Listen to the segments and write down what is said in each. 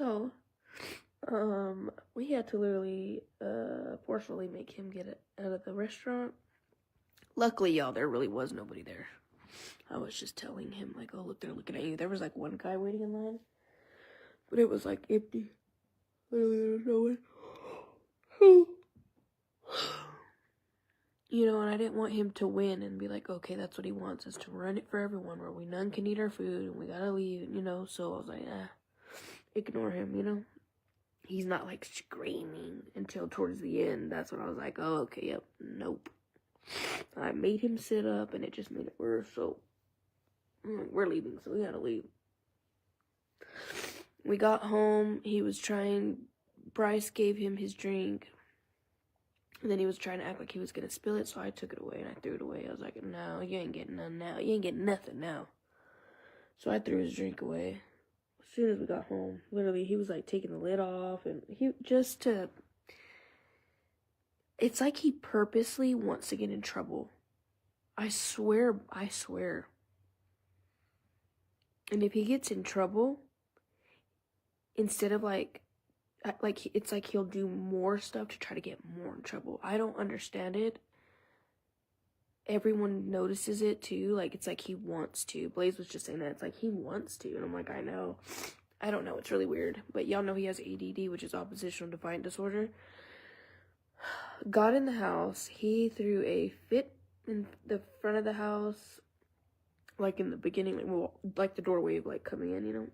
So, we had to literally, forcefully make him get out of the restaurant. Luckily, y'all, there really was nobody there. I was just telling him, like, oh, look, they're looking at you. There was, like, one guy waiting in line, but it was, like, empty. Literally, there was no one. You know, and I didn't want him to win and be like, okay, that's what he wants, is to run it for everyone, where we none can eat our food, and we gotta leave, you know, so I was like, ignore him, you know? He's not, like, screaming until towards the end. That's when I was like, oh, okay, yep, nope. I made him sit up, and it just made it worse, so we're leaving, so we gotta leave. We got home, Bryce gave him his drink, and then he was trying to act like he was gonna spill it, so I took it away, and I threw it away. I was like, no, you ain't getting none now. You ain't getting nothing now. So I threw his drink away. As soon as we got home, literally, he was, like, taking the lid off, and it's like he purposely wants to get in trouble. I swear. And if he gets in trouble, instead of, it's like he'll do more stuff to try to get more in trouble. I don't understand it. Everyone notices it too. Like, it's like he wants to. Blaze was just saying that. It's like he wants to. And I'm like, I know. I don't know. It's really weird. But y'all know he has ADD, which is oppositional defiant disorder. Got in the house. He threw a fit in the front of the house. Like in the beginning, like the doorway of, like, coming in, you know.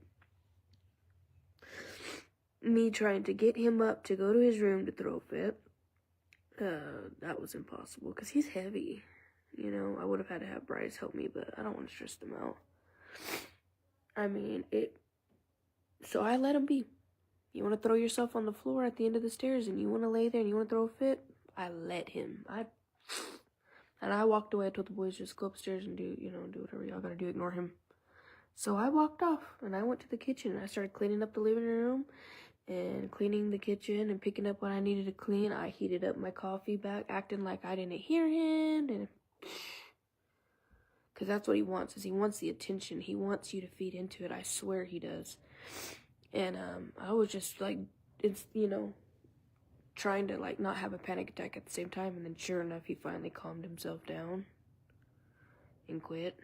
Me trying to get him up to go to his room to throw a fit. That was impossible because he's heavy. You know, I would have had to have Bryce help me, but I don't want to stress them out. I mean, so I let him be. You want to throw yourself on the floor at the end of the stairs and you want to lay there and you want to throw a fit? I let him. And I walked away. I told the boys, just go upstairs and do whatever y'all gotta do, ignore him. So I walked off and I went to the kitchen and I started cleaning up the living room and cleaning the kitchen and picking up what I needed to clean. I heated up my coffee back, acting like I didn't hear him, and because that's what he wants, is he wants the attention. He wants you to feed into it. I swear he does. And I was just like, trying to, like, not have a panic attack at the same time. And then sure enough, he finally calmed himself down and quit.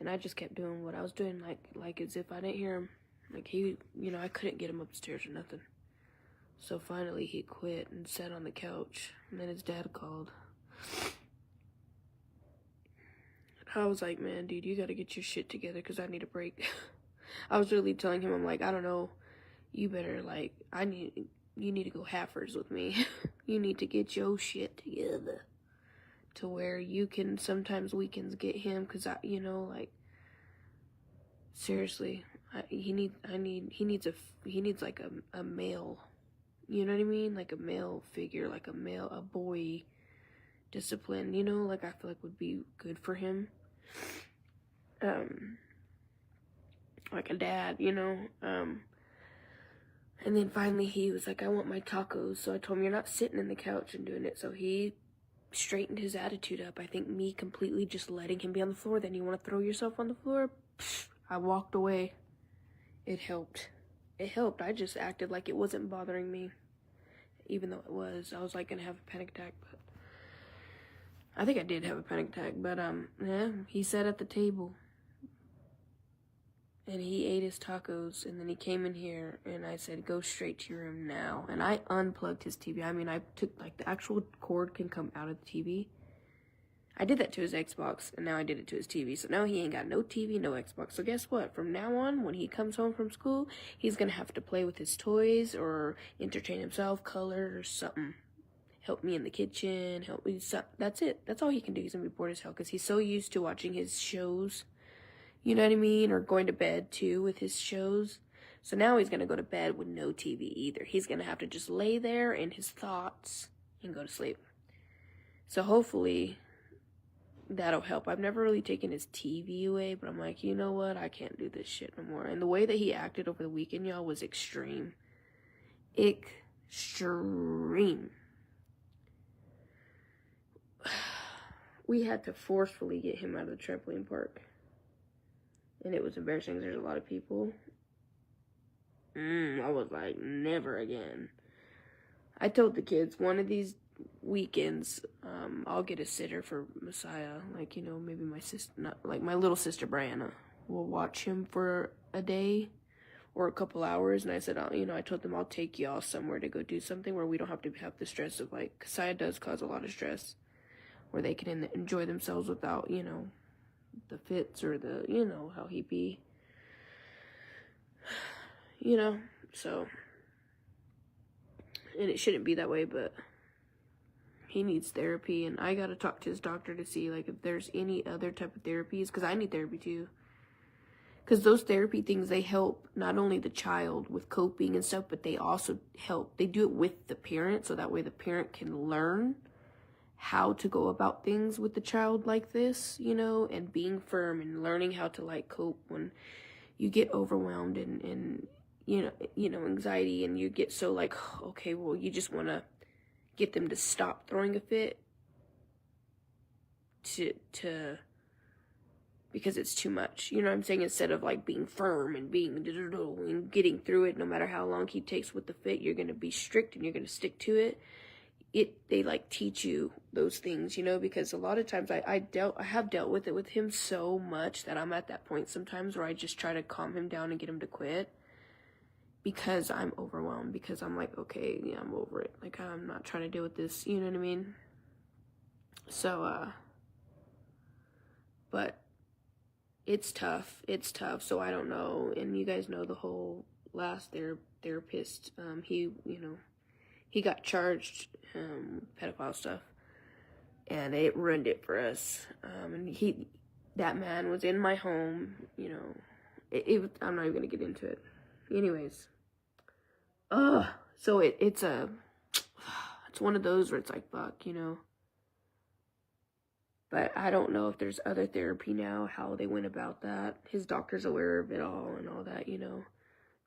And I just kept doing what I was doing, like as if I didn't hear him. Like, I couldn't get him upstairs or nothing. So finally he quit and sat on the couch. And then his dad called. I was like, man, dude, you gotta get your shit together because I need a break. I was really telling him, I'm like, I don't know. You better, like, you need to go halfers with me. You need to get your shit together. To where you can sometimes weekends get him, because seriously, he needs like a male, you know what I mean? Like a male figure, like a boy discipline, like I feel like would be good for him. Like a dad, and then finally he was like, I want my tacos. So I told him, you're not sitting in the couch and doing it. So he straightened his attitude up. I think me completely just letting him be on the floor. Then you want to throw yourself on the floor? I walked away. It helped. I just acted like it wasn't bothering me, even though it was. I was like gonna have a panic attack, but I think I did have a panic attack. But yeah, he sat at the table and he ate his tacos, and then he came in here and I said, go straight to your room now. And I unplugged his TV. I mean, I took, like, the actual cord can come out of the TV. I did that to his Xbox, and now I did it to his TV. So now he ain't got no TV, no Xbox. So guess what? From now on, when he comes home from school, he's gonna have to play with his toys or entertain himself, color or something. Help me in the kitchen, help me. That's it. That's all he can do. He's gonna be bored as hell because he's so used to watching his shows. You know what I mean? Or going to bed, too, with his shows. So now he's going to go to bed with no TV either. He's going to have to just lay there in his thoughts and go to sleep. So hopefully that'll help. I've never really taken his TV away, but I'm like, you know what? I can't do this shit no more. And the way that he acted over the weekend, y'all, was extreme. Extreme. We had to forcefully get him out of the trampoline park. And it was embarrassing because there's a lot of people. I was like, never again. I told the kids, one of these weekends, I'll get a sitter for Messiah. Like, you know, maybe my sister, not like my little sister Brianna will watch him for a day or a couple hours. And I said, you know, I told them I'll take y'all somewhere to go do something where we don't have to have the stress of, like, Messiah does cause a lot of stress, where they can enjoy themselves without, you know, the fits or the, you know, how he be, you know, so, and it shouldn't be that way, but he needs therapy, and I gotta talk to his doctor to see, like, if there's any other type of therapies, because I need therapy too, because those therapy things, they help not only the child with coping and stuff, but they also help, they do it with the parent, so that way the parent can learn how to go about things with the child like this, you know, and being firm and learning how to, like, cope when you get overwhelmed and you know, anxiety, and you get so like, okay, well, you just want to get them to stop throwing a fit to because it's too much, you know what I'm saying? Instead of, like, being firm and being and getting through it, no matter how long he takes with the fit, you're going to be strict and you're going to stick to it. They like teach you those things, you know, because a lot of times I have dealt with it with him so much that I'm at that point sometimes where I just try to calm him down and get him to quit, because I'm overwhelmed, because I'm like, okay, yeah, I'm over it. Like, I'm not trying to deal with this, you know what I mean? So, but it's tough. It's tough. So I don't know. And you guys know the whole last therapist, he, you know, he got charged, pedophile stuff, and it ruined it for us. And that man was in my home, you know, I'm not even gonna get into it. Anyways, so it's one of those where it's like, fuck, you know. But I don't know if there's other therapy now, how they went about that. His doctor's aware of it all and all that, you know.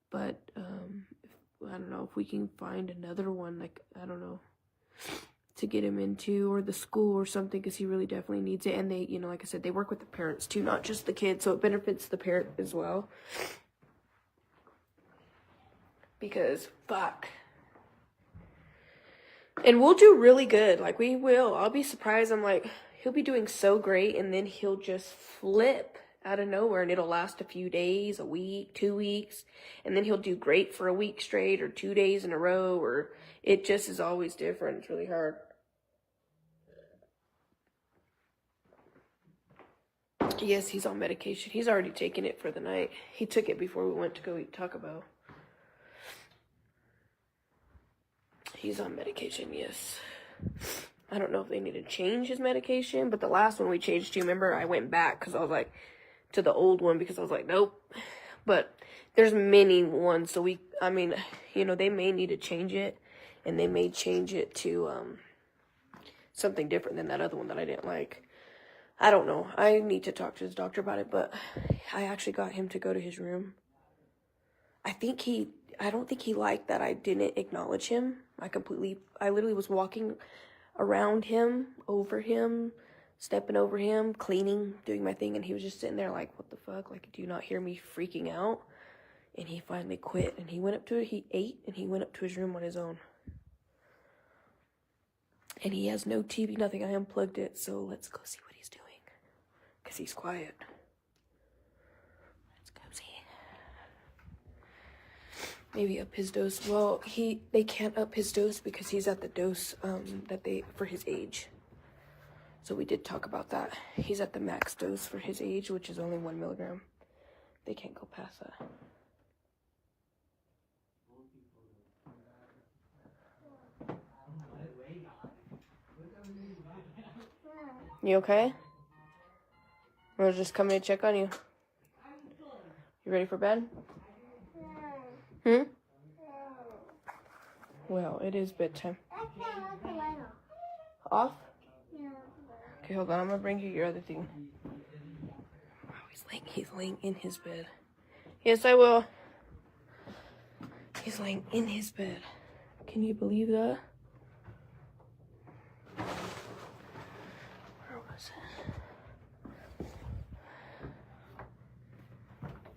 But, I don't know if we can find another one, like, I don't know, to get him into, or the school or something, because he really definitely needs it. And they, you know, like I said, they work with the parents too, not just the kids, so it benefits the parent as well. Because, fuck. And we'll do really good, like, we will. I'll be surprised. I'm like, he'll be doing so great, and then he'll just flip out of nowhere, and it'll last a few days, a week, 2 weeks, and then he'll do great for a week straight, or 2 days in a row, or it just is always different. It's really hard. Yes, he's on medication. He's already taken it for the night. He took it before we went to go eat Taco Bell. He's on medication, yes. I don't know if they need to change his medication, but the last one we changed to, remember, I went back because I was like, to the old one, because I was like, nope. But there's many ones, so I mean, you know, they may need to change it, and they may change it to something different than that other one that I didn't like. I don't know. I need to talk to his doctor about it, but I actually got him to go to his room. I don't think he liked that I didn't acknowledge him. I literally was walking around him, over him, stepping over him, cleaning, doing my thing, and he was just sitting there like, what the fuck? Like, do you not hear me freaking out? And he finally quit, and he ate, and he went up to his room on his own. And he has no TV, nothing. I unplugged it, so let's go see what he's doing, because he's quiet. Let's go see. Maybe up his dose. Well, they can't up his dose because he's at the dose for his age. So we did talk about that. He's at the max dose for his age, which is only 1 milligram. They can't go past that. You okay? I was just coming to check on you. You ready for bed? Well, it is bedtime. Off? Okay, hold on. I'm gonna bring you your other thing. Oh, he's laying in his bed. Yes, I will. He's laying in his bed. Can you believe that? Where was it?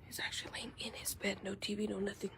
He's actually laying in his bed. No TV, no nothing.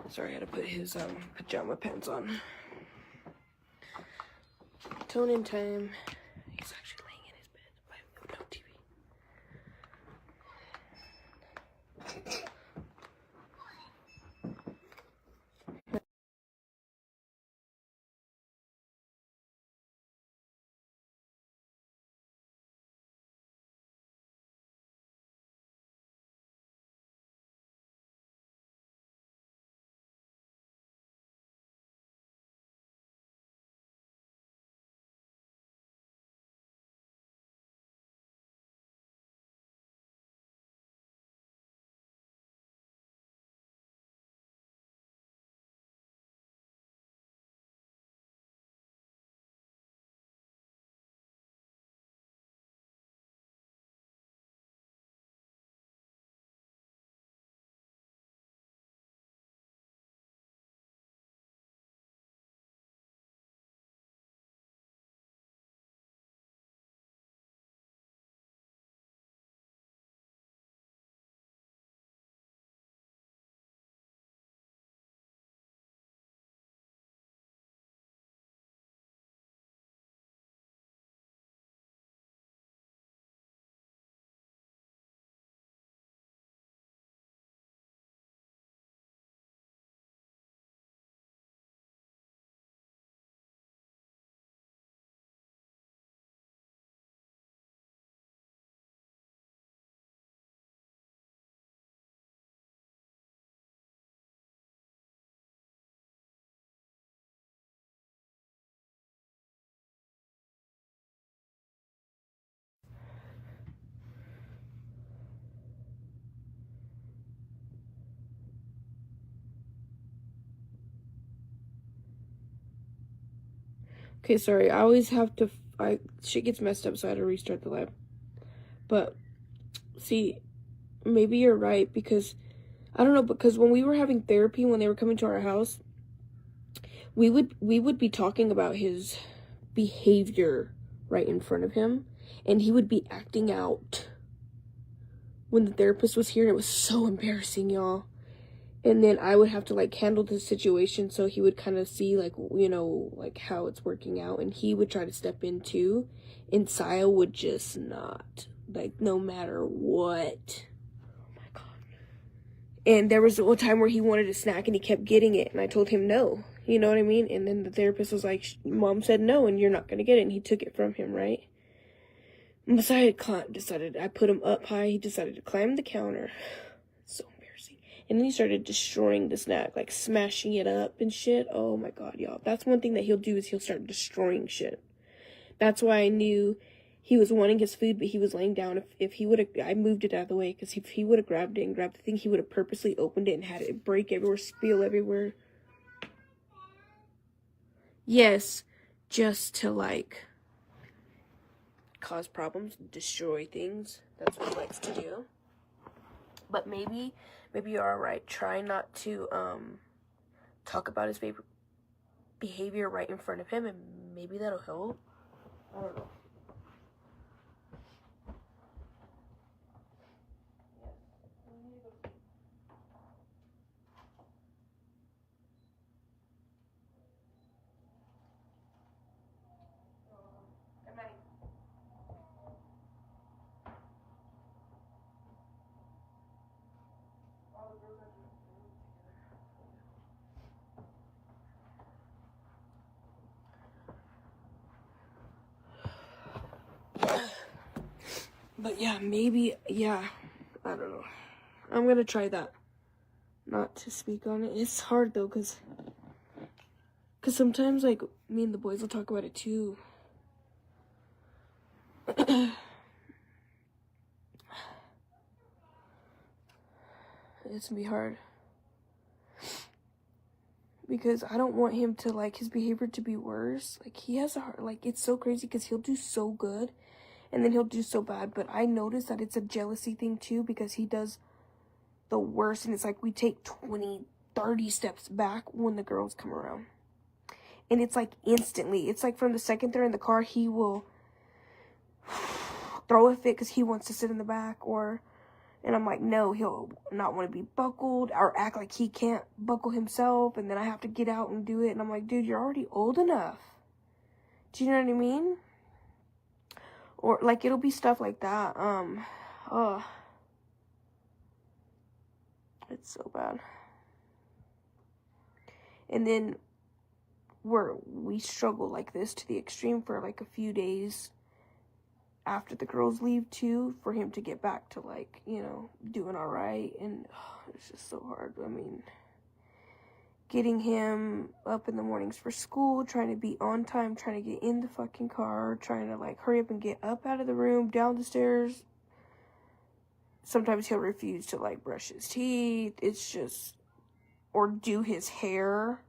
Sorry, I had to put his pajama pants on. Tone-in time. He's actually laying in his bed, but no TV. Okay, sorry. I always have to. Shit gets messed up, so I had to restart the lab. But see, maybe you're right, because I don't know, because when we were having therapy, when they were coming to our house, we would be talking about his behavior right in front of him, and he would be acting out when the therapist was here, and it was so embarrassing, y'all. And then I would have to like handle the situation, so he would kind of see like, you know, like how it's working out, and he would try to step in too, and Saya would just not, like, no matter what. Oh my god. And there was one time where he wanted a snack and he kept getting it, and I told him no, you know what I mean? And then the therapist was like, Mom said no, and you're not gonna get it, and he took it from him, right? Messiah decided, I put him up high, he decided to climb the counter. So embarrassing. And then he started destroying the snack, like smashing it up and shit. Oh my god, y'all. That's one thing that he'll do, is he'll start destroying shit. That's why I knew he was wanting his food, but he was laying down. If he would have, I moved it out of the way, because if he would have grabbed it and grabbed the thing, he would have purposely opened it and had it break everywhere, spill everywhere. Yes, just to like cause problems, destroy things. That's what he likes to do. But maybe you're alright. Try not to talk about his favorite behavior right in front of him, and maybe that'll help. I don't know. But yeah, maybe, yeah, I don't know. I'm gonna try that. Not to speak on it. It's hard though, cause sometimes like me and the boys will talk about it too. It's gonna be hard, because I don't want him to, like, his behavior to be worse. Like, he has a heart, like, it's so crazy, because he'll do so good and then he'll do so bad. But I noticed that it's a jealousy thing too, because he does the worst, and it's like we take 20, 30 steps back when the girls come around, and it's like instantly. It's like from the second they're in the car, he will throw a fit because he wants to sit in the back, or And I'm like, no, he'll not want to be buckled or act like he can't buckle himself. And then I have to get out and do it. And I'm like, dude, you're already old enough. Do you know what I mean? Or, like, it'll be stuff like that. It's so bad. And then we struggle like this to the extreme for, like, a few days after the girls leave, too, for him to get back to, like, you know, doing all right. And it's just so hard. I mean, getting him up in the mornings for school, trying to be on time, trying to get in the fucking car, trying to, like, hurry up and get up out of the room, down the stairs. Sometimes he'll refuse to, like, brush his teeth. It's just, or do his hair.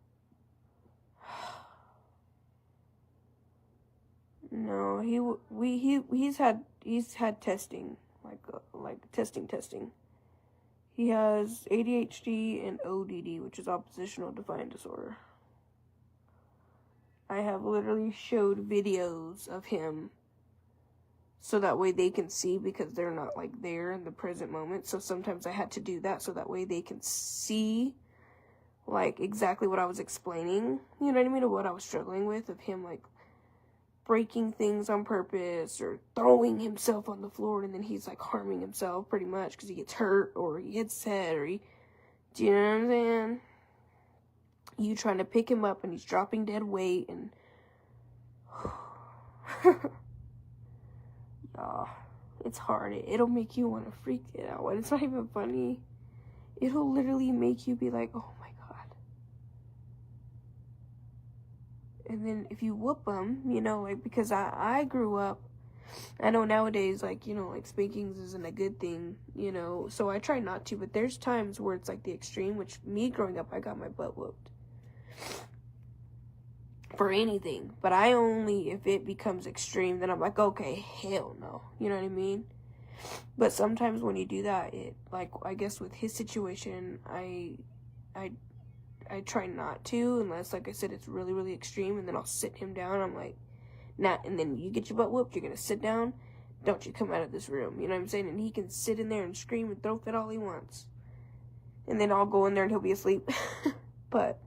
No, he's had testing, like testing. He has ADHD and ODD, which is oppositional defiant disorder. I have literally showed videos of him so that way they can see, because they're not, like, there in the present moment. So sometimes I had to do that so that way they can see, like, exactly what I was explaining. You know what I mean? Or what I was struggling with, of him, like, breaking things on purpose or throwing himself on the floor, and then he's, like, harming himself pretty much because he gets hurt or he hits his head or do you know what I'm saying? You trying to pick him up and he's dropping dead weight, and it's hard. It'll make you want to freak it out. And it's not even funny. It'll literally make you be like, oh my God. And then if you whoop them, you know, like, because I grew up, I know nowadays, like, you know, like, spankings isn't a good thing, you know, so I try not to, but there's times where it's, like, the extreme, which me growing up, I got my butt whooped for anything, but I only, if it becomes extreme, then I'm like, okay, hell no, you know what I mean? But sometimes when you do that, it, like, I guess with his situation, I try not to, unless, like I said, it's really, really extreme, and then I'll sit him down. I'm like, nah, and then you get your butt whooped, you're gonna sit down, don't you come out of this room, you know what I'm saying? And he can sit in there and scream and throw fit all he wants. And then I'll go in there and he'll be asleep. But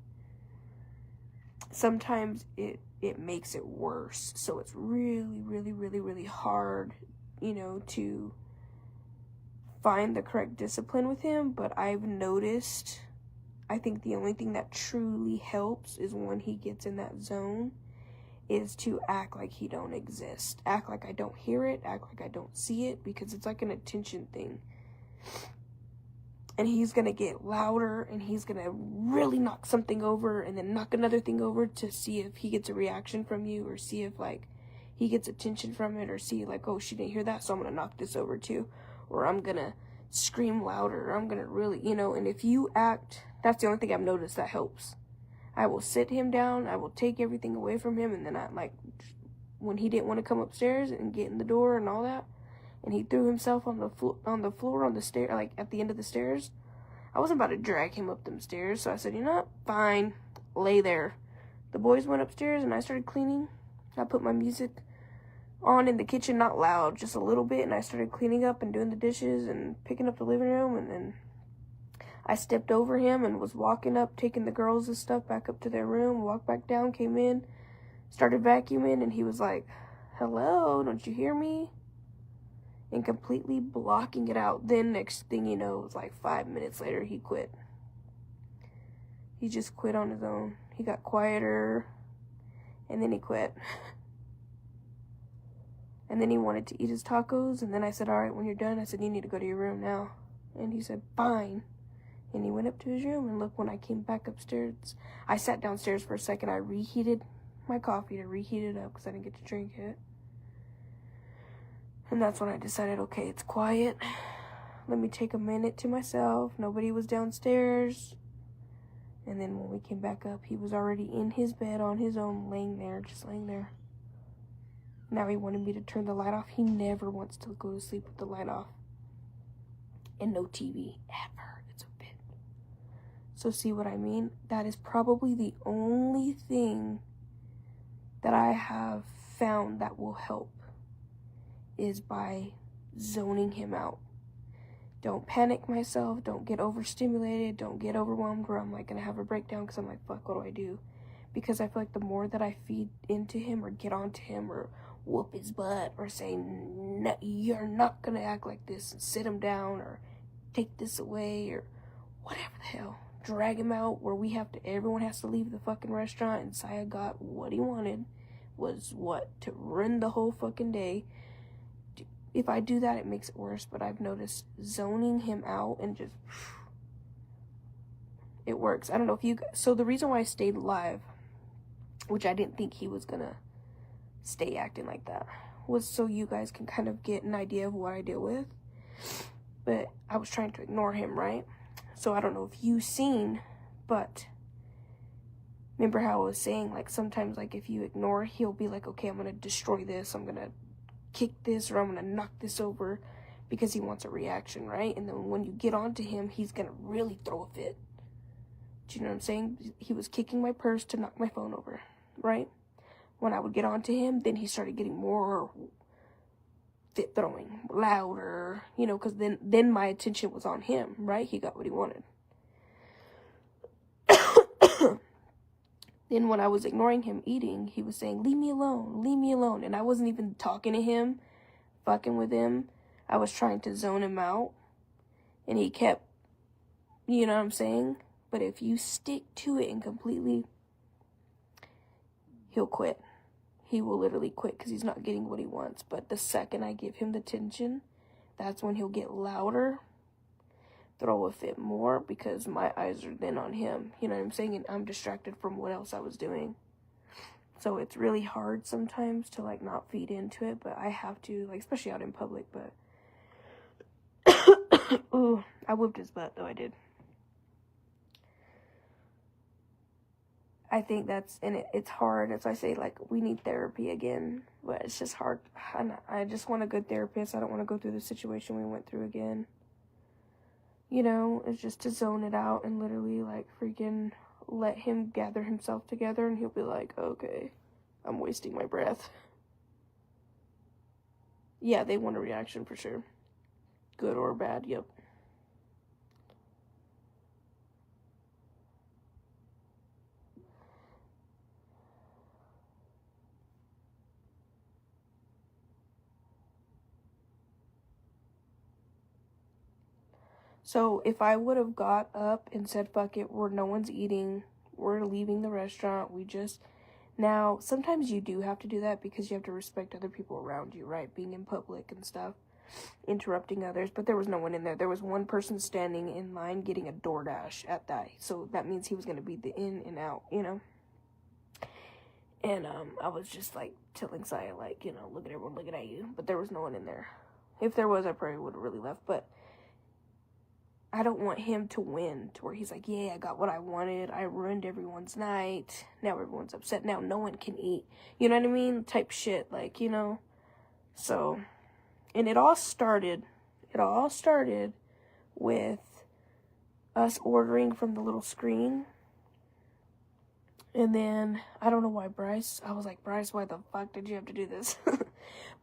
sometimes it makes it worse. So it's really, really, really, really hard, you know, to find the correct discipline with him. But I've noticed, I think the only thing that truly helps is when he gets in that zone, is to act like he don't exist. Act like I don't hear it. Act like I don't see it, because it's like an attention thing. And he's going to get louder, and he's going to really knock something over and then knock another thing over to see if he gets a reaction from you, or see if, like, he gets attention from it, or see, like, oh, she didn't hear that, so I'm going to knock this over too. Or I'm going to scream louder, or I'm going to really, you know, and if you act, that's the only thing I've noticed that helps. I will sit him down, I will take everything away from him, and then I, like, when he didn't want to come upstairs and get in the door and all that, and he threw himself on the floor, on the stair, like, at the end of the stairs, I wasn't about to drag him up them stairs, so I said, you know what, fine, lay there. The boys went upstairs, and I started cleaning. I put my music on in the kitchen, not loud, just a little bit, and I started cleaning up and doing the dishes and picking up the living room, and then I stepped over him and was walking up, taking the girls and stuff back up to their room, walked back down, came in, started vacuuming, and he was like, hello, don't you hear me? And completely blocking it out. Then next thing you know, it was like 5 minutes later, he quit. He just quit on his own. He got quieter, and then he quit. And then he wanted to eat his tacos, and then I said, all right, when you're done, I said, you need to go to your room now. And he said, fine. And he went up to his room, and look, when I came back upstairs, I sat downstairs for a second. I reheated my coffee to reheat it up because I didn't get to drink it. And that's when I decided, okay, it's quiet. Let me take a minute to myself. Nobody was downstairs. And then when we came back up, he was already in his bed on his own, laying there, just laying there. Now he wanted me to turn the light off. He never wants to go to sleep with the light off. And no TV, ever. It's a bit. So see what I mean? That is probably the only thing that I have found that will help, is by zoning him out. don't panic myself, don't get overstimulated, don't get overwhelmed where I'm like gonna have a breakdown because I'm like, fuck, what do I do? Because I feel like the more that I feed into him or get onto him or whoop his butt or say, no, you're not gonna act like this, and sit him down or take this away or whatever the hell, drag him out where everyone has to leave the fucking restaurant, and Saya got what he wanted, was what? To ruin the whole fucking day. If I do that, it makes it worse, but I've noticed zoning him out and just, it works. I don't know if you, so the reason why I stayed live, which I didn't think he was gonna stay acting like that, was so you guys can kind of get an idea of what I deal with. But I was trying to ignore him, right? So I don't know if you've seen, but remember how I was saying, like, sometimes, like, if you ignore, he'll be like, okay, I'm gonna destroy this, I'm gonna kick this, or I'm gonna knock this over, because he wants a reaction, right? And then when you get onto him, he's gonna really throw a fit. Do you know what I'm saying? He was kicking my purse to knock my phone over, right? When I would get onto him, then he started getting more fit throwing, louder, you know, because then my attention was on him, right? He got what he wanted. Then when I was ignoring him eating, he was saying, leave me alone, leave me alone. And I wasn't even talking to him, fucking with him. I was trying to zone him out. And he kept, you know what I'm saying? But if you stick to it and completely, he'll quit. He will literally quit because he's not getting what he wants. But the second I give him the attention, that's when he'll get louder, throw a fit more, because my eyes are then on him. You know what I'm saying? And I'm distracted from what else I was doing. So it's really hard sometimes to, like, not feed into it. But I have to, like, especially out in public. But, ooh, I whooped his butt, though, I did. I think that's, and it's hard, as I say, like, we need therapy again, but it's just hard. I just want a good therapist. I don't want to go through the situation we went through again. You know, it's just to zone it out and literally, like, freaking let him gather himself together, and he'll be like, okay, I'm wasting my breath. Yeah, they want a reaction for sure. Good or bad, yep. So if I would have got up and said, fuck it, no one's eating, we're leaving the restaurant, now, sometimes you do have to do that because you have to respect other people around you, right? Being in public and stuff, interrupting others, but there was no one in there. There was one person standing in line getting a DoorDash at that, so that means he was going to be the in and out, you know? And I was just, like, telling Saya, like, you know, look at everyone looking at you, but there was no one in there. If there was, I probably would have really left, but I don't want him to win to where he's like, yeah, I got what I wanted. I ruined everyone's night. Now everyone's upset. Now no one can eat. You know what I mean? Type shit, like, you know. So, and it all started with us ordering from the little screen. And then, I don't know why I was like, Bryce, why the fuck did you have to do this?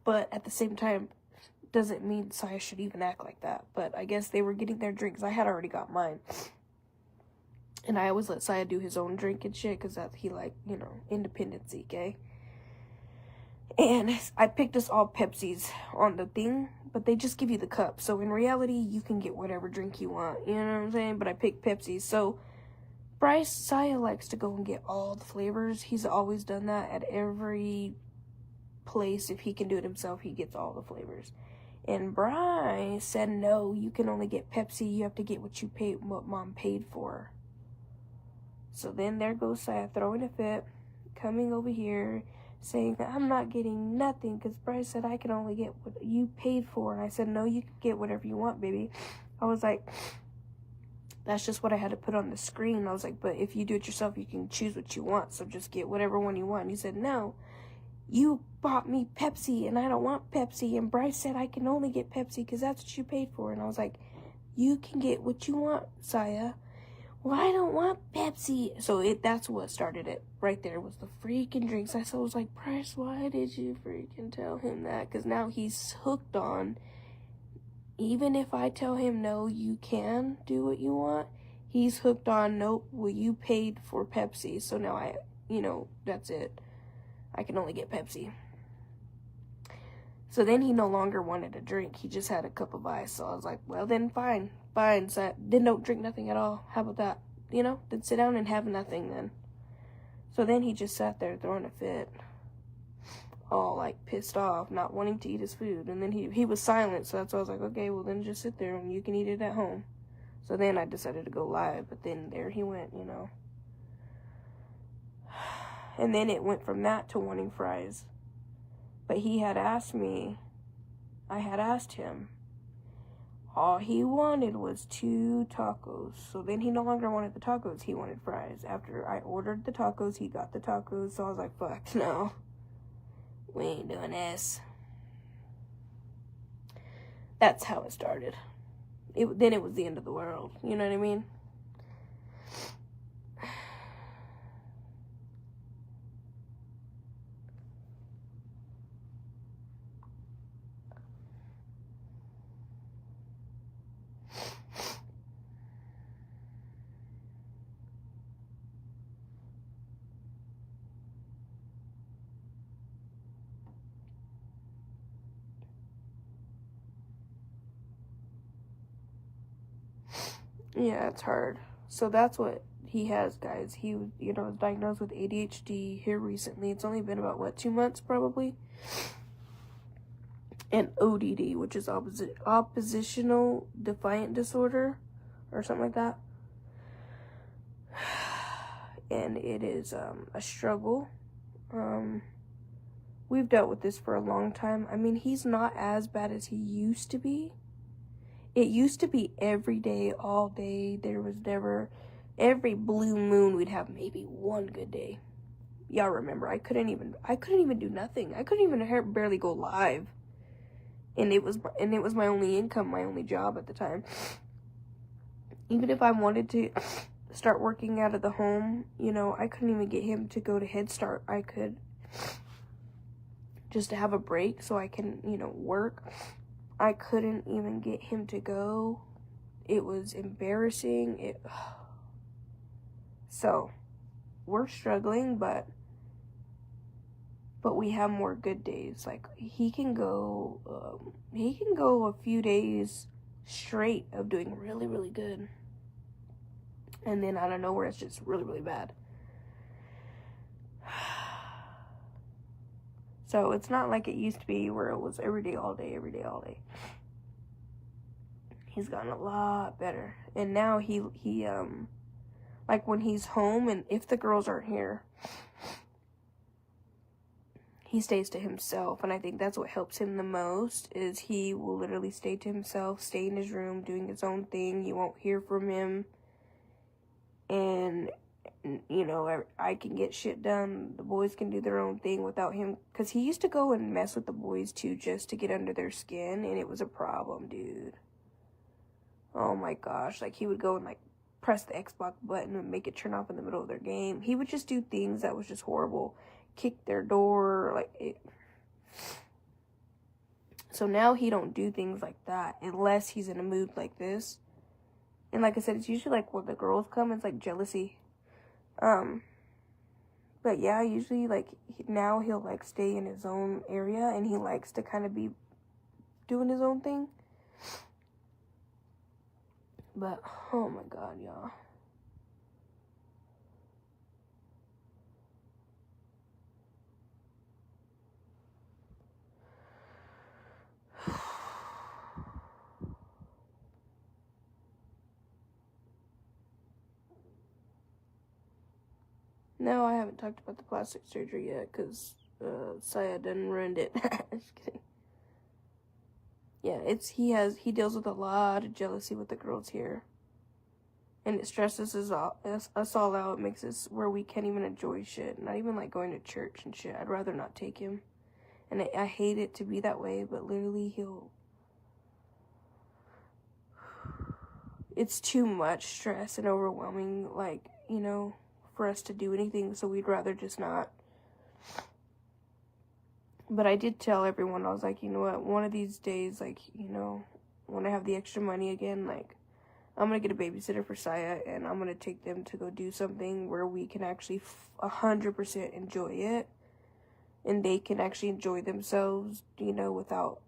But at the same time, doesn't mean Saya should even act like that. But I guess they were getting their drinks. I had already got mine. And I always let Saya do his own drink and shit, because he, like, you know, independency, okay? And I picked us all Pepsis on the thing, but they just give you the cup. So in reality, you can get whatever drink you want, you know what I'm saying? But I picked Pepsi. So Saya likes to go and get all the flavors. He's always done that at every place. If he can do it himself, he gets all the flavors. And Bryce said, no, you can only get Pepsi. You have to get what mom paid for. So then there goes Saya throwing a fit, coming over here, saying that I'm not getting nothing because Bryce said I can only get what you paid for. And I said, no, you can get whatever you want, baby. I was like, that's just what I had to put on the screen. I was like, but if you do it yourself, you can choose what you want. So just get whatever one you want. And he said, no. You bought me Pepsi, and I don't want Pepsi. And Bryce said I can only get Pepsi because that's what you paid for. And I was like, you can get what you want, Saya. Well, I don't want Pepsi. So that's what started it. Right there was the freaking drinks. I was like, Bryce, why did you freaking tell him that? Because now he's hooked on, even if I tell him, no, you can do what you want, he's hooked on, nope, well, you paid for Pepsi, so now that's it. I can only get Pepsi. So then he no longer wanted a drink. He just had a cup of ice. So I was like, well, then fine. So then don't drink nothing at all. How about that? Then sit down and have nothing then. So then he just sat there throwing a fit. All like pissed off, not wanting to eat his food. And then he was silent. So that's why I was like, okay, well then just sit there and you can eat it at home. So then I decided to go live. But then there he went, And then it went from that to wanting fries. But he had asked me, I had asked him, all he wanted was 2 tacos. So then he no longer wanted the tacos, he wanted fries. After I ordered the tacos, he got the tacos. So I was like, fuck, no, we ain't doing this. That's how it started. Then it was the end of the world, you know what I mean? Yeah, it's hard. So that's what he has, guys. He, was diagnosed with ADHD here recently. It's only been about, 2 months probably? And ODD, which is oppositional defiant disorder or something like that. And it is a struggle. We've dealt with this for a long time. I mean, he's not as bad as he used to be. It used to be every day, all day. There was never, every blue moon, we'd have maybe one good day. Y'all remember, I couldn't even do nothing. I couldn't even barely go live. And it was my only income, my only job at the time. Even if I wanted to start working out of the home, I couldn't even get him to go to Head Start. I could just to have a break so I can, work. I couldn't even get him to go. It was embarrassing. So, we're struggling, but we have more good days. Like, he can go a few days straight of doing really, really good. And then out of nowhere, it's just really, really bad. So it's not like it used to be where it was every day, all day, every day, all day. He's gotten a lot better. And now he like when he's home and if the girls aren't here, he stays to himself. And I think that's what helps him the most is he will literally stay to himself, stay in his room, doing his own thing. You won't hear from him. And I can get shit done. The boys can do their own thing without him. Because he used to go and mess with the boys, too, just to get under their skin. And it was a problem, dude. Oh, my gosh. Like, he would go and, press the Xbox button and make it turn off in the middle of their game. He would just do things that was just horrible. Kick their door, So now he don't do things like that unless he's in a mood like this. And like I said, it's usually, when the girls come, it's, jealousy. But yeah, usually, now he'll, stay in his own area, and he likes to kind of be doing his own thing. But, oh my God, y'all. No, I haven't talked about the plastic surgery yet, because Saya done ruined it. Just kidding. Yeah, he deals with a lot of jealousy with the girls here. And it stresses us all out. It makes us where we can't even enjoy shit. Not even, going to church and shit. I'd rather not take him. And I hate it to be that way, but literally it's too much stress and overwhelming, for us to do anything, so we'd rather just not. But I did tell everyone, I was like, you know what, one of these days, when I have the extra money again, like, I'm gonna get a babysitter for Saya, and I'm gonna take them to go do something where we can actually 100% enjoy it, and they can actually enjoy themselves, you know, without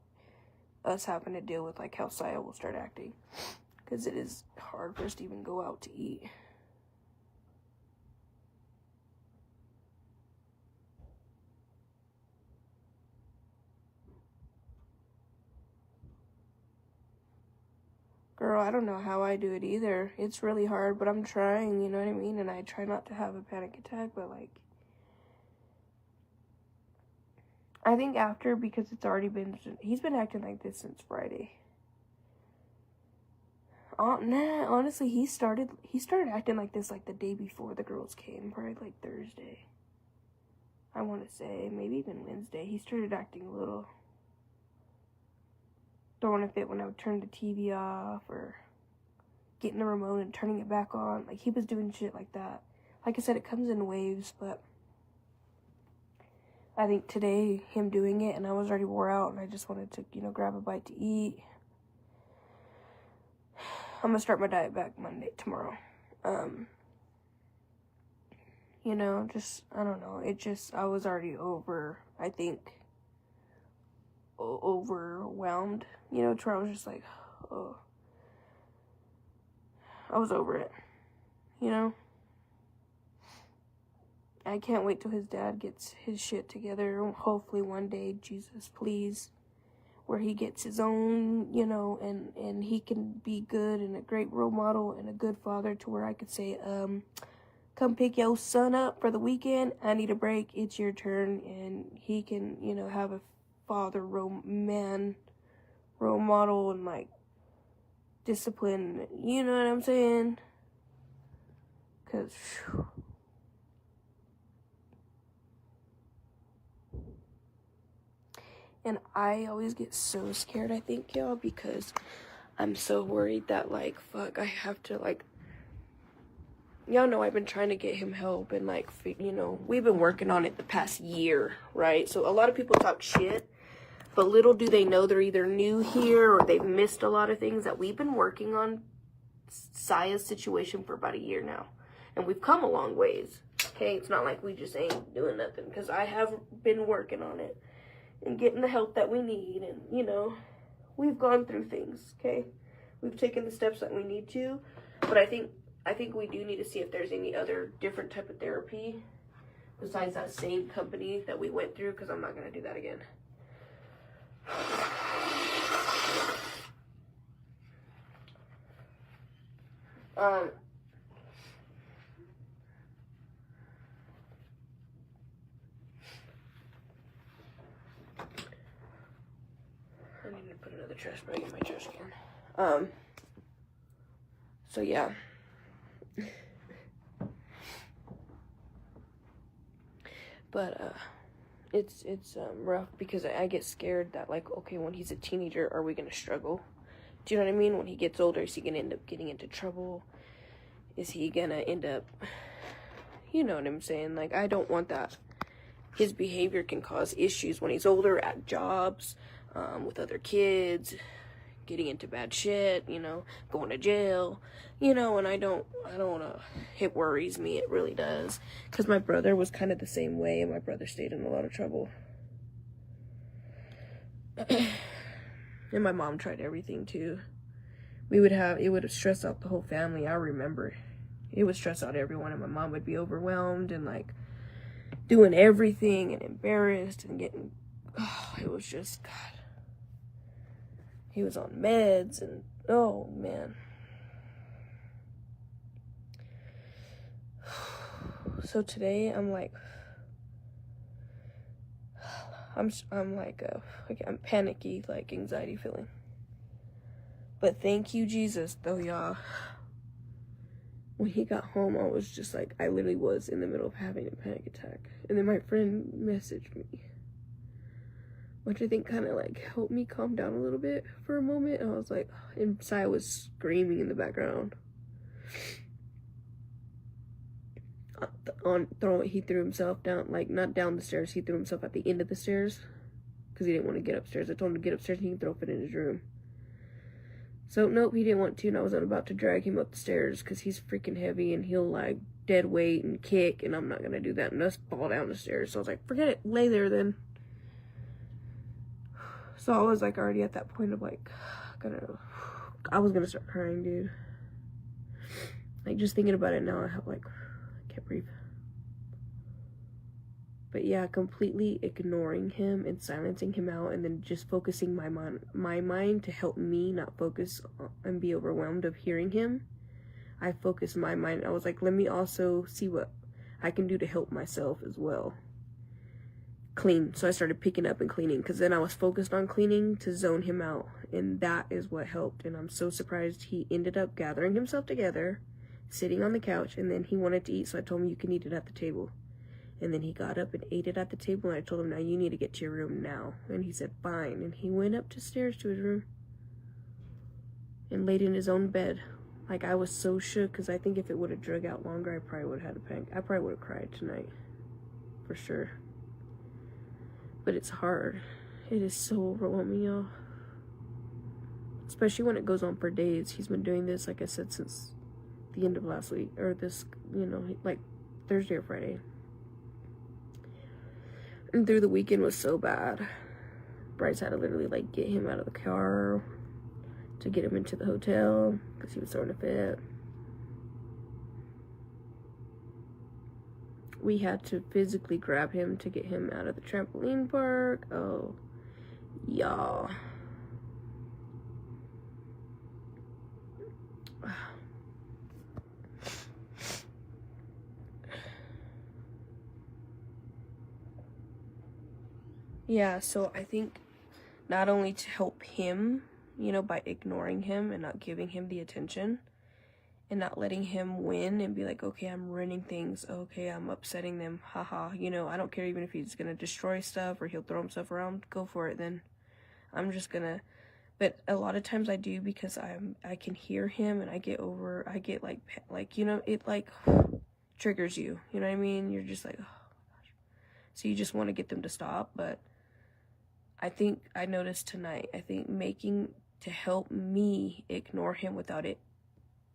us having to deal with, like, how Saya will start acting, because it is hard for us to even go out to eat. Girl, I don't know how I do it either. It's really hard, but I'm trying, you know what I mean? And I try not to have a panic attack, but, like, I think after, because it's already been, he's been acting like this since Friday. Nah, honestly, he started acting like this, like, the day before the girls came, probably, like, Thursday. I want to say, maybe even Wednesday. He started acting a little throwing a fit when I would turn the TV off, or getting the remote and turning it back on. Like, he was doing shit like that. Like I said, it comes in waves, but I think today, him doing it, and I was already wore out, and I just wanted to, you know, grab a bite to eat. I'm gonna start my diet back tomorrow. You know, just, I don't know, I was already I think, overwhelmed, you know, to where I was just like, oh, I was over it, you know. I can't wait till his dad gets his shit together. Hopefully one day, Jesus, please, where he gets his own, you know, and he can be good and a great role model and a good father, to where I could say, come pick your son up for the weekend. I need a break. It's your turn. And he can, you know, have a father role model, and, like, discipline. You know what I'm saying? Because, and I always get so scared, I think, y'all, because I'm so worried that, like, fuck, I have to, like, y'all know I've been trying to get him help, and, like, you know, we've been working on it the past year, right? So a lot of people talk shit, but little do they know they're either new here or they've missed a lot of things that we've been working on Saya's situation for about a year now. And we've come a long ways, okay? It's not like we just ain't doing nothing, because I have been working on it and getting the help that we need, and, you know, we've gone through things, okay? We've taken the steps that we need to, but I think we do need to see if there's any other different type of therapy besides that same company that we went through, because I'm not going to do that again. I need to put another trash bag in my trash can. So yeah. But, it's rough, because I get scared that, like, okay, when he's a teenager, are we gonna struggle? Do you know what I mean? When he gets older, is he gonna end up getting into trouble? Is he gonna end up, you know what I'm saying? Like, I don't want that. His behavior can cause issues when he's older, at jobs, with other kids, getting into bad shit, you know, going to jail, you know, and I don't want to, it worries me, it really does, because my brother was kind of the same way, and my brother stayed in a lot of trouble, and my mom tried everything too. It would have stressed out the whole family. I remember it would stress out everyone, and my mom would be overwhelmed and, like, doing everything and embarrassed and getting, it was just, God. He was on meds, and, oh, man. So today, I'm like, I'm like, I'm panicky, like, anxiety feeling. But thank you, Jesus, though, y'all. When he got home, I was just like, I literally was in the middle of having a panic attack. And then my friend messaged me, which I think kind of, like, helped me calm down a little bit for a moment. And I was like, and Sai was screaming in the background. He threw himself down, like, not down the stairs, he threw himself at the end of the stairs, because he didn't want to get upstairs. I told him to get upstairs and he can throw it in his room. So, nope, he didn't want to, and I was about to drag him up the stairs because he's freaking heavy and he'll, like, dead weight and kick, and I'm not going to do that and just fall down the stairs. So I was like, forget it, lay there then. So I was, like, already at that point of, like, I was going to start crying, dude. Like, just thinking about it now, I have, like, I can't breathe. But yeah, completely ignoring him and silencing him out, and then just focusing my mind to help me not focus and be overwhelmed of hearing him. I focused my mind. I was like, let me also see what I can do to help myself as well. Clean. So I started picking up and cleaning, because then I was focused on cleaning to zone him out, and that is what helped. And I'm so surprised he ended up gathering himself together, sitting on the couch, and then he wanted to eat, so I told him, you can eat it at the table. And then he got up and ate it at the table, and I told him, now you need to get to your room now. And he said, fine. And he went up the stairs to his room and laid in his own bed. Like, I was so shook, because I think if it would have drug out longer, I probably would have had a panic. I probably would have cried tonight, for sure. But it's hard. It is so overwhelming, y'all. Especially when it goes on for days. He's been doing this, like I said, since the end of last week, or this, you know, like Thursday or Friday. And through the weekend was so bad. Bryce had to literally, like, get him out of the car to get him into the hotel because he was throwing a fit. We had to physically grab him to get him out of the trampoline park. Oh, y'all. Yeah, so I think not only to help him, you know, by ignoring him and not giving him the attention and not letting him win and be like, okay, I'm ruining things. Okay, I'm upsetting them. Haha. You know, I don't care even if he's going to destroy stuff or he'll throw himself around. Go for it then. I'm just going to. But a lot of times I do because I can hear him and I get like, you know, it like triggers you. You know what I mean? You're just like, oh my gosh. So you just want to get them to stop. But I think I noticed tonight, I think making to help me ignore him without it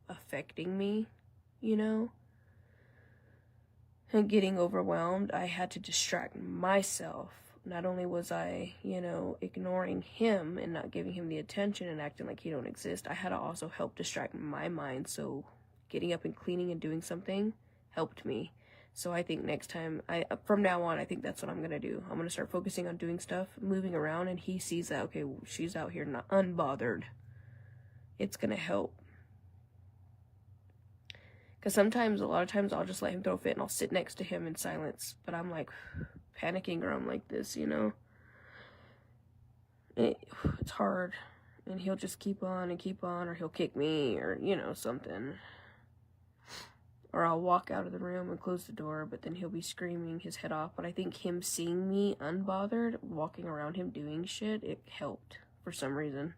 affecting me, you know, and getting overwhelmed, I had to distract myself. Not only was I, you know, ignoring him and not giving him the attention and acting like he don't exist, I had to also help distract my mind. So getting up and cleaning and doing something helped me. So I think next time, from now on, I think that's what I'm going to do. I'm going to start focusing on doing stuff, moving around, and he sees that, okay, she's out here not unbothered. It's going to help. Because a lot of times, I'll just let him throw a fit and I'll sit next to him in silence. But I'm like panicking or I'm like this, you know. And it's hard. And he'll just keep on, or he'll kick me, or, you know, something. Or I'll walk out of the room and close the door, but then he'll be screaming his head off. But I think him seeing me unbothered, walking around him doing shit, it helped for some reason.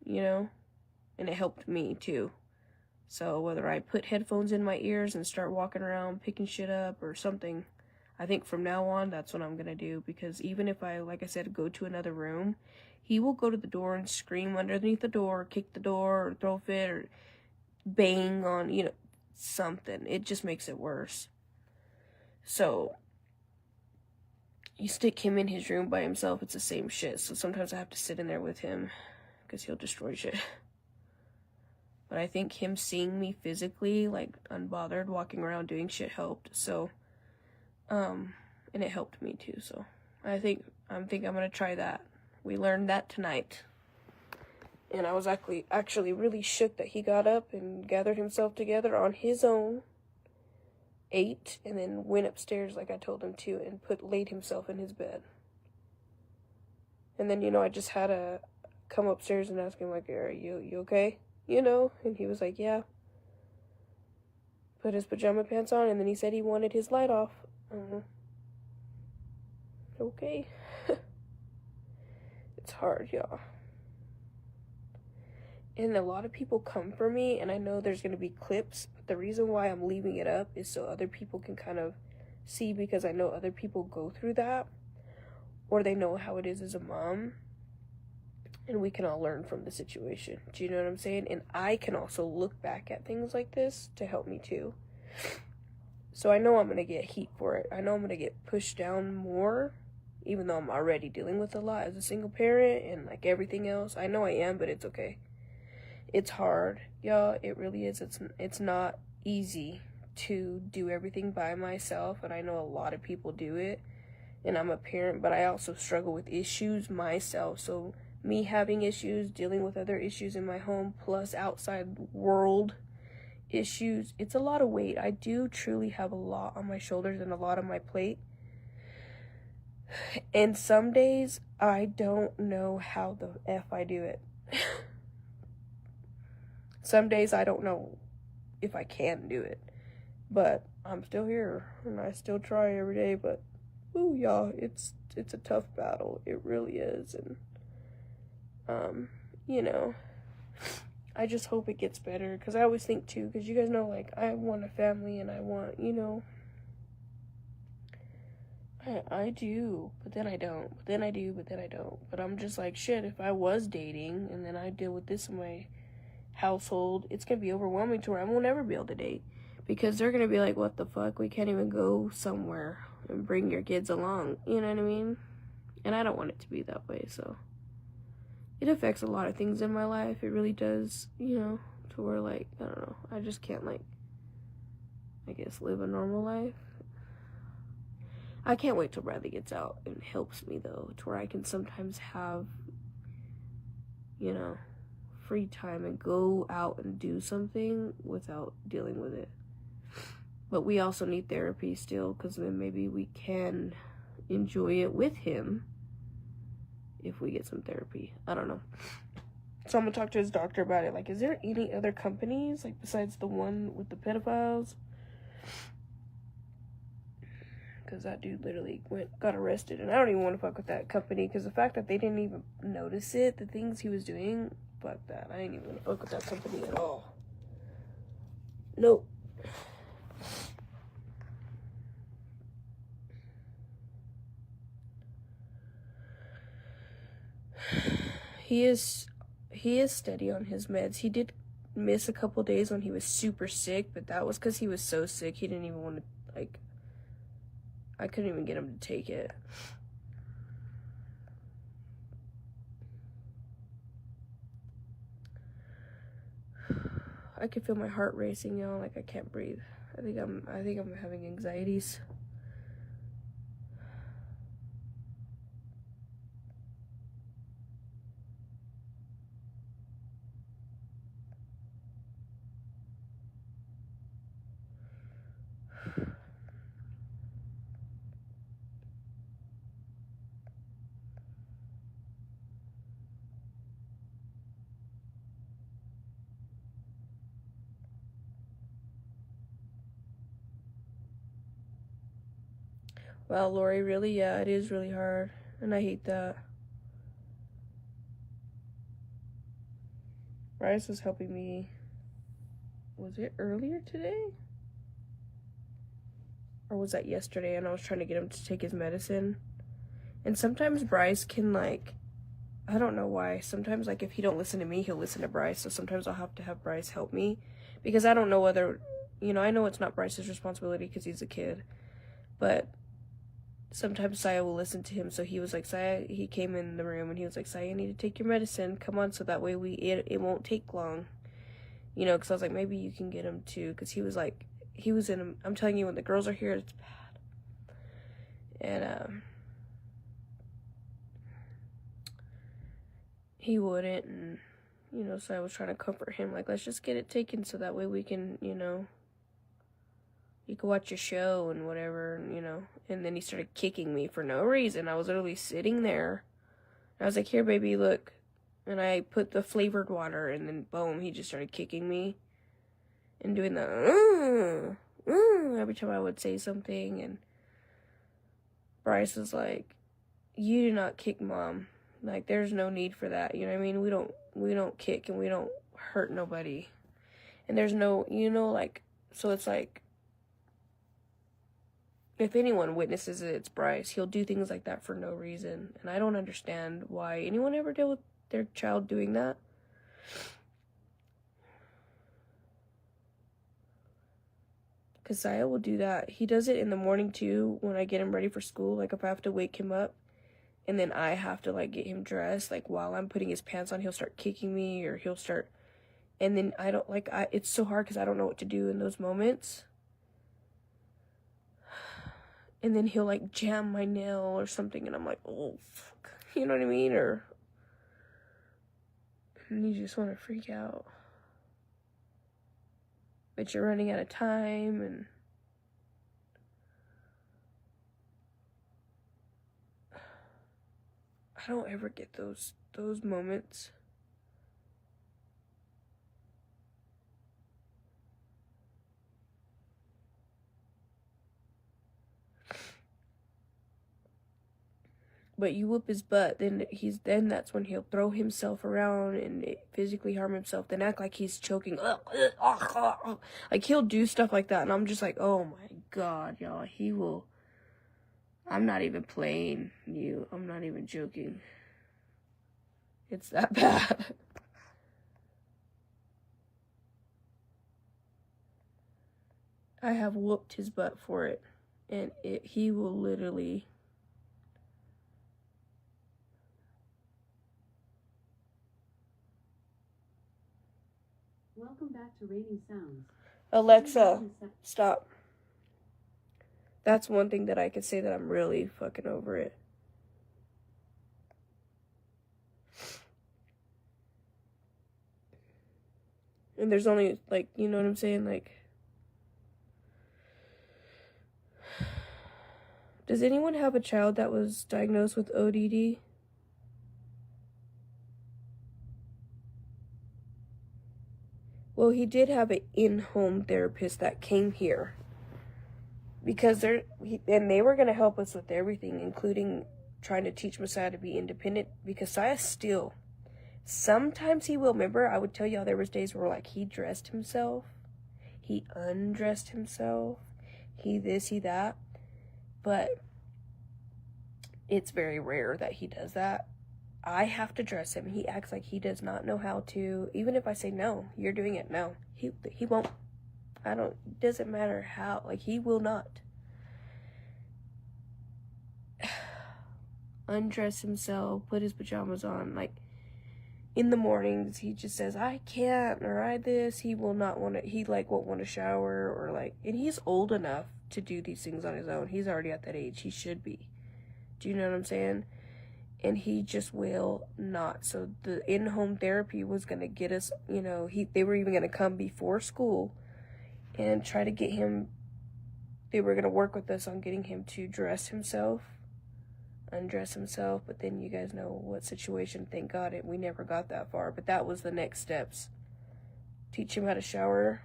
You know? And it helped me too. So whether I put headphones in my ears and start walking around picking shit up or something, I think from now on that's what I'm gonna do. Because even if I, like I said, go to another room, he will go to the door and scream underneath the door, kick the door, or throw a fit, or bang on, you know, something. It just makes it worse. So you stick him in his room by himself, it's the same shit. So sometimes I have to sit in there with him because he'll destroy shit. But I think him seeing me physically, like, unbothered, walking around doing shit helped. So, and it helped me too. So I think I'm gonna try that. We learned that tonight. And I was actually really shook that he got up and gathered himself together on his own, ate, and then went upstairs like I told him to, and laid himself in his bed. And then, you know, I just had to come upstairs and ask him, like, are you okay? You know? And he was like, yeah. Put his pajama pants on, and then he said he wanted his light off. Okay. It's hard, y'all. And a lot of people come for me, and I know there's going to be clips. The reason why I'm leaving it up is so other people can kind of see, because I know other people go through that, or they know how it is as a mom. and we can all learn from the situation. Do you know what I'm saying? And I can also look back at things like this to help me too. So I know I'm going to get heat for it. I know I'm going to get pushed down more, even though I'm already dealing with a lot as a single parent and like everything else. I know I am, but it's okay. It's hard, y'all. It really is. It's not easy to do everything by myself, and I know a lot of people do it. And I'm a parent, but I also struggle with issues myself. So me having issues, dealing with other issues in my home, plus outside world issues, it's a lot of weight. I do truly have a lot on my shoulders and a lot on my plate. And some days I don't know how the F I do it. Some days I don't know if I can do it. But I'm still here and I still try every day, but ooh, y'all, it's a tough battle. It really is. And you know, I just hope it gets better, because I always think too, because you guys know, like, I want a family and I want, you know, I do, but then I don't, but then I do, but then I don't. But I'm just like, shit, if I was dating and then I deal with this in my household, it's gonna be overwhelming to where I won't ever be able to date, because they're gonna be like, what the fuck, we can't even go somewhere and bring your kids along, you know what I mean? And I don't want it to be that way. So it affects a lot of things in my life. It really does, you know, to where, like, I don't know, I just can't, like, I guess, live a normal life. I can't wait till Bradley gets out and helps me, though, to where I can sometimes have, you know, free time and go out and do something without dealing with it. But we also need therapy still, because then maybe we can enjoy it with him if we get some therapy. I don't know. So I'm gonna talk to his doctor about it. Like, is there any other companies, like, besides the one with the pedophiles? Because that dude literally got arrested, and I don't even want to fuck with that company, because the fact that they didn't even notice it, the things he was doing, fuck that. I ain't even want to fuck with that company at all. Nope. He is steady on his meds. He did miss a couple days when he was super sick, but that was because he was so sick he didn't even want to, like, I couldn't even get him to take it. I can feel my heart racing, y'all. Like, I can't breathe. I think I'm having anxieties. Wow, Lori, really? Yeah, it is really hard, and I hate that. Bryce was helping me. Was it earlier today? Or was that yesterday? And I was trying to get him to take his medicine. And sometimes Bryce can, like, I don't know why. Sometimes, like, if he don't listen to me, he'll listen to Bryce. So sometimes I'll have to have Bryce help me, because I don't know whether, you know, I know it's not Bryce's responsibility because he's a kid, but sometimes Saya will listen to him. So he was like, Saya, he came in the room and he was like, Saya, you need to take your medicine. Come on, so that way it won't take long. You know, because I was like, maybe you can get him too. Because he was like, I'm telling you, when the girls are here, it's bad. And, he wouldn't. And, you know, so I was trying to comfort him. Like, let's just get it taken so that way we can, you know, you can watch your show and whatever, you know. And then he started kicking me for no reason. I was literally sitting there. I was like, here, baby, look. And I put the flavored water, and then boom, he just started kicking me and doing the every time I would say something. And Bryce was like, you do not kick Mom. Like, there's no need for that. You know what I mean? We don't kick and we don't hurt nobody. And there's no, you know, like, so it's like, if anyone witnesses it, it's Bryce. He'll do things like that for no reason. And I don't understand why anyone ever dealt with their child doing that. Because Saya will do that. He does it in the morning too, when I get him ready for school. Like, if I have to wake him up and then I have to, like, get him dressed, like, while I'm putting his pants on, he'll start kicking me, or he'll start, and then I don't, like, it's so hard because I don't know what to do in those moments. And then he'll, like, jam my nail or something, and I'm like, oh, fuck. You know what I mean? And you just want to freak out. But you're running out of time, and I don't ever get those moments. But you whoop his butt, then that's when he'll throw himself around and physically harm himself, then act like he's choking. Like, he'll do stuff like that, and I'm just like, oh my God, y'all, he will. I'm not even playing you. I'm not even joking. It's that bad. I have whooped his butt for it, and he will literally. Welcome back to Raining Sounds. Alexa, stop. That's one thing that I could say that I'm really fucking over it. And there's only, like, you know what I'm saying? Like, does anyone have a child that was diagnosed with ODD? Well, he did have an in-home therapist that came here. Because they were going to help us with everything, including trying to teach Messiah to be independent. Because Saya still, sometimes he will. Remember, I would tell y'all there was days where, like, he dressed himself. He undressed himself. He this, he that. But it's very rare that he does that. I have to dress him. He acts like he does not know how to. Even if I say, no, you're doing it, no. He won't. It doesn't matter how. Like, he will not. Undress himself, put his pajamas on. Like, in the mornings, he just says, I can't, or I this. He will not want to, he, like, won't want to shower, or, like, and he's old enough to do these things on his own. He's already at that age. He should be. Do you know what I'm saying? And he just will not. So the in-home therapy was going to get us, you know, they were even going to come before school and try to get him, they were going to work with us on getting him to dress himself, undress himself, but then you guys know what situation, thank God, we never got that far, but that was the next steps. Teach him how to shower.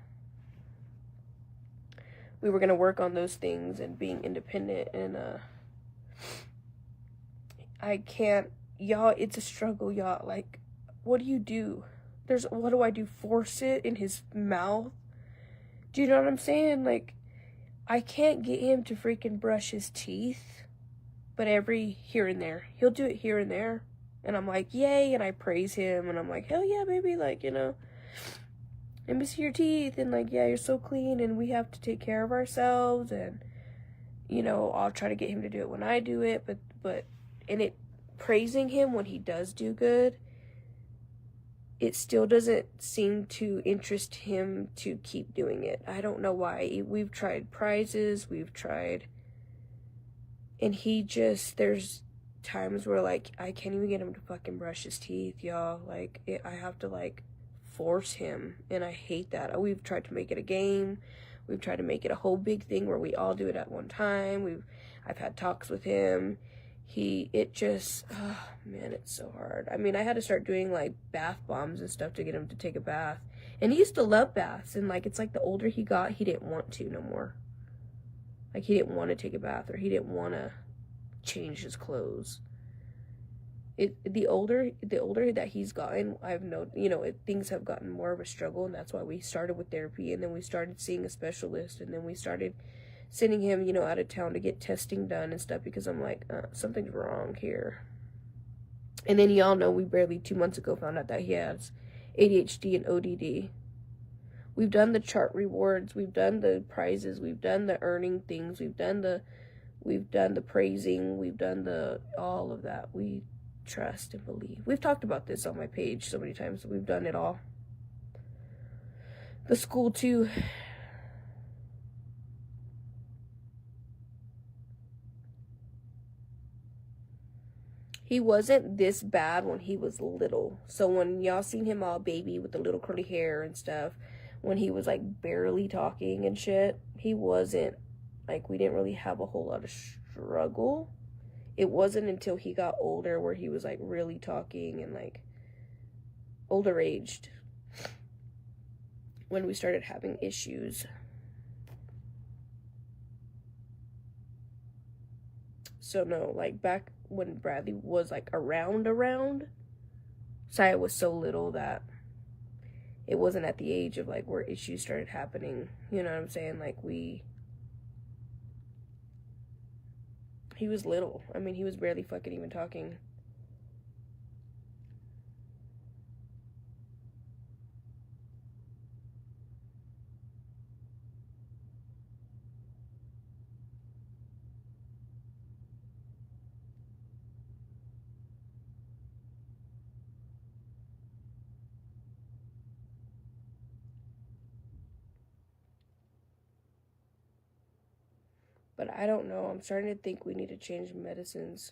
We were going to work on those things and being independent, and I can't, y'all, it's a struggle, y'all. Like, what do you do? What do I do? Force it in his mouth? Do you know what I'm saying? Like, I can't get him to freaking brush his teeth, but every here and there. He'll do it here and there. And I'm like, yay, and I praise him, and I'm like, hell yeah, baby, like, you know, let me see your teeth, and like, yeah, you're so clean, and we have to take care of ourselves, and, you know, I'll try to get him to do it when I do it, but and it, praising him when he does do good, it still doesn't seem to interest him to keep doing it. I don't know why. We've tried prizes, we've tried, and he just, there's times where, like, I can't even get him to fucking brush his teeth, y'all. Like, I have to, like, force him, and I hate that. We've tried to make it a game. We've tried to make it a whole big thing where we all do it at one time. I've had talks with him. Oh man, it's so hard. I mean, I had to start doing, like, bath bombs and stuff to get him to take a bath. And he used to love baths, and, like, it's like the older he got, he didn't want to no more. Like, he didn't want to take a bath, or he didn't want to change his clothes. The older that he's gotten, I've known, you know, things have gotten more of a struggle, and that's why we started with therapy, and then we started seeing a specialist, and then we started sending him, you know, out of town to get testing done and stuff, because I'm like, something's wrong here. And then y'all know we barely 2 months ago found out that he has ADHD and ODD. We've done the chart rewards, we've done the prizes, we've done the earning things, we've done the praising, we've done all of that. We trust and believe. We've talked about this on my page so many times. We've done it all. The school too. He wasn't this bad when he was little. So when y'all seen him all baby with the little curly hair and stuff, when he was like barely talking and shit, he wasn't, like, we didn't really have a whole lot of struggle. It wasn't until he got older where he was like really talking and like older aged when we started having issues. So no, like back when Bradley was like around, Saya was so little that it wasn't at the age of like where issues started happening. You know what I'm saying? Like he was little. I mean, he was barely fucking even talking. But I don't know. I'm starting to think we need to change medicines.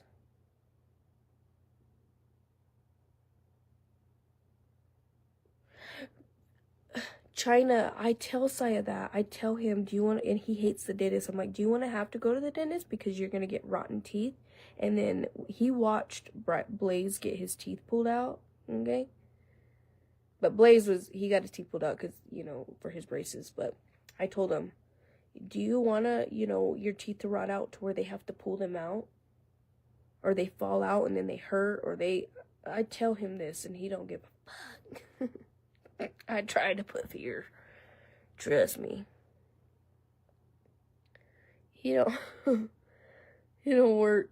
China, I tell Saya that. I tell him, do you want, and he hates the dentist. I'm like, do you want to have to go to the dentist because you're going to get rotten teeth? And then he watched Blaze get his teeth pulled out, okay? But Blaze he got his teeth pulled out because, you know, for his braces. But I told him, do you want to, you know, your teeth to rot out to where they have to pull them out? Or they fall out and then they hurt, or I tell him this and he don't give a fuck. I tried to put fear. Trust me. He don't work.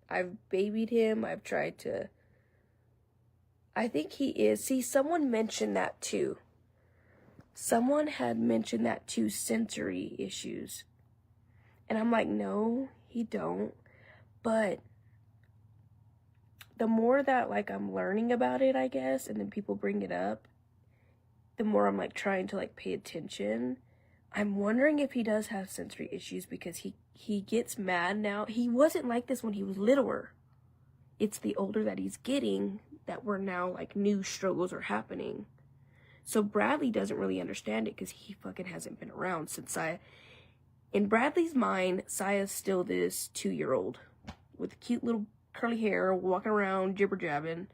I've babied him. I've tried to. I think he is. See, someone mentioned that too. Someone had mentioned that too, sensory issues. And I'm like, no, he don't. But the more that like I'm learning about it, I guess, and then people bring it up, the more I'm like trying to like pay attention. I'm wondering if he does have sensory issues because he gets mad now. He wasn't like this when he was littler. It's the older that he's getting that we're now like new struggles are happening. So Bradley doesn't really understand it because he fucking hasn't been around since Saya. In Bradley's mind, Saya's still this 2-year-old with cute little curly hair, walking around jibber jabbing.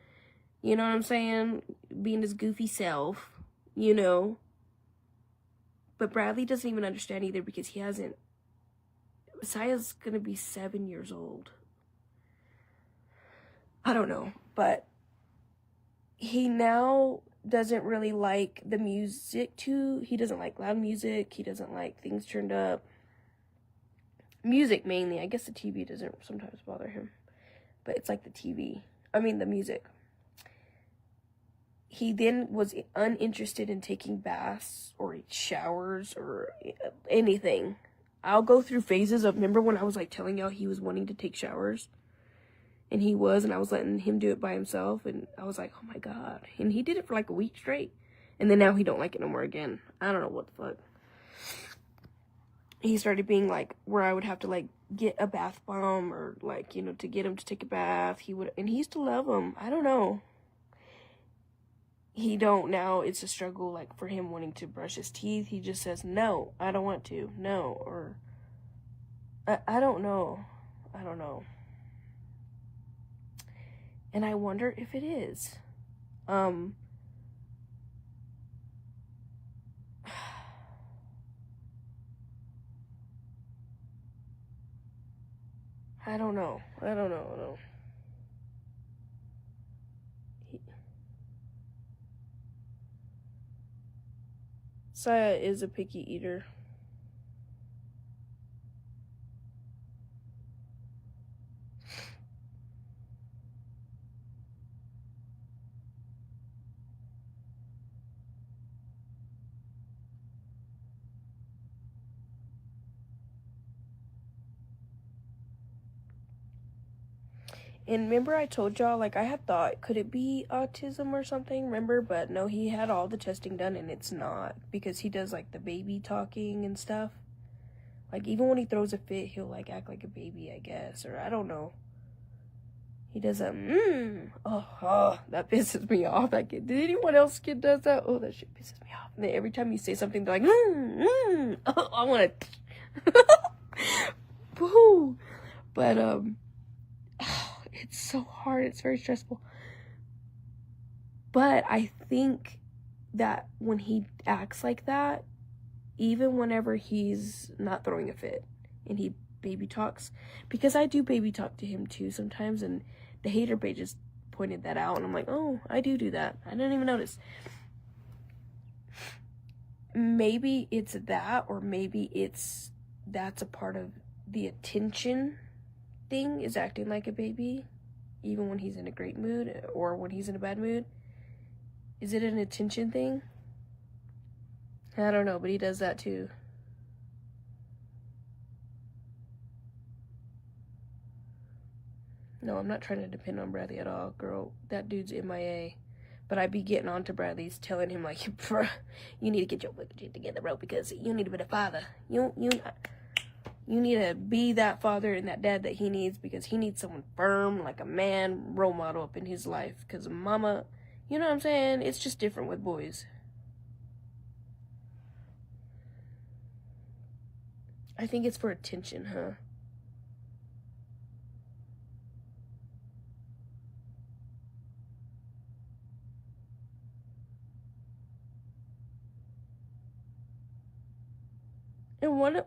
You know what I'm saying? Being his goofy self, you know. But Bradley doesn't even understand either because he hasn't. Saya's gonna be 7 years old. I don't know, but he now doesn't really like the music too. He doesn't like loud music. He doesn't like things turned up. Music mainly. I guess the TV doesn't sometimes bother him. But it's like the music. He then was uninterested in taking baths or showers or anything. I'll go through phases of, remember when I was like telling y'all he was wanting to take showers? And he was, and I was letting him do it by himself, and I was like, oh my god. And he did it for like a week straight. And then now he don't like it no more again. I don't know what the fuck. He started being like, where I would have to like get a bath bomb or like, you know, to get him to take a bath. And he used to love them. I don't know. He don't now. It's a struggle like for him wanting to brush his teeth. He just says, no, I don't want to. No. Or I don't know. I don't know. And I wonder if it is. I don't know. Saya is a picky eater. And remember I told y'all, like, I had thought, could it be autism or something? Remember? But no, he had all the testing done, and it's not. Because he does, like, the baby talking and stuff. Like, even when he throws a fit, he'll, like, act like a baby, I guess. Or I don't know. He does a, that pisses me off. That kid, did anyone else kid does that? Oh, that shit pisses me off. And then every time you say something, they're like, oh, I want to, boo. But, it's so hard. It's very stressful. But I think that when he acts like that, even whenever he's not throwing a fit and he baby talks, because I do baby talk to him too sometimes, and the hater pages pointed that out, and I'm like, oh, I do that. I didn't even notice. Maybe it's that, or maybe that's a part of the attention thing, is acting like a baby, even when he's in a great mood or when he's in a bad mood. Is it an attention thing? I don't know, but he does that too. No, I'm not trying to depend on Bradley at all, girl. That dude's MIA. But I be getting on to Bradley's, telling him, like, bruh, you need to get your fucking shit together, bro, because you need to be the father. You need to be that father and that dad that he needs, because he needs someone firm, like a man, role model up in his life. Because mama, you know what I'm saying? It's just different with boys. I think it's for attention, huh?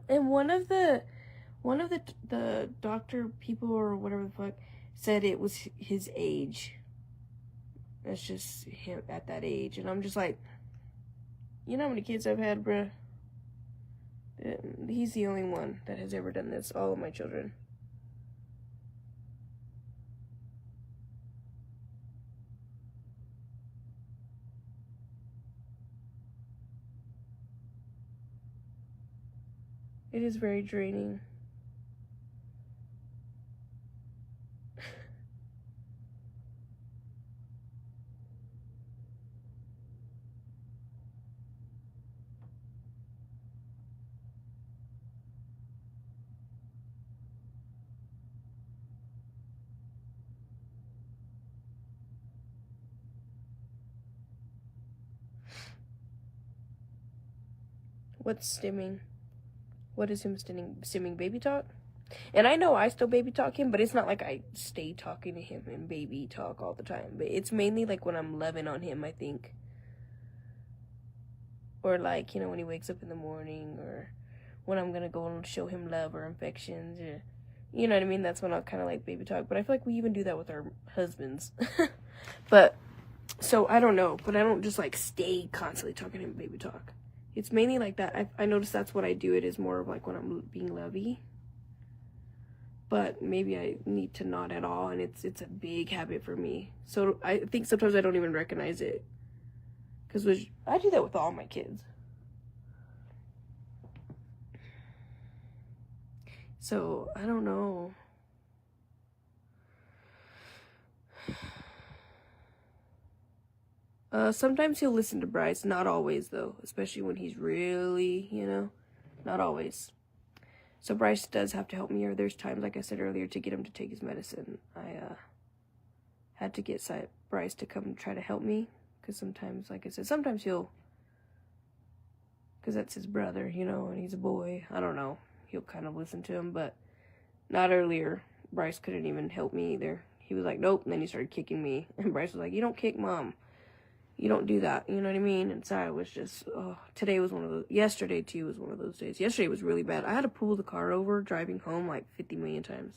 And one of the doctor people or whatever the fuck said it was his age. That's just him at that age. And I'm just like, you know how many kids I've had, bruh? He's the only one that has ever done this. All of my children. It is very draining. What's stimming? What is him stimming baby talk? And I know I still baby talk him, but it's not like I stay talking to him and baby talk all the time. But it's mainly like when I'm loving on him, I think. Or like, you know, when he wakes up in the morning, or when I'm gonna go and show him love or affections, or, you know what I mean? That's when I'll kind of like baby talk. But I feel like we even do that with our husbands. But, so I don't know. But I don't just like stay constantly talking to him baby talk. It's mainly like that. I notice that's what I do. It is more of like when I'm being lovey. But maybe I need to not at all, and it's a big habit for me. So I think sometimes I don't even recognize it. Because I do that with all my kids. So, I don't know. Sometimes he'll listen to Bryce. Not always, though. Especially when he's really, you know, not always. So Bryce does have to help me, or there's times, like I said earlier, to get him to take his medicine. I had to get Bryce to come try to help me. Because sometimes, like I said, sometimes he'll, because that's his brother, you know, and he's a boy. I don't know. He'll kind of listen to him, but not earlier. Bryce couldn't even help me either. He was like, nope, and then he started kicking me. And Bryce was like, you don't kick mom. You don't do that, you know what I mean? And so I was just, today was one of those, yesterday too was one of those days. Yesterday was really bad. I had to pull the car over driving home like 50 million times.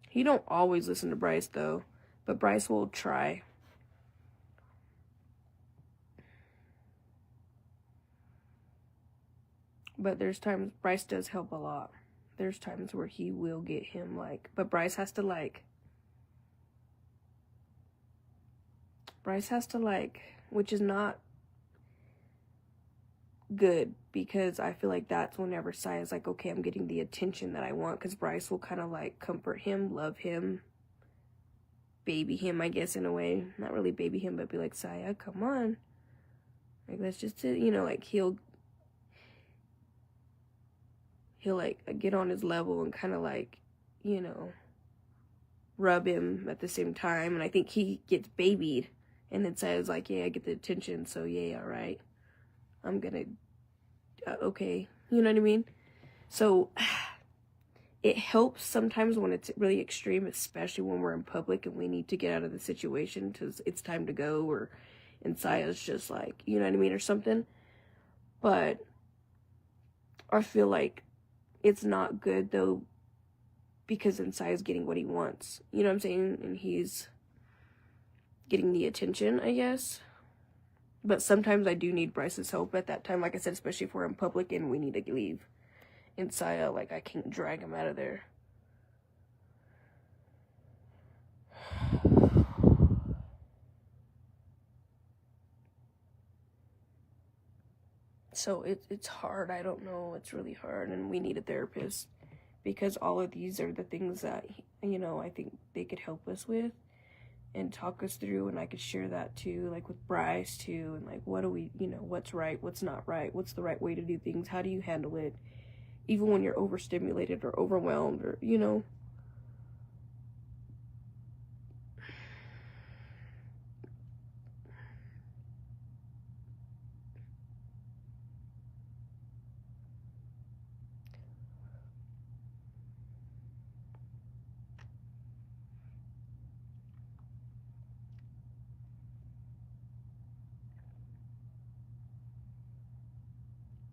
He don't always listen to Bryce though, but Bryce will try. But there's times Bryce does help a lot. There's times where he will get him like, but Bryce has to like, which is not good, because I feel like that's whenever Saya's like, okay, I'm getting the attention that I want, because Bryce will kind of like comfort him, love him, baby him, I guess, in a way. Not really baby him, but be like, Saya, come on. Like, let's just, you know, like, he'll like get on his level and kind of like, you know, rub him at the same time. And I think he gets babied and then says like, yeah, I get the attention, so yeah, all right, I'm gonna okay, you know what I mean? So it helps sometimes when it's really extreme, especially when we're in public and we need to get out of the situation because it's time to go, or and Saya's just like, you know what I mean, or something. But I feel like it's not good though, because then Saya's getting what he wants, you know what I'm saying? And he's getting the attention, I guess. But sometimes I do need Bryce's help at that time, like I said, especially if we're in public and we need to leave. And Saya, like, I can't drag him out of there. So it's hard. I don't know. It's really hard, and we need a therapist, because all of these are the things that, you know, I think they could help us with and talk us through, and I could share that too, like with Bryce too, and like, what do we, you know, what's right, what's not right, what's the right way to do things, how do you handle it, even when you're overstimulated or overwhelmed, or, you know.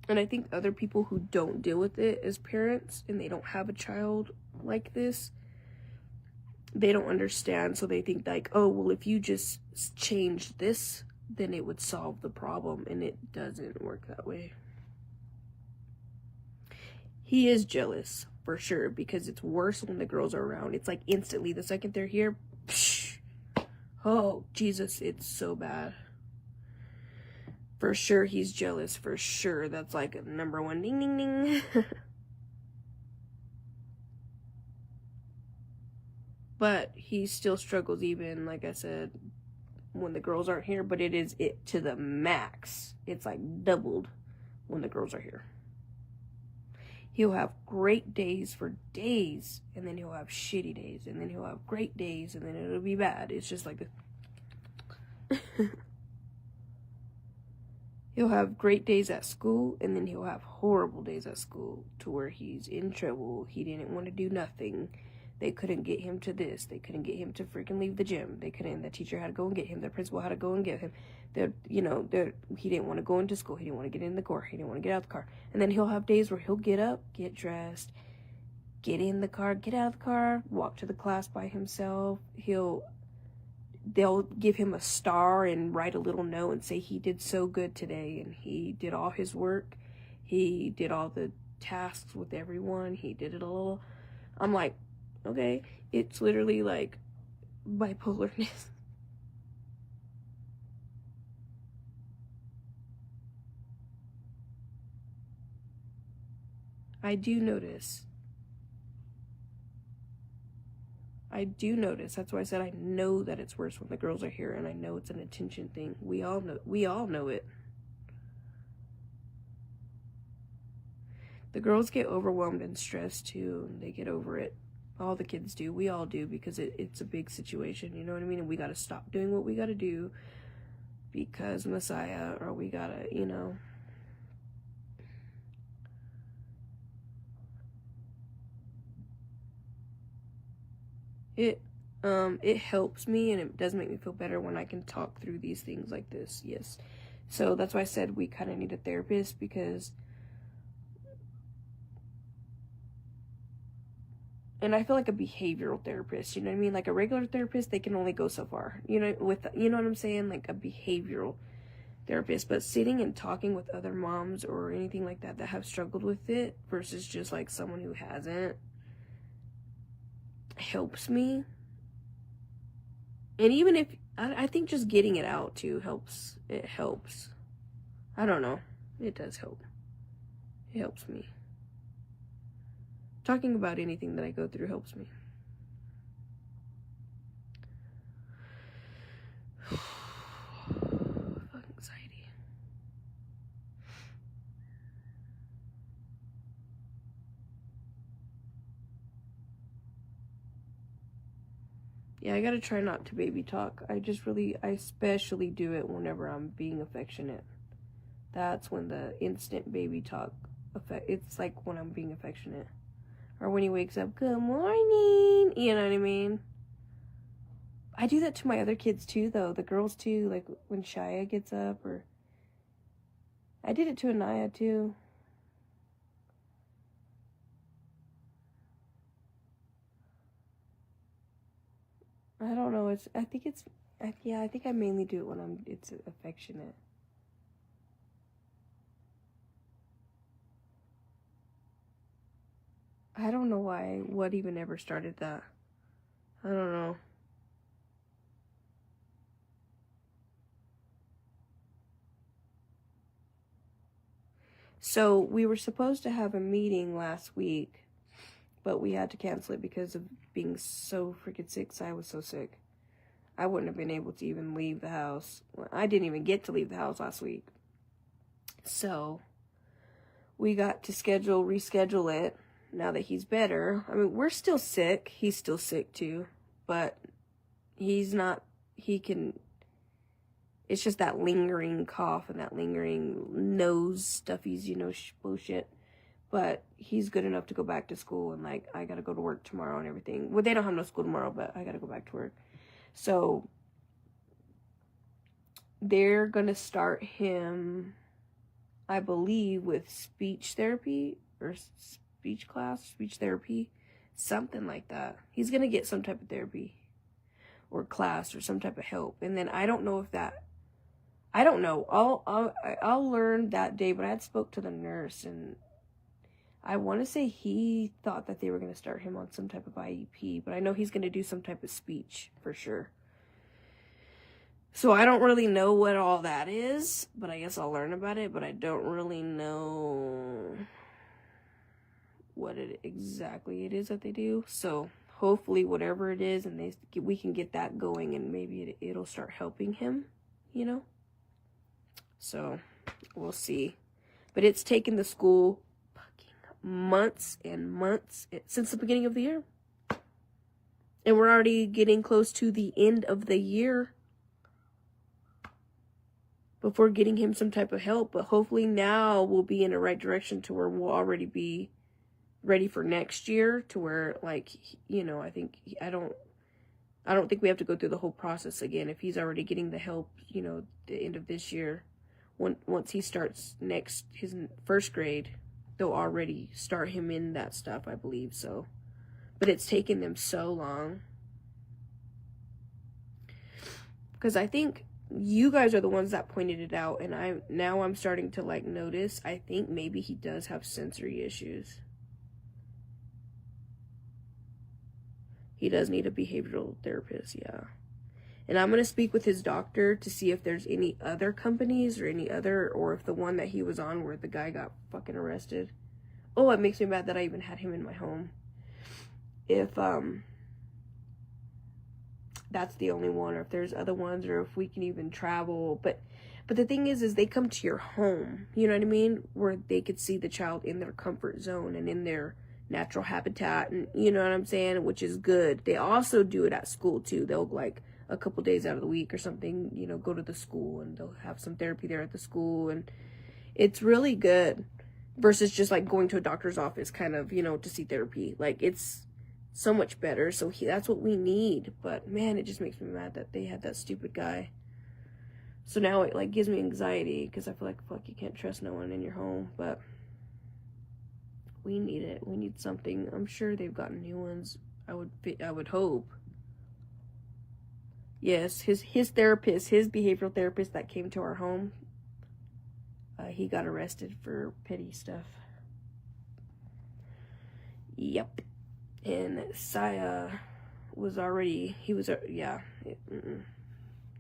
And I think other people who don't deal with it as parents and they don't have a child like this, they don't understand. So they think like, oh, well, if you just change this, then it would solve the problem. And it doesn't work that way. He is jealous for sure, because it's worse when the girls are around. It's like instantly the second they're here, psh, oh, Jesus, it's so bad. For sure, he's jealous. For sure. That's like a number one. Ding, ding, ding. But he still struggles, even, like I said, when the girls aren't here. But it is it to the max. It's like doubled when the girls are here. He'll have great days for days, and then he'll have shitty days, and then he'll have great days, and then it'll be bad. It's just like this. He'll have great days at school, and then he'll have horrible days at school to where he's in trouble. He didn't want to do nothing. They couldn't get him to this. They couldn't get him to freaking leave the gym. They couldn't. The teacher had to go and get him. The principal had to go and get him. He didn't want to go into school. He didn't want to get in the car. He didn't want to get out of the car. And then he'll have days where he'll get up, get dressed, get in the car, get out of the car, walk to the class by himself. They'll give him a star and write a little note and say he did so good today, and he did all his work. He did all the tasks with everyone. He did it all. I'm like, okay, it's literally like bipolarness. I do notice. That's why I said I know that it's worse when the girls are here, and I know it's an attention thing. We all know it. The girls get overwhelmed and stressed too, and they get over it. All the kids do. We all do, because it's a big situation, you know what I mean? And we gotta stop doing what we gotta do because Messiah, or we gotta, you know. It helps me, and it does make me feel better when I can talk through these things like this. Yes. So that's why I said we kind of need a therapist, because, and I feel like a behavioral therapist, you know what I mean? Like a regular therapist, they can only go so far, you know, you know what I'm saying? Like a behavioral therapist. But sitting and talking with other moms or anything like that have struggled with it versus just like someone who hasn't, helps me. And even if I think just getting it out too helps. It helps. I don't know. It does help. It helps me. Talking about anything that I go through helps me. Fuck anxiety. Yeah, I gotta try not to baby talk. I especially do it whenever I'm being affectionate. That's when the instant baby talk it's like when I'm being affectionate. Or when he wakes up, good morning, you know what I mean? I do that to my other kids too, though. The girls too, like when Shia gets up, or I did it to Anaya too. I don't know. I think I mainly do it when it's affectionate. I don't know what even ever started that. I don't know. So we were supposed to have a meeting last week, but we had to cancel it because of being so freaking sick. I was so sick. I wouldn't have been able to even leave the house. I didn't even get to leave the house last week. So we got to reschedule it now that he's better. I mean, we're still sick. He's still sick too, but it's just that lingering cough and that lingering nose stuffies, bullshit. But he's good enough to go back to school, and like, I gotta go to work tomorrow and everything. Well, they don't have no school tomorrow, but I gotta go back to work. So they're gonna start him, I believe, with speech therapy or speech therapy, something like that. He's gonna get some type of therapy or class or some type of help. And then I don't know. I'll learn that day, but I had spoke to the nurse, and I want to say he thought that they were going to start him on some type of IEP, but I know he's going to do some type of speech for sure. So I don't really know what all that is, but I guess I'll learn about it, but I don't really know what it exactly it is that they do. So hopefully whatever it is, and we can get that going, and maybe it'll start helping him, So we'll see. But it's taken the school months and months since the beginning of the year, and we're already getting close to the end of the year before getting him some type of help. But hopefully now we'll be in the right direction to where we'll already be ready for next year, to where, like, I don't think we have to go through the whole process again if he's already getting the help, the end of this year. Once he starts his first grade, they'll already start him in that stuff, I believe so. But it's taken them so long. Because I think you guys are the ones that pointed it out, and I'm starting to like notice, I think maybe he does have sensory issues. He does need a behavioral therapist, yeah. And I'm going to speak with his doctor to see if there's any other companies or if the one that he was on where the guy got fucking arrested. Oh, it makes me mad that I even had him in my home. If, that's the only one, or if there's other ones, or if we can even travel. But the thing is they come to your home, you know what I mean? Where they could see the child in their comfort zone and in their natural habitat, and you know what I'm saying, which is good. They also do it at school too. They'll, like, a couple days out of the week or something, go to the school, and they'll have some therapy there at the school, and it's really good versus just like going to a doctor's office kind of, to see therapy. Like, it's so much better. So that's what we need. But man, it just makes me mad that they had that stupid guy. So now it like gives me anxiety because I feel like, fuck, you can't trust no one in your home. But we need it. We need something. I'm sure they've gotten new ones. I would hope. Yes, his therapist, his behavioral therapist that came to our home, he got arrested for petty stuff. Yep. And Saya was already, yeah.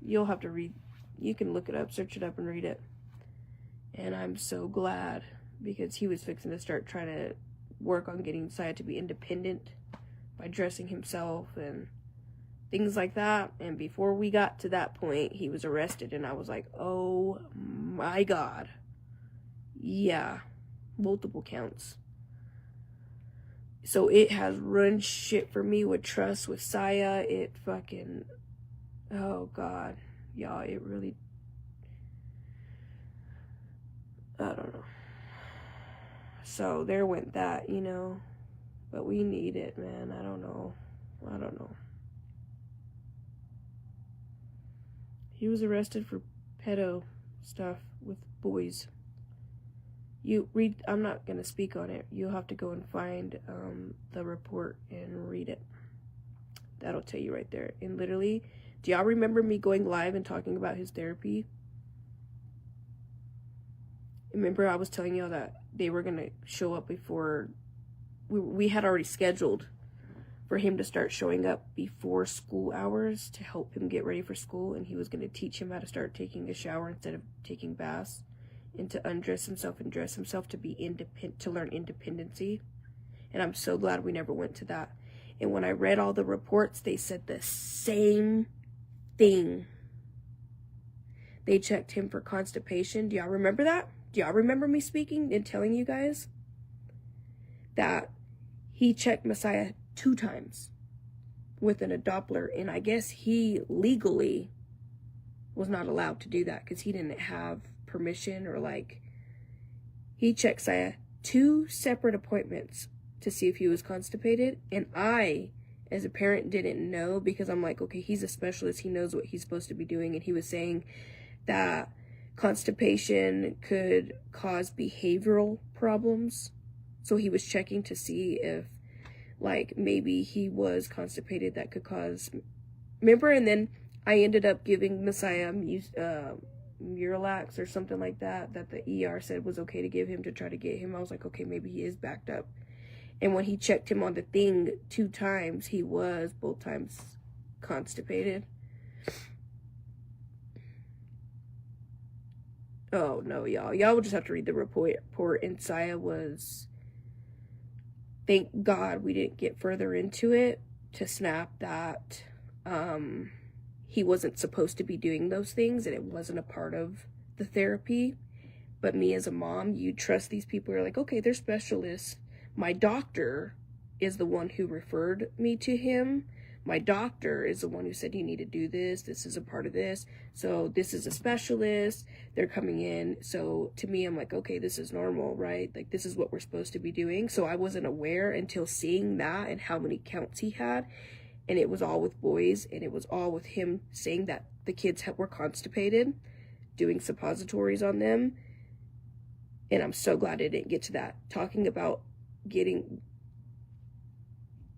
You'll have to read, you can look it up, search it up and read it. And I'm so glad, because he was fixing to start trying to work on getting Messiah to be independent by dressing himself and things like that. And before we got to that point, he was arrested, and I was like, oh my God. Yeah, multiple counts. So it has run shit for me with trust with Saya. It fucking, oh God, y'all, it really, I don't know. So there went that, you know, but we need it, man. I don't know. He was arrested for pedo stuff with boys. You read, I'm not going to speak on it. You'll have to go and find the report and read it. That'll tell you right there. And literally, do y'all remember me going live and talking about his therapy? Remember I was telling y'all that they were going to show up before, we had already scheduled for him to start showing up before school hours to help him get ready for school. And he was going to teach him how to start taking a shower instead of taking baths, and to undress himself and dress himself, to be independent, to learn independency. And I'm so glad we never went to that. And when I read all the reports, they said the same thing. They checked him for constipation. Do y'all remember that? Do y'all remember me speaking and telling you guys that he checked Messiah 2 times within a Doppler? And I guess he legally was not allowed to do that because he didn't have permission, or like, he checked Saya 2 separate appointments to see if he was constipated. And I, as a parent, didn't know, because I'm like, okay, he's a specialist, he knows what he's supposed to be doing. And he was saying that constipation could cause behavioral problems, so he was checking to see if, like, maybe he was constipated, that could cause, remember? And then I ended up giving Messiah Miralax or something like that the ER said was okay to give him to try to get him. I was like, okay, maybe he is backed up. And when he checked him on the thing 2 times, he was both times constipated. Oh no, y'all will just have to read the report. And Saya was, thank God we didn't get further into it to snap that he wasn't supposed to be doing those things, and it wasn't a part of the therapy. But me as a mom, you trust these people. You're like, okay, they're specialists. My doctor is the one who referred me to him. My doctor is the one who said, you need to do this. This is a part of this. So this is a specialist. They're coming in. So to me, I'm like, okay, this is normal, right? Like, this is what we're supposed to be doing. So I wasn't aware until seeing that and how many counts he had. And it was all with boys, and it was all with him saying that the kids were constipated, doing suppositories on them. And I'm so glad I didn't get to that. Talking about getting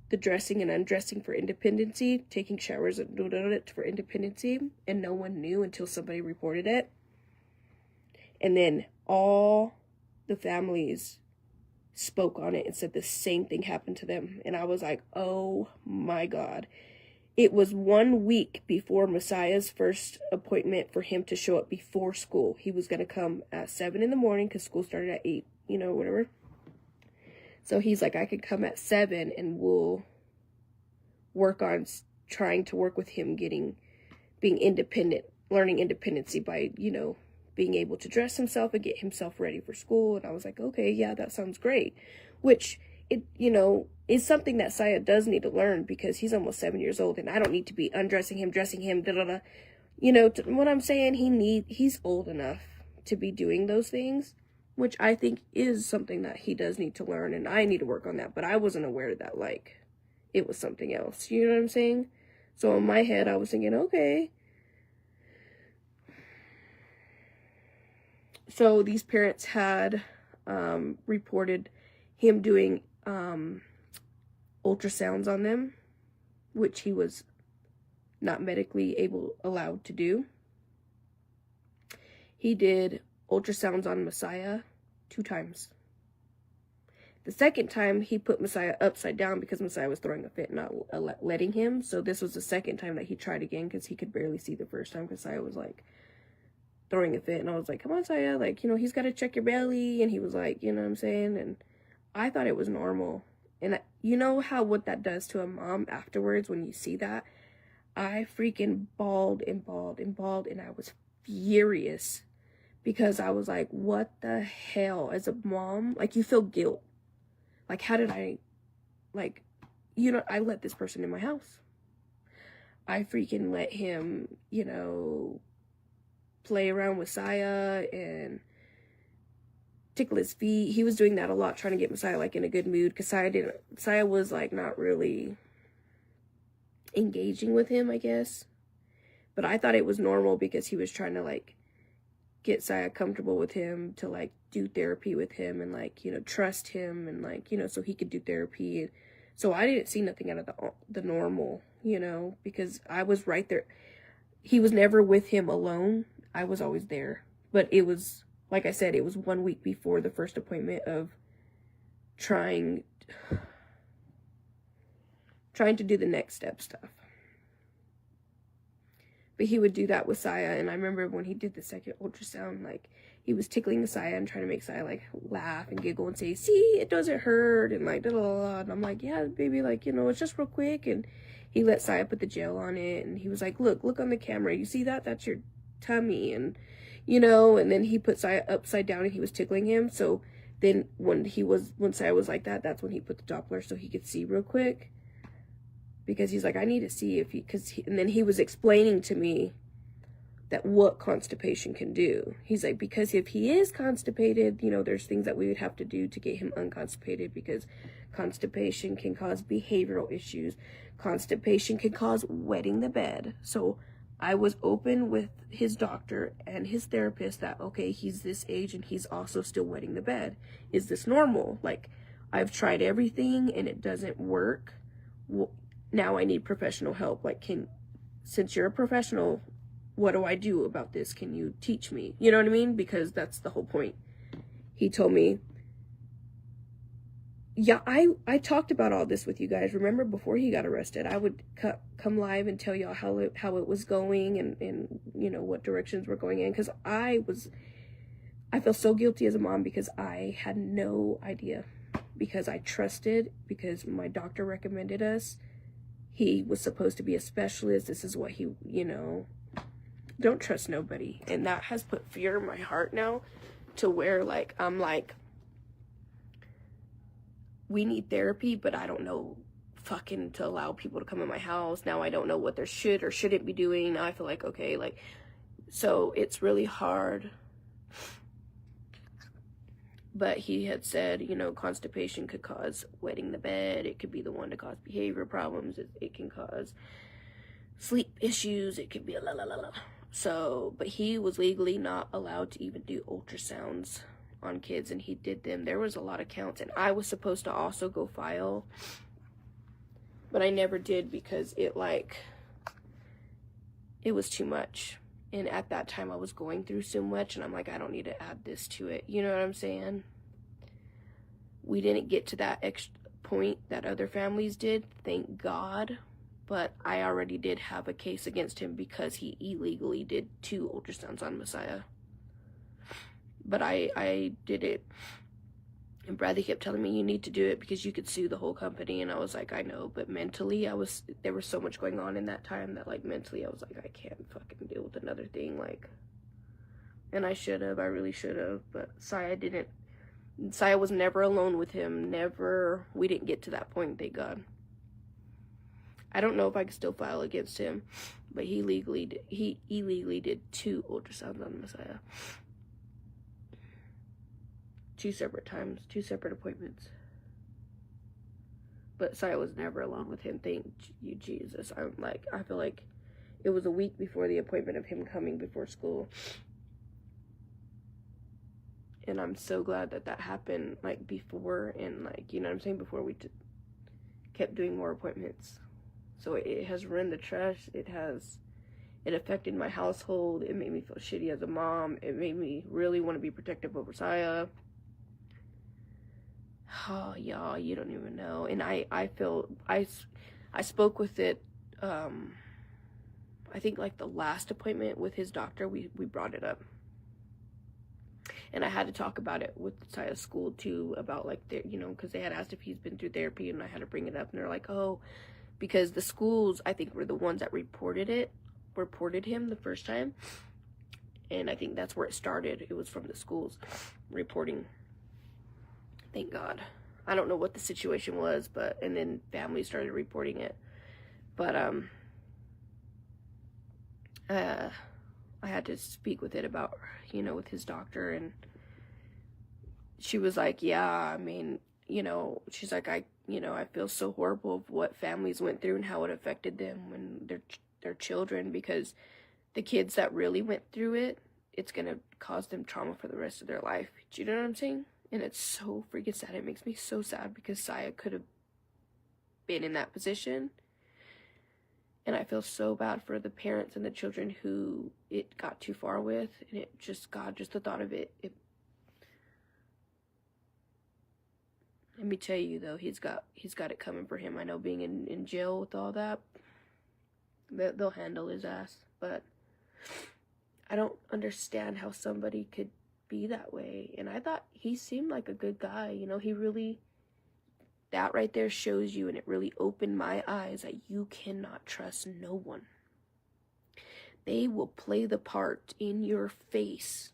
the dressing and undressing for independency, taking showers for independency, and no one knew until somebody reported it. And then all the families spoke on it and said the same thing happened to them. And I was like, oh my God. It was 1 week before Messiah's first appointment for him to show up before school. He was going to come at 7 in the morning because school started at 8, you know, whatever. So he's like, I could come at 7 and we'll work on trying to work with him being independent, learning independency by, you know, being able to dress himself and get himself ready for school. And I was like, okay, yeah, that sounds great. Which, it, you know, is something that Saya does need to learn, because he's almost 7 years old, and I don't need to be undressing him, dressing him, da-da-da. You know, what I'm saying, he's old enough to be doing those things, which I think is something that he does need to learn, and I need to work on that. But I wasn't aware that, like, it was something else. You know what I'm saying? So in my head, I was thinking, okay. So these parents had reported him doing ultrasounds on them, which he was not medically allowed to do. He did ultrasounds on Messiah 2 times. The second time, he put Messiah upside down because Messiah was throwing a fit, not letting him. So this was the second time that he tried again, because he could barely see the first time, because Messiah was like throwing a fit, and I was like, come on, Saya, like, you know, he's got to check your belly, and he was like, you know what I'm saying, and I thought it was normal, and you know what that does to a mom afterwards when you see that? I freaking bawled and bawled and bawled, and I was furious, because I was like, what the hell? As a mom, like, you feel guilt. Like, how did I, like, you know, I let this person in my house. I freaking let him, you know, play around with Saya and tickle his feet. He was doing that a lot, trying to get Messiah, like, in a good mood, because Saya was, like, not really engaging with him, I guess. But I thought it was normal, because he was trying to, like, get Saya comfortable with him, to, like, do therapy with him, and, like, you know, trust him, and, like, you know, so he could do therapy. And so I didn't see nothing out of the normal, you know, because I was right there. He was never with him alone. I was always there. But it was, like I said, it was 1 week before the first appointment of trying to do the next step stuff. But he would do that with Saya, and I remember when he did the second ultrasound, like, he was tickling Saya and trying to make Saya, like, laugh and giggle and say, see, it doesn't hurt, and, like, da da da. And I'm like, yeah, baby, like, you know, it's just real quick. And he let Saya put the gel on it, and he was like, look on the camera, you see that? That's your tummy. And, you know, and then he put Saya upside down, and he was tickling him. So then when Saya was like that, that's when he put the Doppler so he could see real quick. Because he's like, I need to see if and then he was explaining to me that what constipation can do. He's like, because if he is constipated, you know, there's things that we would have to do to get him unconstipated, because constipation can cause behavioral issues. Constipation can cause wetting the bed. So I was open with his doctor and his therapist that, okay, he's this age and he's also still wetting the bed. Is this normal? Like, I've tried everything and it doesn't work. Well, now I need professional help. Like, since you're a professional, what do I do about this? Can you teach me? You know what I mean? Because that's the whole point. He told me, yeah, I talked about all this with you guys. Remember, before he got arrested, I would come live and tell y'all how it was going, and you know, what directions we're going in. Because I feel so guilty as a mom, because I had no idea, because I trusted, because my doctor recommended us. He was supposed to be a specialist. This is what he, you know, don't trust nobody. And that has put fear in my heart now, to where, like, I'm like, we need therapy, but I don't know fucking to allow people to come in my house. Now I don't know what they should or shouldn't be doing. Now I feel like, okay, like, so it's really hard. But he had said, you know, constipation could cause wetting the bed. It could be the one to cause behavior problems. It can cause sleep issues. It could be a la la la la. So, but he was legally not allowed to even do ultrasounds on kids, and he did them. There was a lot of counts, and I was supposed to also go file, but I never did, because it was too much. And at that time, I was going through so much, and I'm like, I don't need to add this to it. You know what I'm saying? We didn't get to that extra point that other families did, thank God. But I already did have a case against him, because he illegally did 2 ultrasounds on Messiah. But I did it. And Bradley kept telling me, you need to do it because you could sue the whole company. And I was like, I know. But mentally, there was so much going on in that time that, like, mentally, I was like, I can't fucking deal with another thing. Like, and I really should have. But Saya didn't. Saya was never alone with him. Never. We didn't get to that point, thank God. I don't know if I could still file against him. But he illegally did 2 ultrasounds on Messiah. 2 separate times, 2 separate appointments. But Saya was never alone with him. Thank you, Jesus. I feel like it was a week before the appointment of him coming before school. And I'm so glad that happened, like, before, and, like, you know what I'm saying, before we kept doing more appointments. So it has ruined the trust. It affected my household. It made me feel shitty as a mom. It made me really want to be protective over Saya. Oh, y'all, you don't even know. And I spoke with it, I think, like, the last appointment with his doctor, we brought it up. And I had to talk about it with Saya's school too, about like their, you know, because they had asked if he's been through therapy, and I had to bring it up, and they're like, oh, because the schools, I think, were the ones that reported him the first time, and I think that's where it started. It was from the schools reporting. Thank God. I don't know what the situation was, but, and then families started reporting it, but I had to speak with it about, you know, with his doctor, and she was like, yeah, I mean, you know, she's like, I feel so horrible of what families went through and how it affected them when their children, because the kids that really went through it, it's gonna cause them trauma for the rest of their life. Do you know what I'm saying? And it's so freaking sad. It makes me so sad because Saya could have been in that position. And I feel so bad for the parents and the children who it got too far with. And it just, God, just the thought of it, let me tell you though, he's got it coming for him. I know being in jail with all that, they'll handle his ass. But I don't understand how somebody could be that way. And I thought he seemed like a good guy. You know, he really, that right there shows you, and it really opened my eyes, that you cannot trust no one. They will play the part in your face.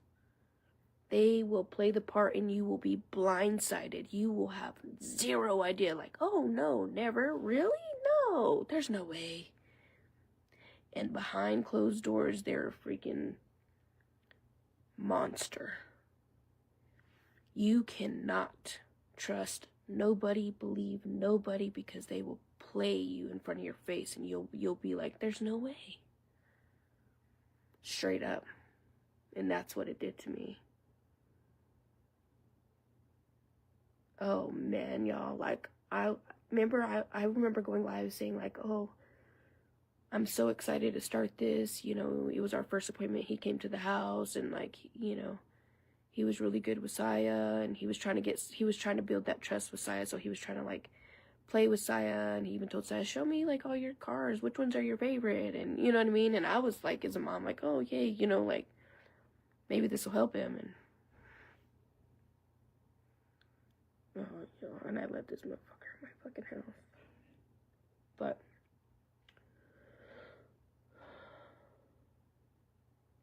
They will play the part and you will be blindsided. You will have zero idea, like, oh no, never, really? No, there's no way. And behind closed doors, they're a freaking monster. You cannot trust nobody, believe nobody, because they will play you in front of your face, and you'll be like, there's no way. Straight up. And that's what it did to me. Oh man, y'all, like, I remember going live saying like, oh, I'm so excited to start this, you know, it was our first appointment, he came to the house, and like, you know, he was really good with Saya, and he was trying to build that trust with Saya, so he was trying to like play with Saya, and he even told Saya, show me like all your cars, which ones are your favorite, and you know what I mean, and I was like, as a mom, like, oh yay, you know, like, maybe this will help him, and and I let this motherfucker in my fucking house. But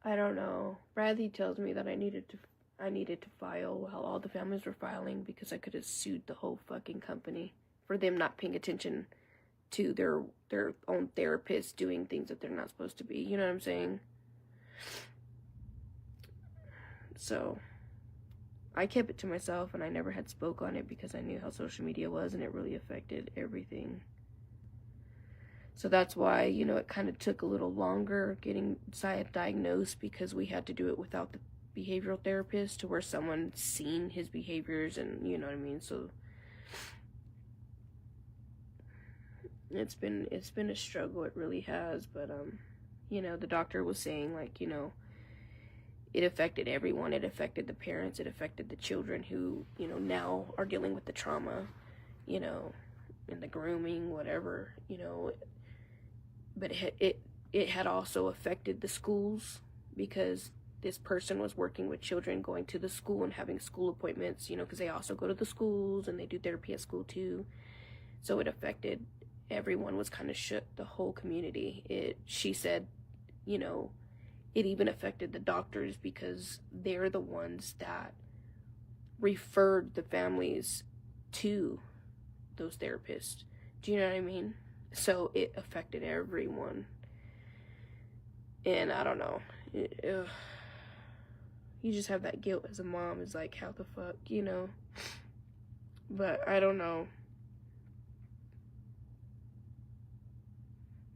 I don't know. Bradley tells me that I needed to file while all the families were filing, because I could have sued the whole fucking company for them not paying attention to their own therapists doing things that they're not supposed to be. You know what I'm saying? So I kept it to myself, and I never had spoke on it because I knew how social media was, and it really affected everything. So that's why, you know, it kind of took a little longer getting Saya diagnosed, because we had to do it without the behavioral therapist, to where someone seen his behaviors, and you know what I mean. So it's been a struggle. It really has. But you know, the doctor was saying, like, you know, it affected everyone. It affected the parents. It affected the children who, you know, now are dealing with the trauma, you know, and the grooming, whatever, you know. But it had also affected the schools, because this person was working with children, going to the school and having school appointments, you know, because they also go to the schools and they do therapy at school too. So it affected everyone, was kind of shook, the whole community. She said, you know, it even affected the doctors, because they're the ones that referred the families to those therapists. Do you know what I mean? So it affected everyone. And I don't know. You just have that guilt as a mom. Is like, how the fuck, you know? But I don't know.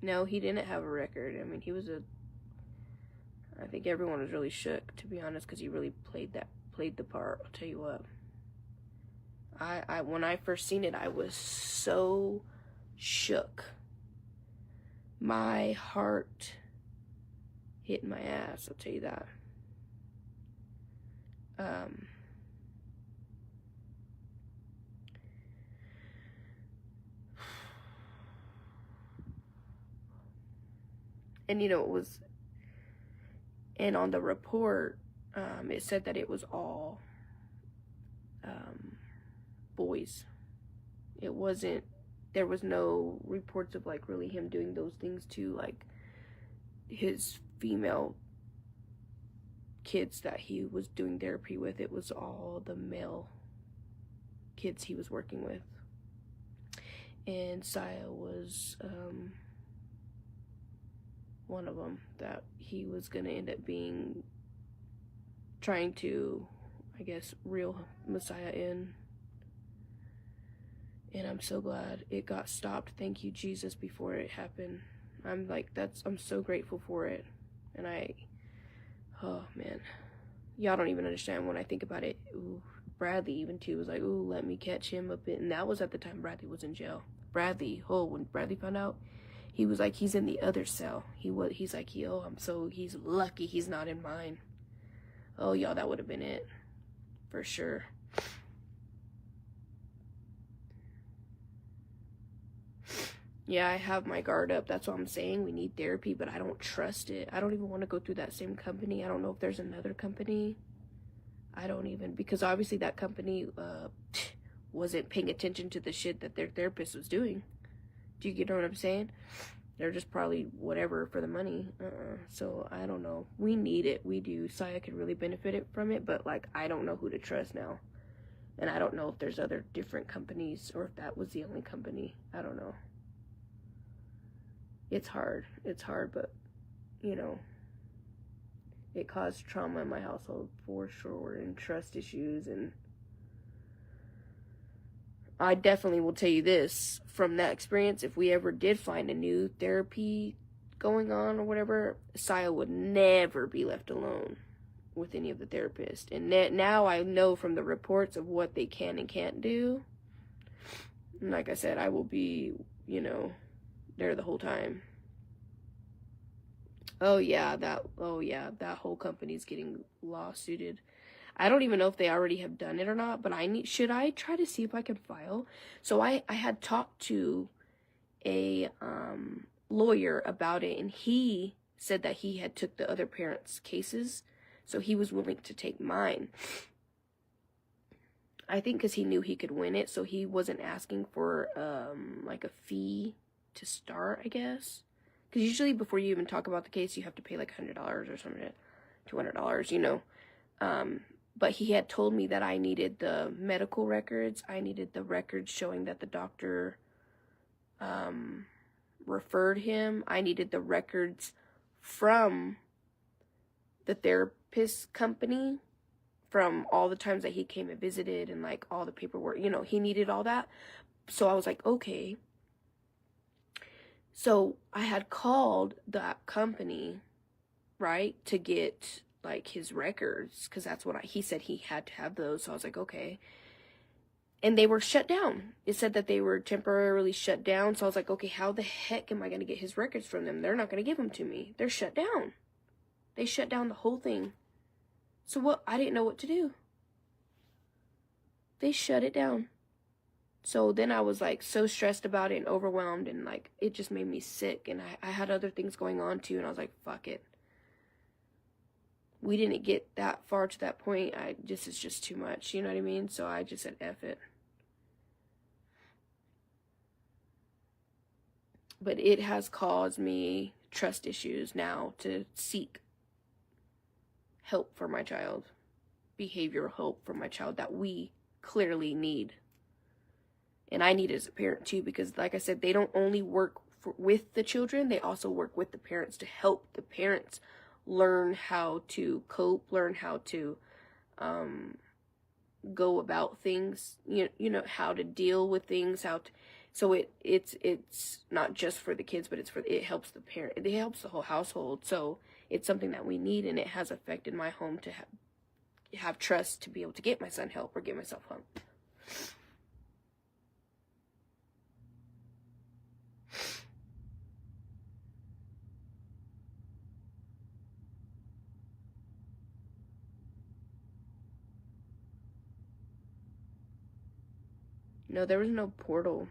No, he didn't have a record. I mean, I think everyone was really shook, to be honest, because he really played the part. I'll tell you what. I when I first seen it, I was so shook. My heart hit my ass, I'll tell you that. And you know, and on the report, it said that it was all boys. It wasn't, there was no reports of like really him doing those things to like his female kids that he was doing therapy with. It was all the male kids he was working with. And Saya was one of them that he was gonna end up being, trying to, I guess, reel Messiah in. And I'm so glad it got stopped. Thank you, Jesus, before it happened. I'm like, I'm so grateful for it. And oh man, y'all don't even understand when I think about it. Ooh, Bradley even too was like, ooh, let me catch him a bit. And that was at the time Bradley was in jail. Bradley, when Bradley found out, he was like, he's in the other cell. He's like, yo, he's lucky he's not in mine. Oh, y'all, that would have been it. For sure. Yeah, I have my guard up. That's what I'm saying. We need therapy, but I don't trust it. I don't even want to go through that same company. I don't know if there's another company. I don't even, because obviously that company wasn't paying attention to the shit that their therapist was doing. Do you know what I'm saying? They're just probably whatever for the money. So I don't know. We need it. We do. Saya could really benefit from it, but like, I don't know who to trust now. And I don't know if there's other different companies or if that was the only company. I don't know. It's hard, but, you know, it caused trauma in my household for sure, and trust issues, and I definitely will tell you this, from that experience, if we ever did find a new therapy going on or whatever, Saya would never be left alone with any of the therapists. And now I know from the reports of what they can and can't do, and like I said, I will be, you know, there the whole time. Oh yeah, that whole company's getting lawsuited. I don't even know if they already have done it or not, but should I try to see if I can file? So I had talked to a lawyer about it, and he said that he had took the other parents' cases, so he was willing to take mine. I think because he knew he could win it, so he wasn't asking for like a fee to start, I guess. Because usually before you even talk about the case, you have to pay like $100 or something, $200, you know. But he had told me that I needed the medical records. I needed the records showing that the doctor referred him. I needed the records from the therapist company, from all the times that he came and visited, and like all the paperwork, you know, he needed all that. So I was like, okay. So I had called that company, right, to get like his records, because that's what he said he had to have those. So I was like, okay. And they were shut down. It said that they were temporarily shut down. So I was like, okay, how the heck am I going to get his records from them? They're not going to give them to me. They're shut down. They shut down the whole thing. So what? I didn't know what to do. They shut it down. So then I was like so stressed about it and overwhelmed, and like it just made me sick, and I had other things going on too, and I was like, fuck it. We didn't get that far to that point. It's just too much, you know what I mean? So I just said F it. But it has caused me trust issues now to seek help for my child, behavioral help for my child that we clearly need. And I need it as a parent too, because like I said, they don't only work with the children, they also work with the parents to help the parents learn how to cope, learn how to go about things, you know, how to deal with things, so it's not just for the kids, but it helps the parent, it helps the whole household. So it's something that we need, and it has affected my home to have trust to be able to get my son help or get myself help. No, there was no portal.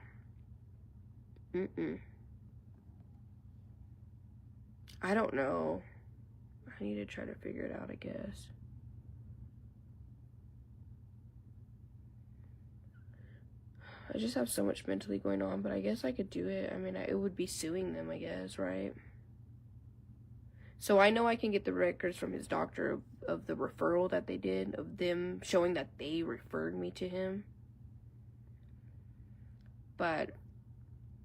I don't know. I need to try to figure it out, I guess. I just have so much mentally going on, but I guess I could do it. I mean, it would be suing them, I guess, right? So I know I can get the records from his doctor of the referral that they did, of them showing that they referred me to him. But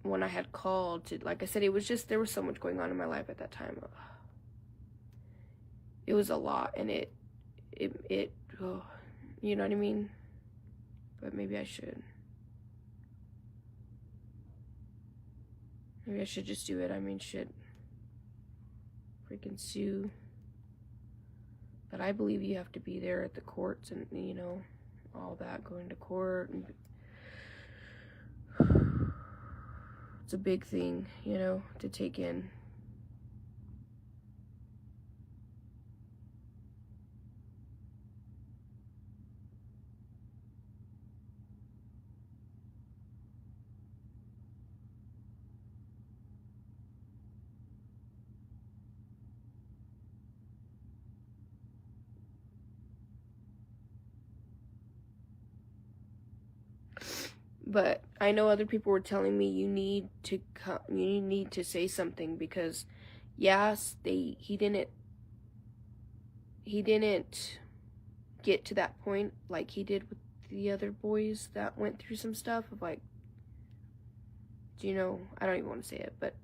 when I had called to, like I said, it was just, there was so much going on in my life at that time. It was a lot, and oh, you know what I mean? But maybe I should. Maybe I should just do it. I mean, shit. Freaking sue. But I believe you have to be there at the courts and, you know, all that, going to court. And it's a big thing, you know, to take in. But I know other people were telling me you need to say something, because yes, he didn't get to that point like he did with the other boys that went through some stuff of, like, you know, I don't even want to say it, but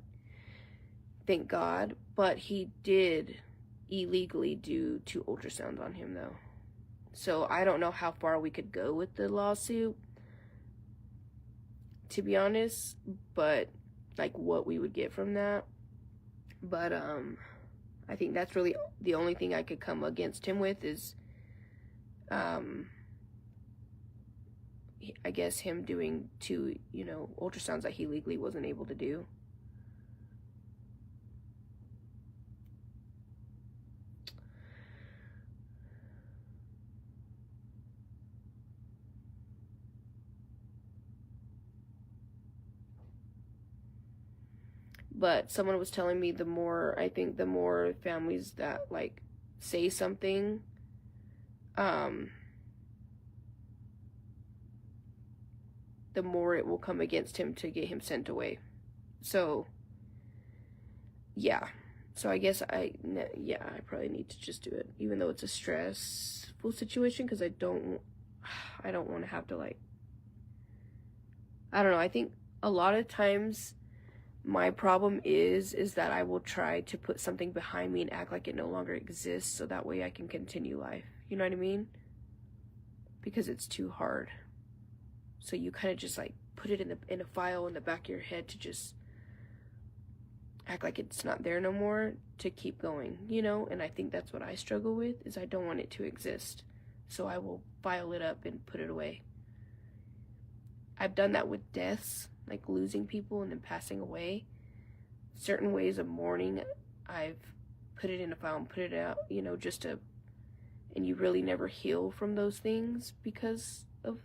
thank God. But he did illegally do 2 ultrasounds on him, though. So I don't know how far we could go with the lawsuit, to be honest, but like what we would get from that. But I think that's really the only thing I could come against him with is I guess him doing 2, you know, ultrasounds that he legally wasn't able to do. But someone was telling me the more families that, like, say something, the more it will come against him to get him sent away. So, yeah. So I guess I probably need to just do it, even though it's a stressful situation, because I don't want to have to, like, I don't know. I think a lot of times my problem is that I will try to put something behind me and act like it no longer exists, so that way I can continue life. You know what I mean? Because it's too hard. So you kind of just, like, put it in a file in the back of your head to just act like it's not there no more, to keep going, you know? And I think that's what I struggle with, is I don't want it to exist. So I will file it up and put it away. I've done that with deaths, like losing people and then passing away. Certain ways of mourning, I've put it in a file and put it out, you know, just to, and you really never heal from those things because of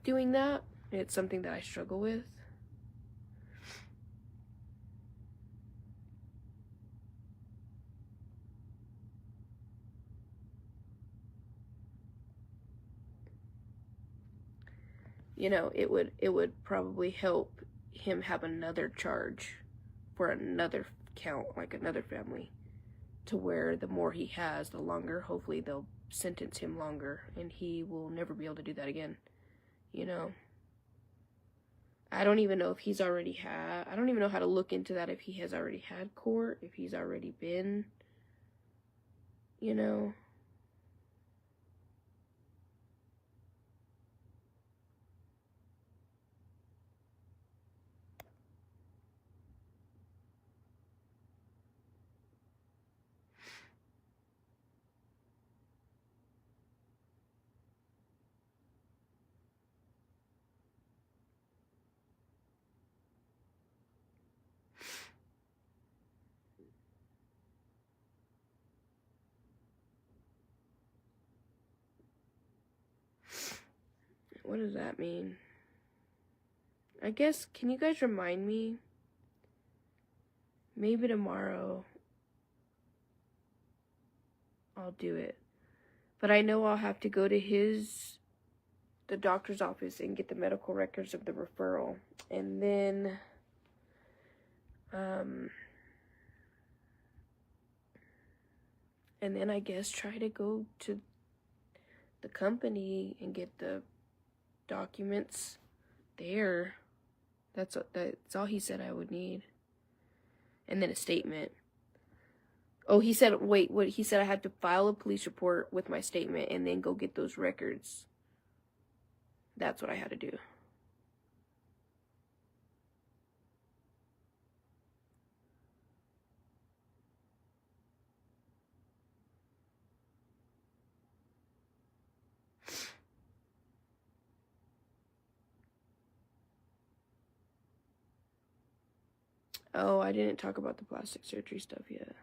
doing that. It's something that I struggle with. You know, it would probably help him have another charge for another count, like another family, to where the more he has, the longer, hopefully they'll sentence him longer, and he will never be able to do that again, you know? I don't even know if he's already had, I don't even know how to look into that, if he has already had court, if he's already been, you know? What does that mean? I guess, can you guys remind me? Maybe tomorrow I'll do it. But I know I'll have to go to the doctor's office and get the medical records of the referral. And then, I guess try to go to the company and get the documents there. That's all he said I would need. And then a statement. Oh, he said, he said I had to file a police report with my statement and then go get those records. That's what I had to do. Oh, I didn't talk about the plastic surgery stuff yet.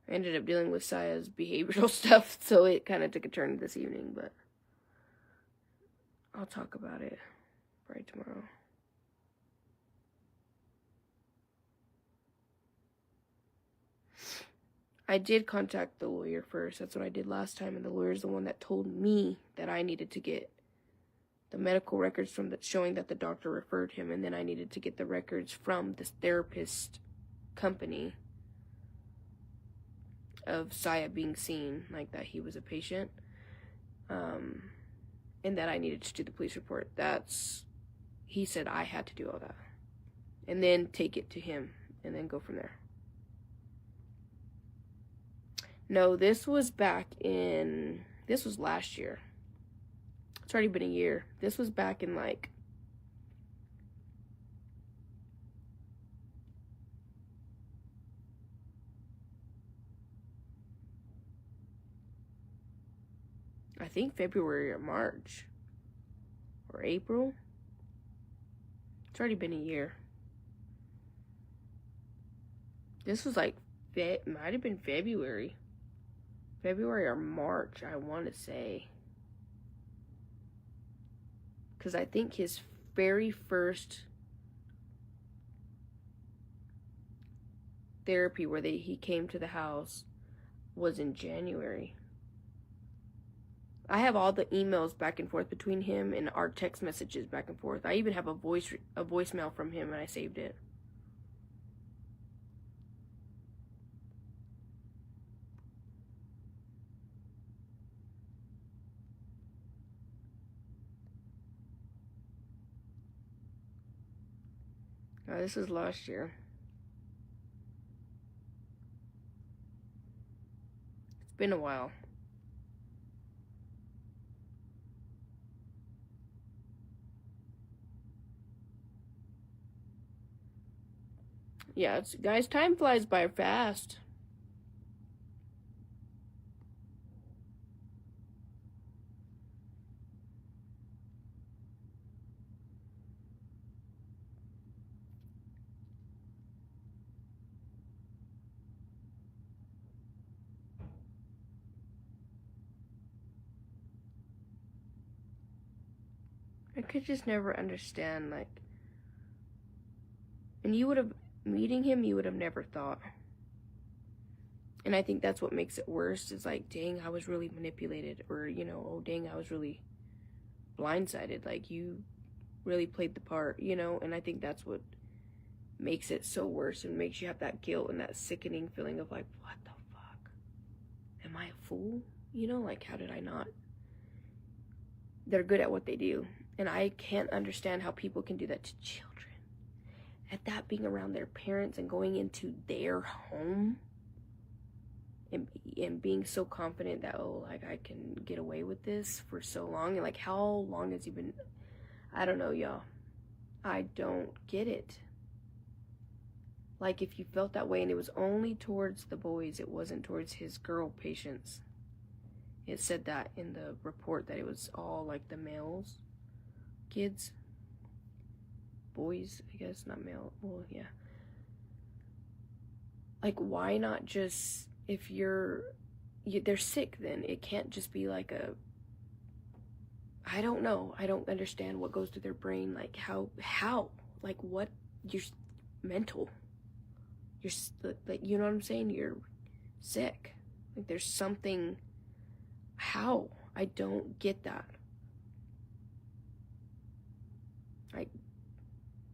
I ended up dealing with Saya's behavioral stuff, so it kind of took a turn this evening, but I'll talk about it probably tomorrow. I did contact the lawyer first. That's what I did last time, and the lawyer's the one that told me that I needed to get the medical records from showing that the doctor referred him, and then I needed to get the records from this therapist company of Saya being seen, like that he was a patient, and that I needed to do the police report. He said I had to do all that, and then take it to him, and then go from there. No, this was last year. It's already been a year. This was back in like, I think February or March or April. It's already been a year. This was like, might have been February or March, I want to say. Because I think his very first therapy where he came to the house was in January. I have all the emails back and forth between him and our text messages back and forth. I even have a voicemail from him, and I saved it. This is last year. It's been a while. Yeah, guys, time flies by fast. I could just never understand, like, and meeting him, you would have never thought. And I think that's what makes it worse, is like, dang, I was really manipulated, or, oh, dang, I was really blindsided. Like, you really played the part, and I think that's what makes it so worse and makes you have that guilt and that sickening feeling of like, what the fuck? Am I a fool? Like, how did I not? They're good at what they do. And I can't understand how people can do that to children. At that being around their parents and going into their home and being so confident that, oh, like, I can get away with this for so long. And like, how long has he been? I don't know, y'all. I don't get it. Like, if you felt that way and it was only towards the boys, it wasn't towards his girl patients. It said that in the report, that it was all like the males, kids, boys, I guess, not male. Well, yeah. Like, why not just, if they're sick, then it can't just be like I don't know. I don't understand what goes through their brain. Like, how, like, what, you're mental. You're, like, you know what I'm saying? You're sick. Like, there's something, how? I don't get that. Like,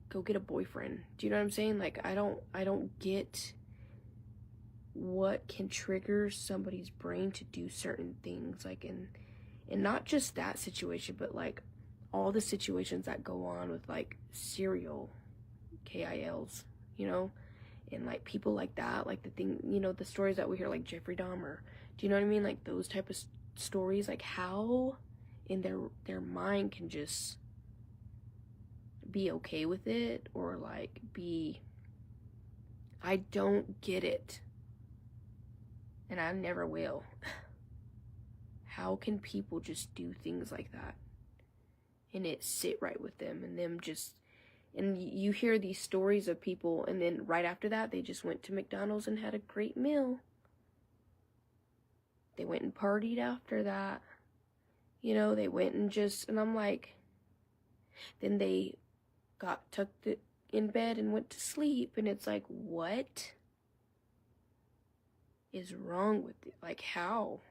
go get a boyfriend. Do you know what I'm saying? Like, I don't get what can trigger somebody's brain to do certain things. Like, and not just that situation, but like all the situations that go on with like serial KILs, you know, and like people like that, like the thing, you know, the stories that we hear, like Jeffrey Dahmer. Do you know what I mean? Like those type of stories, like how in their mind can just be okay with it, or like be, I don't get it, and I never will. How can people just do things like that and it sit right with them, and them just, and you hear these stories of people, and then right after that they just went to McDonald's and had a great meal. They went and partied after that, you know, they went and just, and I'm like, then they got tucked in bed and went to sleep, and it's like, what is wrong with it? Like, how?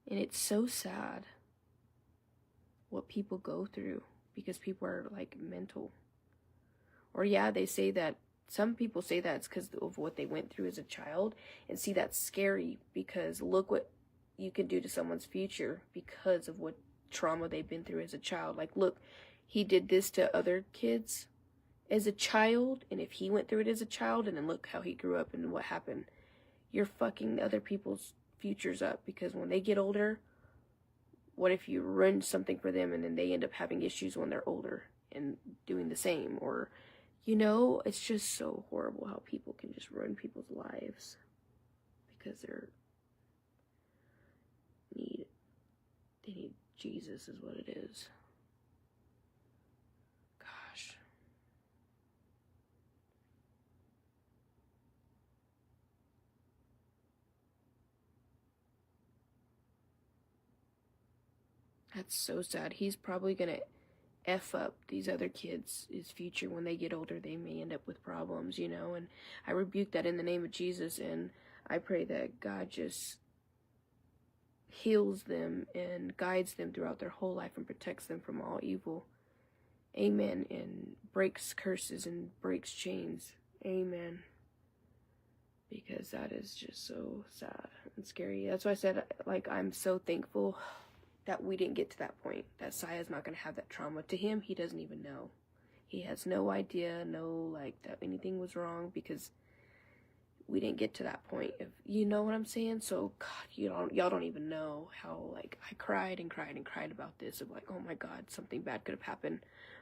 And it's so sad what people go through, because people are like mental. Or yeah, they say that, some people say that it's because of what they went through as a child, and see, that's scary, because look what you can do to someone's future because of what trauma they've been through as a child. Like, look, he did this to other kids as a child, and if he went through it as a child, and then look how he grew up and what happened. You're fucking other people's futures up, because when they get older, what if you ruin something for them and then they end up having issues when they're older and doing the same? Or, you know, it's just so horrible how people can just ruin people's lives because they need Jesus is what it is. Gosh. That's so sad. He's probably gonna F up these other kids' future when they get older. They may end up with problems, you know, and I rebuke that in the name of Jesus, and I pray that God just heals them and guides them throughout their whole life and protects them from all evil. Amen. And breaks curses and breaks chains. Amen. Because that is just so sad and scary. That's why I said, like, I'm so thankful that we didn't get to that point, that Saya's not going to have that trauma. To him, he doesn't even know. He has no idea, like, that anything was wrong, because we didn't get to that point. If you know what I'm saying? So, God, y'all don't even know how, like, I cried and cried and cried about this, of like, oh my God, something bad could have happened.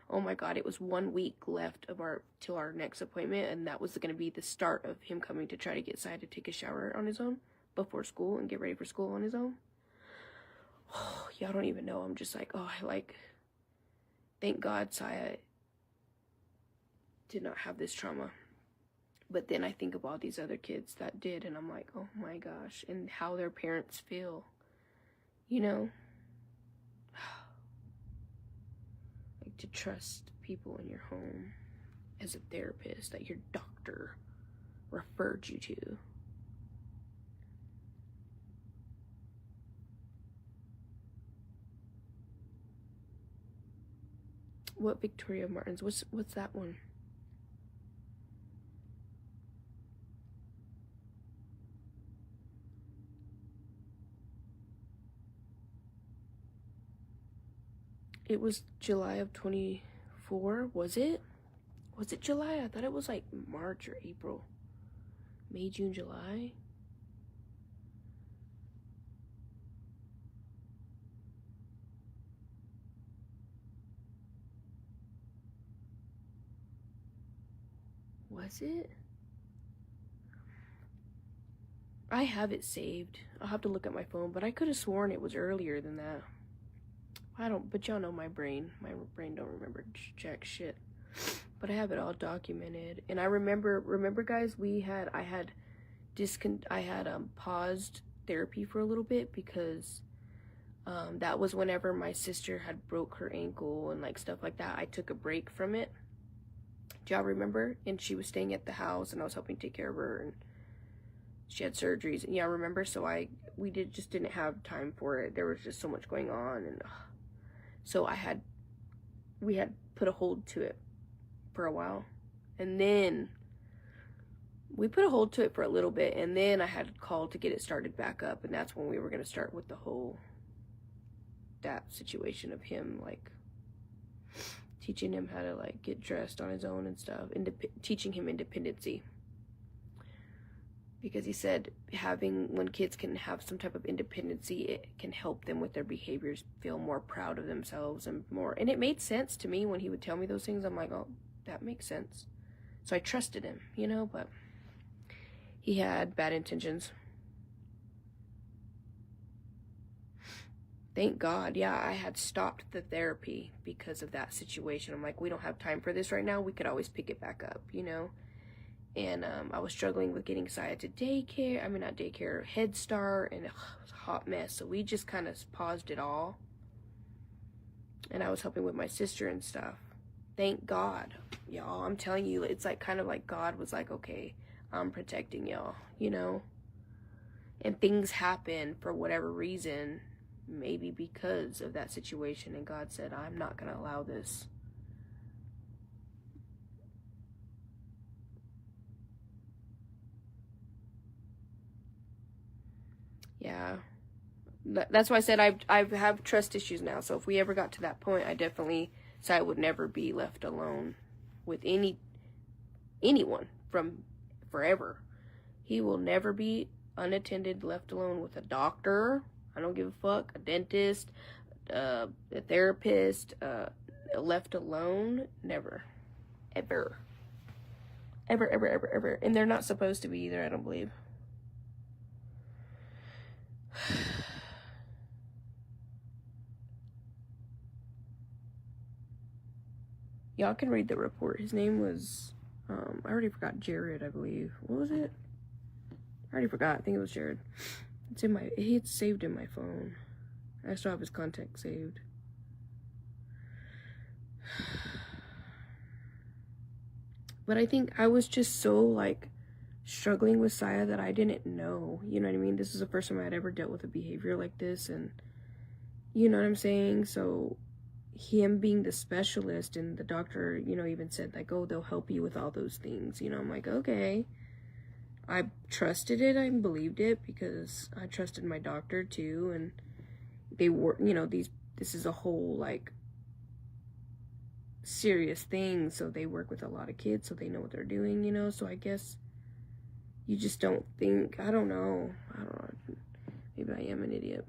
Oh my God, it was 1 week left of till our next appointment, and that was going to be the start of him coming to try to get Saya to take a shower on his own before school and get ready for school on his own. Oh, y'all don't even know. I'm just like, oh, thank God Saya did not have this trauma. But then I think of all these other kids that did, and I'm like, oh my gosh, and how their parents feel, you know? Like, to trust people in your home as a therapist that your doctor referred you to. What Victoria Martins? What's that one? It was July of 24, was it? Was it July? I thought it was like March or April. May, June, July? Was it? I have it saved. I'll have to look at my phone, but I could have sworn it was earlier than that. But y'all know my brain. My brain don't remember jack shit. But I have it all documented. And I remember guys, I had paused therapy for a little bit, because that was whenever my sister had broke her ankle and like stuff like that. I took a break from it. Do y'all remember? And she was staying at the house, and I was helping take care of her, and She had surgeries. And yeah, remember? So we just didn't have time for it. There was just so much going on. And so we had put a hold to it for a while. And then we put a hold to it for a little bit. And then I had called to get it started back up. And that's when we were going to start with that situation of him, like, teaching him how to, like, get dressed on his own and stuff. Teaching him independency. Because he said when kids can have some type of independency, it can help them with their behaviors, feel more proud of themselves and more. And it made sense to me when he would tell me those things. I'm like, oh, that makes sense. So I trusted him, you know, but he had bad intentions. Thank God, yeah, I had stopped the therapy because of that situation. I'm like, we don't have time for this right now. We could always pick it back up, you know? And I was struggling with getting Saya to daycare. I mean, not daycare, Head Start, and it was a hot mess. So we just kind of paused it all. And I was helping with my sister and stuff. Thank God, y'all. I'm telling you, it's like kind of like God was like, okay, I'm protecting y'all, you know? And things happen for whatever reason, maybe because of that situation. And God said, I'm not going to allow this. Yeah, that's why I said I have trust issues now. So if we ever got to that point, I definitely said I would never be left alone with anyone from forever. He will never be unattended, left alone with a doctor. I don't give a fuck. A dentist, a therapist, left alone. Never, ever, ever, ever, ever, ever. And they're not supposed to be either. I don't believe. Y'all can read the report. His name was, I already forgot, Jared, I believe. What was it? I already forgot. I think it was Jared. It's saved in my phone. I still have his contact saved. But I think I was just so, like, struggling with Saya that I didn't know. You know what I mean? This is the first time I had ever dealt with a behavior like this. And, you know what I'm saying? So him being the specialist and the doctor, you know, even said, like, oh, they'll help you with all those things. You know, I'm like, okay. I trusted it. I believed it because I trusted my doctor too. And they were, you know, this is a whole, like, serious thing. So they work with a lot of kids, so they know what they're doing, you know. So I guess you just don't think, I don't know. Maybe I am an idiot.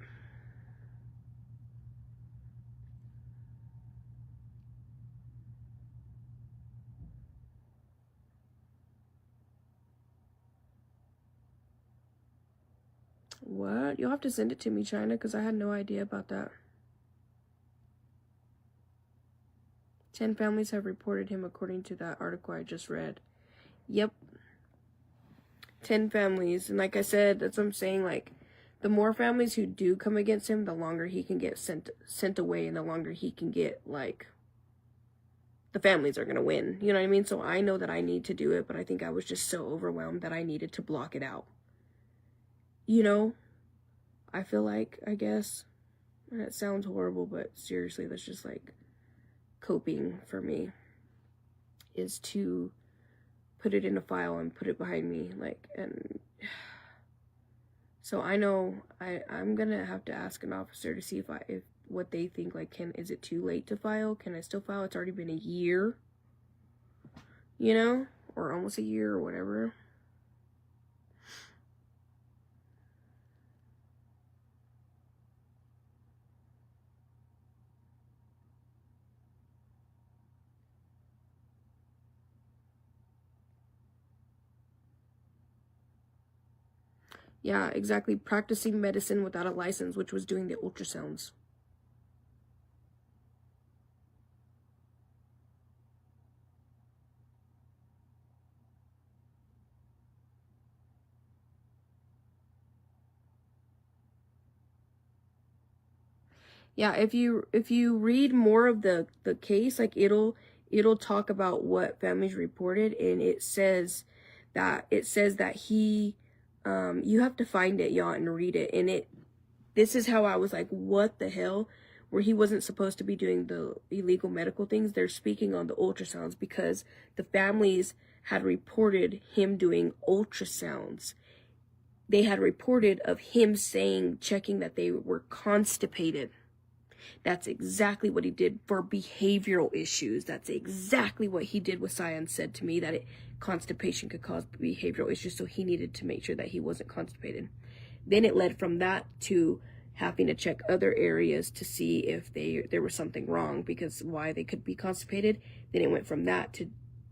What? You'll have to send it to me, China, because I had no idea about that. 10 families have reported him according to that article I just read. Yep. 10 families. And like I said, that's what I'm saying, like, the more families who do come against him, the longer he can get sent away, and the longer he can get, like, the families are going to win. You know what I mean? So I know that I need to do it, but I think I was just so overwhelmed that I needed to block it out. You know, I feel like, I guess, and it sounds horrible, but seriously, that's just like coping for me, is to put it in a file and put it behind me, like, and so I know I'm gonna have to ask an officer to see if what they think, like, is it too late to file? Can I still file? It's already been a year, you know, or almost a year or whatever. Yeah, exactly. Practicing medicine without a license, which was doing the ultrasounds. Yeah, if you read more of the case, like, it'll talk about what families reported, and it says that he You have to find it, y'all, and read it. And this is how I was like, what the hell? Where he wasn't supposed to be doing the illegal medical things. They're speaking on the ultrasounds because the families had reported him doing ultrasounds. They had reported of him checking that they were constipated. That's exactly what he did for behavioral issues. That's exactly what he did with Cyan, said to me that constipation could cause behavioral issues, so he needed to make sure that he wasn't constipated. Then it led from that to having to check other areas to see if there was something wrong, because why they could be constipated. Then it went from that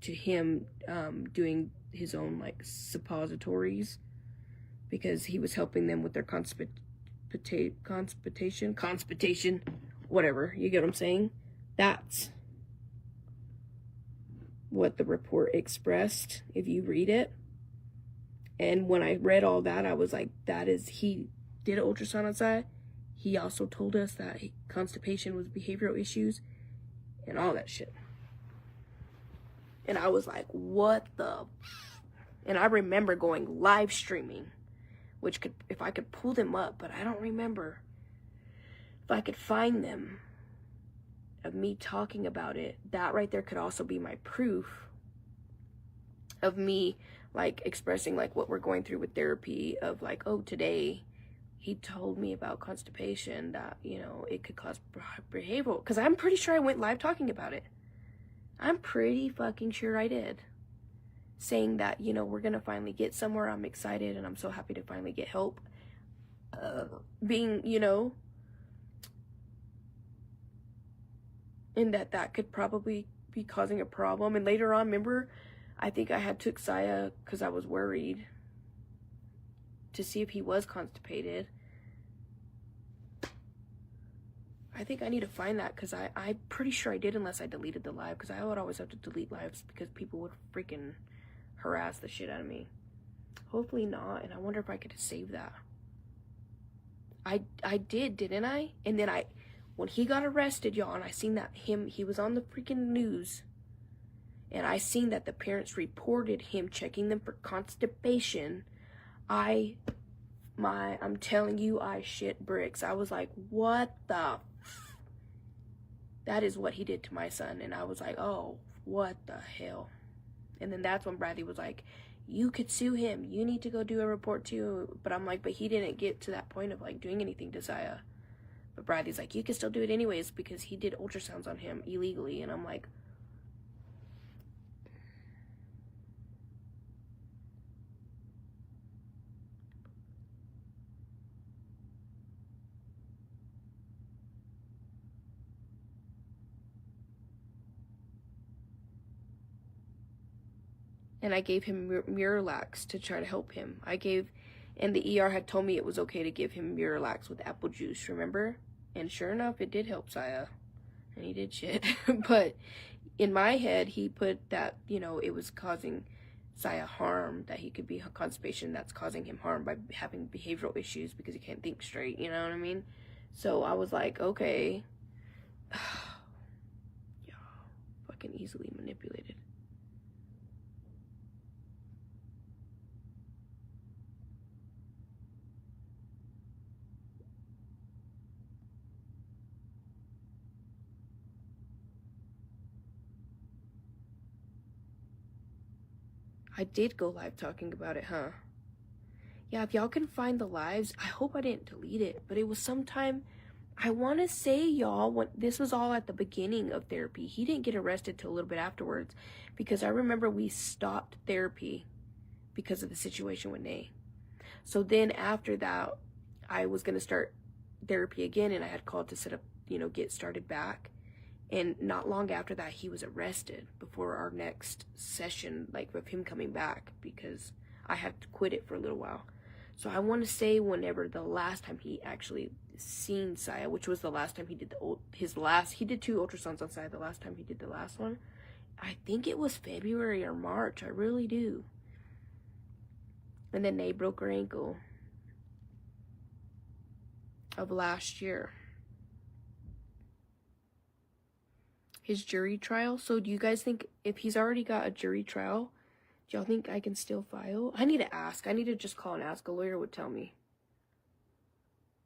to him doing his own like suppositories, because he was helping them with their constipation, whatever, you get what I'm saying? That's what the report expressed, if you read it. And when I read all that, I was like, he did an ultrasound outside. He also told us that constipation was behavioral issues and all that shit. And I was like, what the? And I remember going live streaming, which could, if I could pull them up, but I don't remember if I could find them, of me talking about it. That right there could also be my proof of me like expressing like what we're going through with therapy, of like, oh, today he told me about constipation, that, you know, it could cause behavioral, because I'm pretty sure I went live talking about it. I'm pretty fucking sure I did, saying that, you know, we're gonna finally get somewhere. I'm excited and I'm so happy to finally get help. Being, you know, and that could probably be causing a problem. And later on, remember, I think I had took Saya because I was worried to see if he was constipated. I think I need to find that, because I'm pretty sure I did, unless I deleted the live, because I would always have to delete lives because people would freaking harass the shit out of me. Hopefully not. And I wonder if I could save that. I did, didn't I? And then when he got arrested, y'all, and I seen that he was on the freaking news, and I seen that the parents reported him checking them for constipation, I'm telling you, I shit bricks. I was like, what the that is what he did to my son. And I was like, oh, what the hell? And then that's when Bradley was like, you could sue him, you need to go do a report too. But I'm like, but he didn't get to that point of like doing anything to Saya. But Bradley's like, you can still do it anyways, because he did ultrasounds on him illegally. And I'm like, and I gave him Miralax to try to help him. And the ER had told me it was okay to give him Miralax with apple juice, remember? And sure enough, it did help Saya. And he did shit. But in my head, he put that, you know, it was causing Saya harm, that he could be constipation that's causing him harm by having behavioral issues because he can't think straight, you know what I mean? So I was like, okay. Yeah, fucking easily manipulated. I did go live talking about it, huh? Yeah, if y'all can find the lives, I hope I didn't delete it, but it was sometime, I want to say, y'all, when this was all at the beginning of therapy. He didn't get arrested till a little bit afterwards, because I remember we stopped therapy because of the situation with Nay. So then after that, I was going to start therapy again, and I had called to set up, you know, get started back. And not long after that, he was arrested before our next session, like with him coming back, because I had to quit it for a little while. So I want to say whenever the last time he actually seen Saya, which was the last time he did he did 2 ultrasounds on Saya. The last time he did the last one, I think it was February or March. I really do. And then they broke her ankle of last year. His jury trial. So do you guys think if he's already got a jury trial, Do y'all think I can still file? I need to ask. I need to just call and ask. A lawyer would tell me.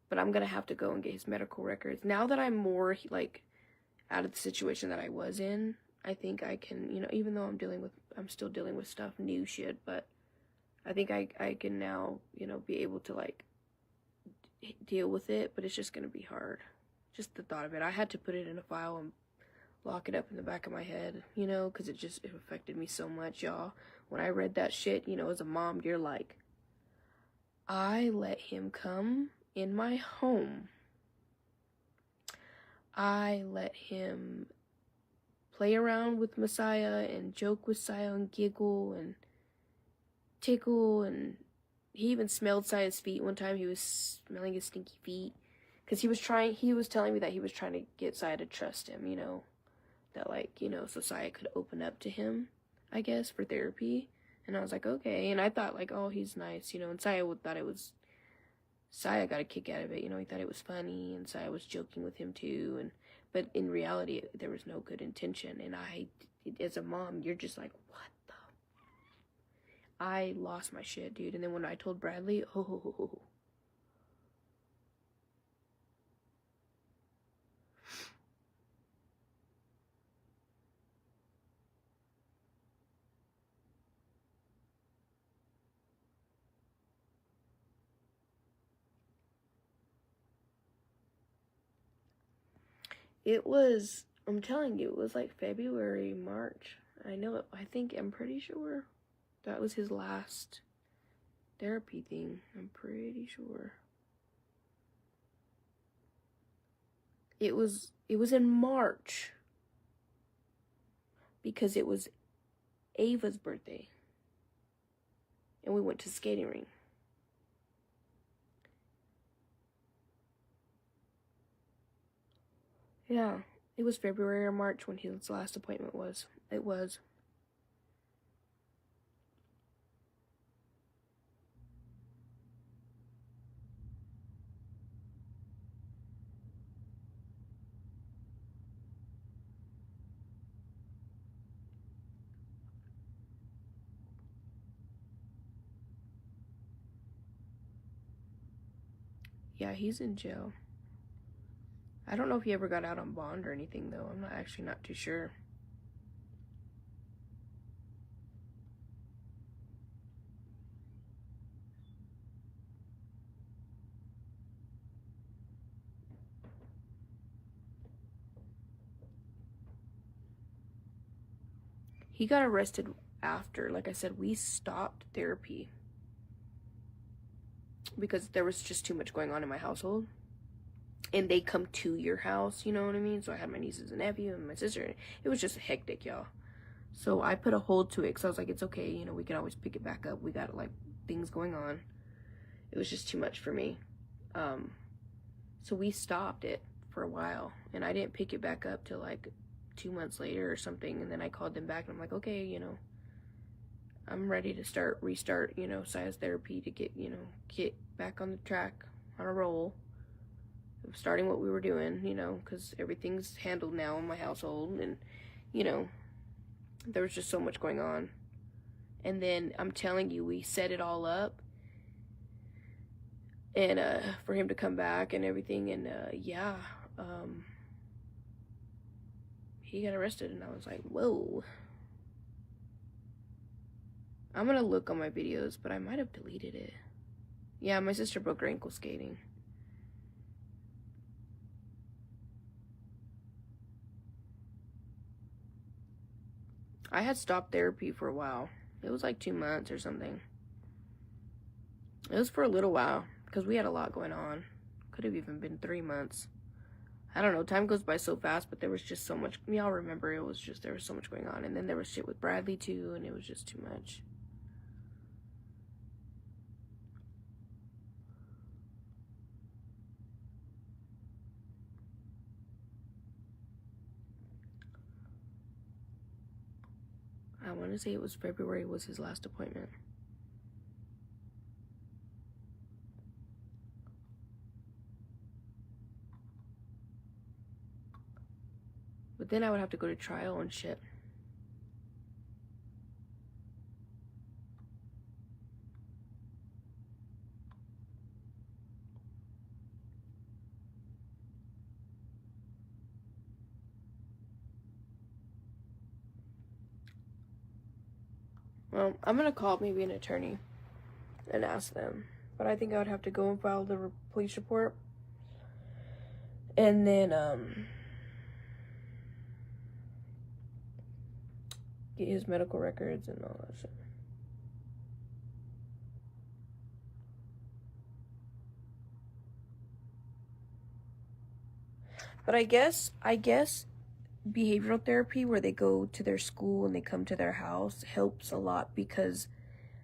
But I'm going to have to go and get his medical records. Now that I'm more, like, out of the situation that I was in, I think I can, you know, even though I'm still dealing with stuff, new shit, but I think I can now, you know, be able to, like, deal with it, but it's just going to be hard. Just the thought of it. I had to put it in a file and lock it up in the back of my head, you know, because it affected me so much, y'all. When I read that shit, you know, as a mom, you're like, I let him come in my home. I let him play around with Messiah and joke with Messiah and giggle and tickle, and he even smelled Sia's feet one time. He was smelling his stinky feet because he was telling me that he was trying to get Sia to trust him, you know, that, like, you know, so Sia could open up to him, I guess, for therapy. And I was like, okay. And I thought, like, oh, he's nice, you know, and Sia got a kick out of it, you know, he thought it was funny, and Sia was joking with him too, but in reality, there was no good intention, and as a mom, you're just like, what the? I lost my shit, dude, and then when I told Bradley, oh. I'm telling you, it was like February, March. I'm pretty sure that was his last therapy thing. I'm pretty sure. It was in March. Because it was Ava's birthday. And we went to skating rink. Yeah, it was February or March when his last appointment was. It was. Yeah, he's in jail. I don't know if he ever got out on bond or anything, though. I'm not too sure. He got arrested after, like I said, we stopped therapy because there was just too much going on in my household. And they come to your house, you know what I mean? So I had my nieces and nephew and my sister. It was just hectic, y'all. So I put a hold to it because I was like, it's okay, you know, we can always pick it back up. We got, like, things going on. It was just too much for me. So we stopped it for a while. And I didn't pick it back up till, like, 2 months later or something. And then I called them back and I'm like, okay, you know, I'm ready to restart, you know, Sia's therapy to get back on the track, on a roll. Starting what we were doing, you know, because everything's handled now in my household, and, you know, there was just so much going on. And then I'm telling you, we set it all up, and for him to come back and everything, and he got arrested, and I was like, whoa. I'm gonna look on my videos, but I might have deleted it. Yeah, my sister broke her ankle skating. I had stopped therapy for a while. It was like 2 months or something. It was for a little while because we had a lot going on. Could have even been 3 months. I don't know. Time goes by so fast, but there was just so much. Y'all remember, there was so much going on. And then there was shit with Bradley too, and it was just too much. I want to say it was February was his last appointment. But then I would have to go to trial and shit. I'm gonna call maybe an attorney and ask them. But I think I would have to go and file the police report. And then, get his medical records and all that shit. But I guess behavioral therapy, where they go to their school and they come to their house, helps a lot because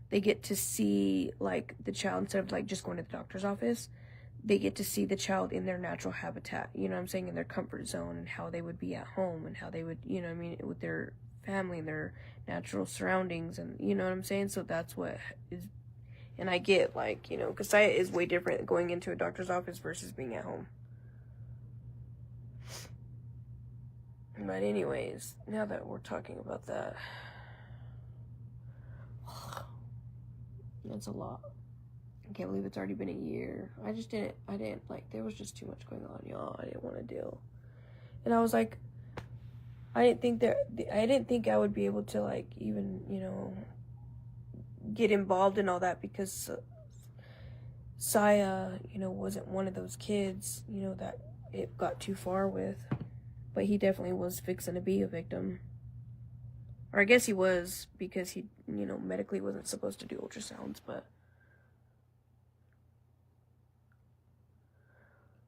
they get to see, like, the child, instead of, like, just going to the doctor's office, they get to see the child in their natural habitat, you know what I'm saying, in their comfort zone, and how they would be at home, and how they would, you know what I mean, with their family and their natural surroundings, and you know what I'm saying. So that's what is, and I get, like, you know, because Saya is way different going into a doctor's office versus being at home. But anyways, now that we're talking about that, that's a lot. I can't believe it's already been a year. I didn't, like, there was just too much going on, y'all. I didn't want to deal. And I was like, I didn't think I would be able to, like, even, you know, get involved in all that, because Saya, you know, wasn't one of those kids, you know, that it got too far with. But he definitely was fixing to be a victim. Or I guess he was, because he, you know, medically wasn't supposed to do ultrasounds, but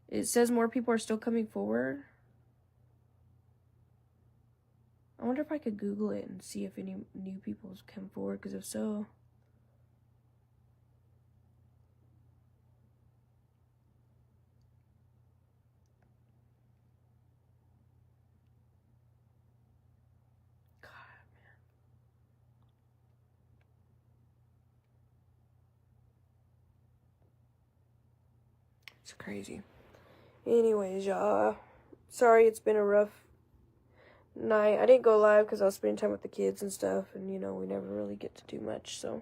it says more people are still coming forward. I wonder if I could Google it and see if any new people come forward, because if so... It's crazy. Anyways, y'all. Sorry it's been a rough night. I didn't go live because I was spending time with the kids and stuff. And, you know, we never really get to do much, so.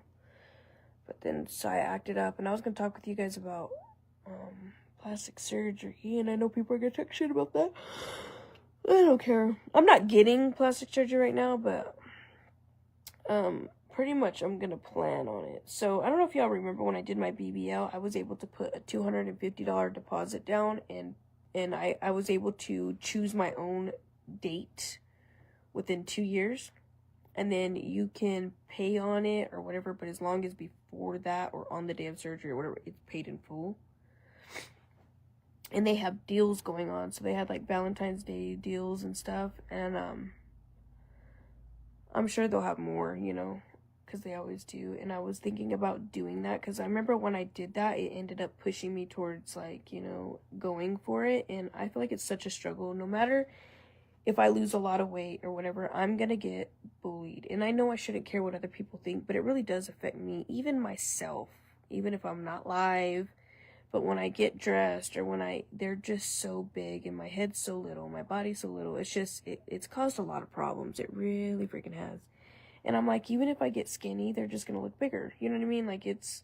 But then Saya acted up. And I was going to talk with you guys about plastic surgery. And I know people are going to talk shit about that. I don't care. I'm not getting plastic surgery right now, but pretty much I'm gonna plan on it. So I don't know if y'all remember when I did my BBL, I was able to put a $250 deposit down, and I was able to choose my own date within 2 years, and then you can pay on it or whatever, but as long as before that or on the day of surgery or whatever, it's paid in full. And they have deals going on, so they had like Valentine's Day deals and stuff, and I'm sure they'll have more, you know, because they always do. And I was thinking about doing that, because I remember when I did that, it ended up pushing me towards, like, you know, going for it. And I feel like it's such a struggle. No matter if I lose a lot of weight or whatever, I'm gonna get bullied. And I know I shouldn't care what other people think, but it really does affect me, even myself, even if I'm not live. But when I get dressed, or when they're just so big, and my head's so little, my body's so little, it's just, it's caused a lot of problems. It really freaking has. And I'm like, even if I get skinny, they're just gonna look bigger. You know what I mean? Like, it's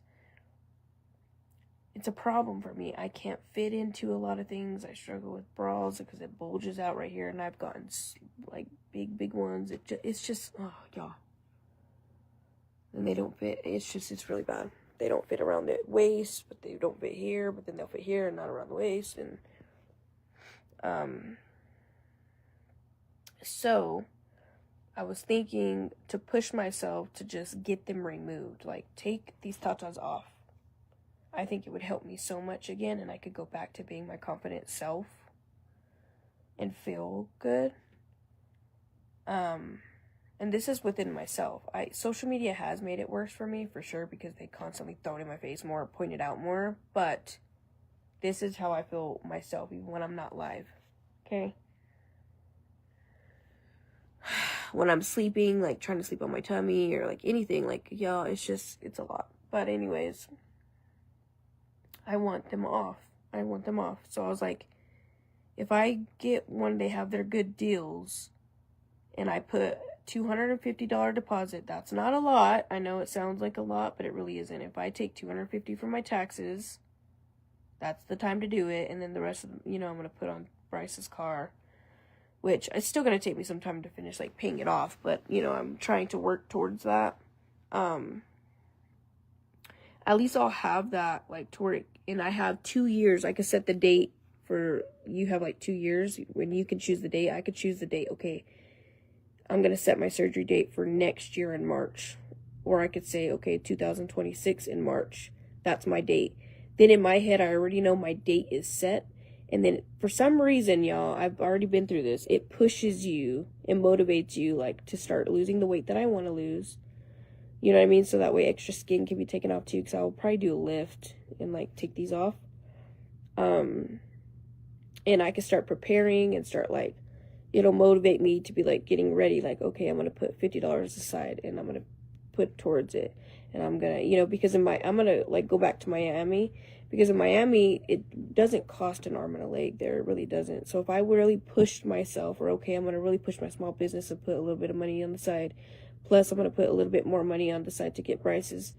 a problem for me. I can't fit into a lot of things. I struggle with bras because it bulges out right here, and I've gotten, like, big ones. It's just, oh, y'all. And they don't fit. It's really bad. They don't fit around the waist, but they don't fit here, but then they'll fit here and not around the waist. And so I was thinking to push myself to just get them removed, like take these tatas off. I think it would help me so much again, and I could go back to being my confident self and feel good. And this is within myself. Social media has made it worse for me, for sure, because they constantly throw it in my face more, point it out more. But this is how I feel myself, even when I'm not live. Okay? When I'm sleeping, like trying to sleep on my tummy or like anything, like, y'all, it's a lot. But anyways, I want them off. So I was like, if I get when they have their good deals, and I put $250 deposit, that's not a lot. I know it sounds like a lot, but it really isn't. If I take $250 from my taxes, that's the time to do it. And then the rest of I'm going to put on Bryce's car, which it's still going to take me some time to finish, like, paying it off. But, I'm trying to work towards that. At least I'll have that, like, toward, and I have 2 years. I can set the date for, you have like 2 years when you can choose the date. I could choose the date. Okay, I'm going to set my surgery date for next year in March. Or I could say, okay, 2026 in March. That's my date. Then in my head, I already know my date is set. And then for some reason, y'all, I've already been through this. It pushes you and motivates you, like, to start losing the weight that I want to lose. You know what I mean? So that way extra skin can be taken off too. Because I'll probably do a lift and, like, take these off. And I can start preparing and start, like, it'll motivate me to be, like, getting ready. Like, okay, I'm going to put $50 aside and I'm going to put towards it. And I'm going to, you know, because I'm going to, like, go back to Miami. Because in Miami, it doesn't cost an arm and a leg there. It really doesn't. So if I really pushed myself, or okay, I'm going to really push my small business and put a little bit of money on the side. Plus, I'm going to put a little bit more money on the side to get Bryce's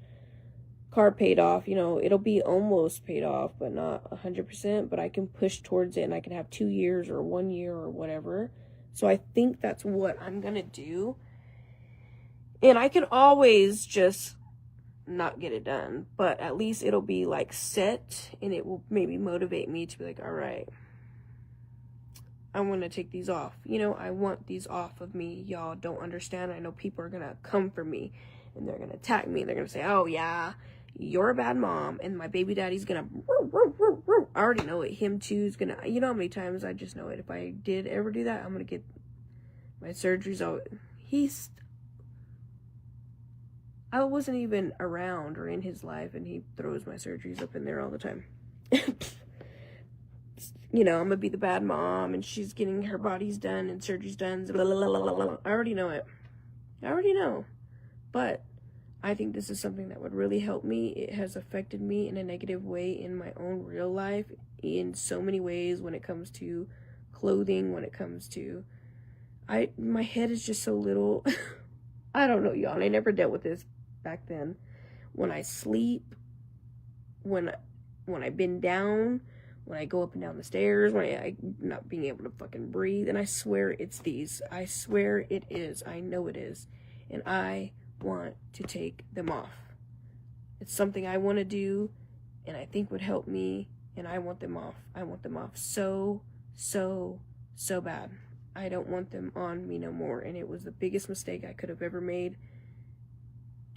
car paid off. You know, it'll be almost paid off, but not 100%. But I can push towards it, and I can have 2 years or 1 year or whatever. So I think that's what I'm going to do. And I can always just not get it done, but at least it'll be, like, set, and it will maybe motivate me to be like, all right, I want to take these off. You know, I want these off of me. Y'all don't understand. I know people are going to come for me, and they're going to attack me. They're going to say, oh, yeah, you're a bad mom, and my baby daddy's going to, I already know it. Him, too, is going to, you know how many times I just know it. If I did ever do that, I'm going to get my surgeries out. I wasn't even around or in his life, and he throws my surgeries up in there all the time. You know, I'm going to be the bad mom, and she's getting her bodies done and surgeries done. Blah, blah, blah, blah, blah. I already know it. I already know. But I think this is something that would really help me. It has affected me in a negative way in my own real life in so many ways when it comes to clothing, when it comes to... my head is just so little. I don't know, y'all. I never dealt with this back then. When I sleep, when I bend down, when I go up and down the stairs, when I not being able to fucking breathe, and I swear it's these. I swear it is. I know it is. And I want to take them off. It's something I want to do, and I think would help me, and I want them off. I want them off so, so, so bad. I don't want them on me no more, and it was the biggest mistake I could have ever made.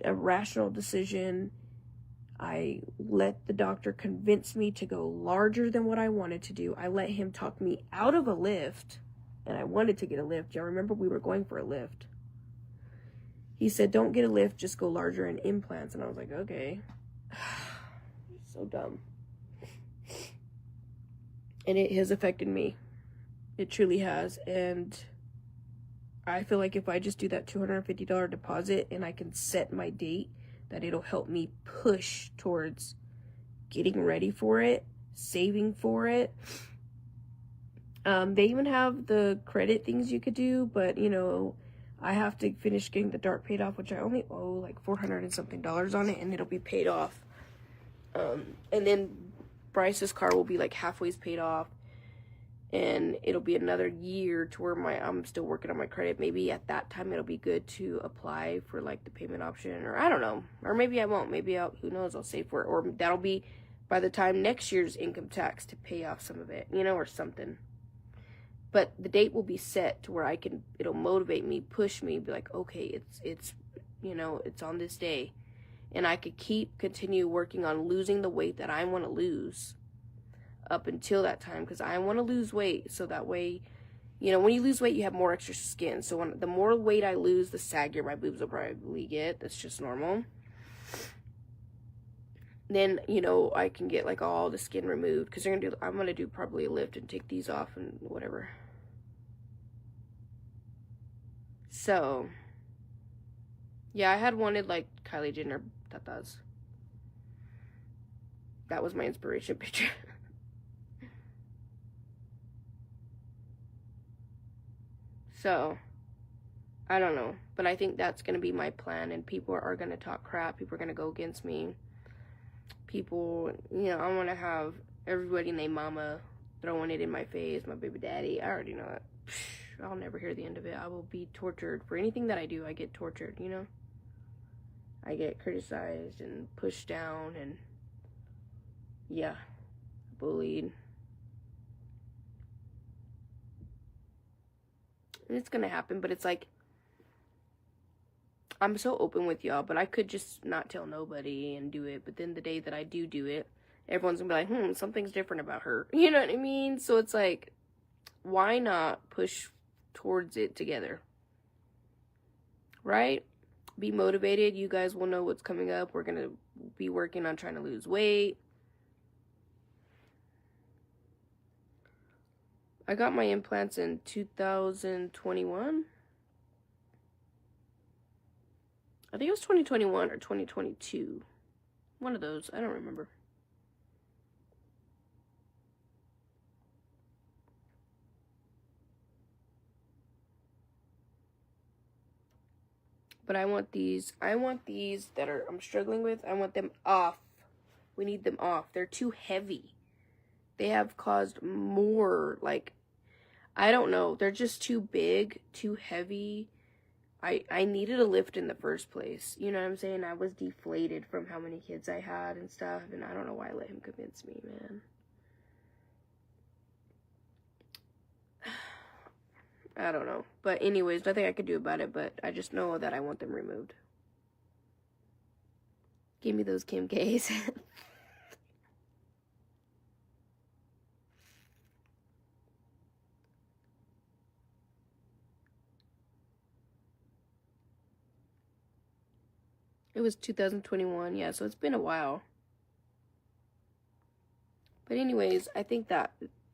A rational decision. I let the doctor convince me to go larger than what I wanted to do. I let him talk me out of a lift, and I wanted to get a lift. Y'all remember we were going for a lift. He said, don't get a lift, just go larger in implants. And I was like, okay. So dumb. And it has affected me. It truly has. And I feel like if I just do that $250 deposit and I can set my date, that it'll help me push towards getting ready for it, saving for it. They even have the credit things you could do, but, you know, I have to finish getting the dart paid off, which I only owe like $400 and something on it, and it'll be paid off. And then Bryce's car will be like halfway paid off. And it'll be another year to where I'm still working on my credit. Maybe at that time it'll be good to apply for like the payment option, or I don't know. Or maybe I won't. Maybe who knows, I'll save for it. Or that'll be by the time next year's income tax to pay off some of it, you know, or something. But the date will be set to where it'll motivate me, push me, be like, okay, it's you know, it's on this day. And I could continue working on losing the weight that I want to lose up until that time, because I want to lose weight, so that way, you know, when you lose weight, you have more extra skin. So the more weight I lose, the saggier my boobs will probably get. That's just normal. Then, you know, I can get like all the skin removed, because I'm gonna do probably a lift and take these off and whatever. So yeah, I had wanted like Kylie Jenner tatas. That was my inspiration picture. So, I don't know. But I think that's going to be my plan. And people are going to talk crap. People are going to go against me. People, you know, I want to have everybody and their mama throwing it in my face. My baby daddy. I already know it. I'll never hear the end of it. I will be tortured. For anything that I do, I get tortured, you know. I get criticized and pushed down and, yeah, bullied. And it's gonna happen, but it's like, I'm so open with y'all, but I could just not tell nobody and do it. But then the day that I do it, everyone's gonna be like, something's different about her. You know what I mean? So it's like, why not push towards it together? Right? Be motivated. You guys will know what's coming up. We're gonna be working on trying to lose weight. I got my implants in 2021. I think it was 2021 or 2022. One of those. I don't remember. But I want these that I'm struggling with. I want them off. We need them off. They're too heavy. They have caused more, like, I don't know. They're just too big, too heavy. I needed a lift in the first place. You know what I'm saying? I was deflated from how many kids I had and stuff. And I don't know why I let him convince me, man. I don't know. But anyways, nothing I could do about it. But I just know that I want them removed. Give me those Kim K's. It was 2021, yeah, so it's been a while. But anyways, I think that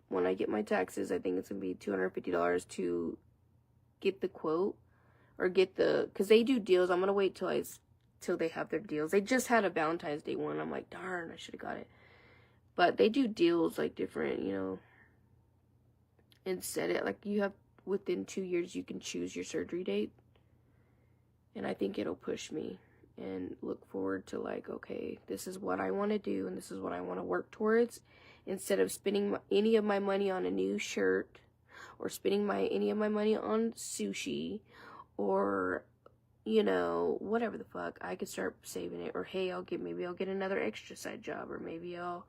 when I get my taxes, I think it's going to be $250 to get the quote. Or get the, because they do deals. I'm going to wait till they have their deals. They just had a Valentine's Day one. I'm like, darn, I should have got it. But they do deals, like, different, you know. And set it, like, you have, within 2 years, you can choose your surgery date. And I think it'll push me. And look forward to, like, okay, this is what I want to do and this is what I want to work towards, instead of spending any of my money on a new shirt or spending any of my money on sushi or, you know, whatever the fuck. I could start saving it, or hey, maybe I'll get another extra side job, or maybe I'll,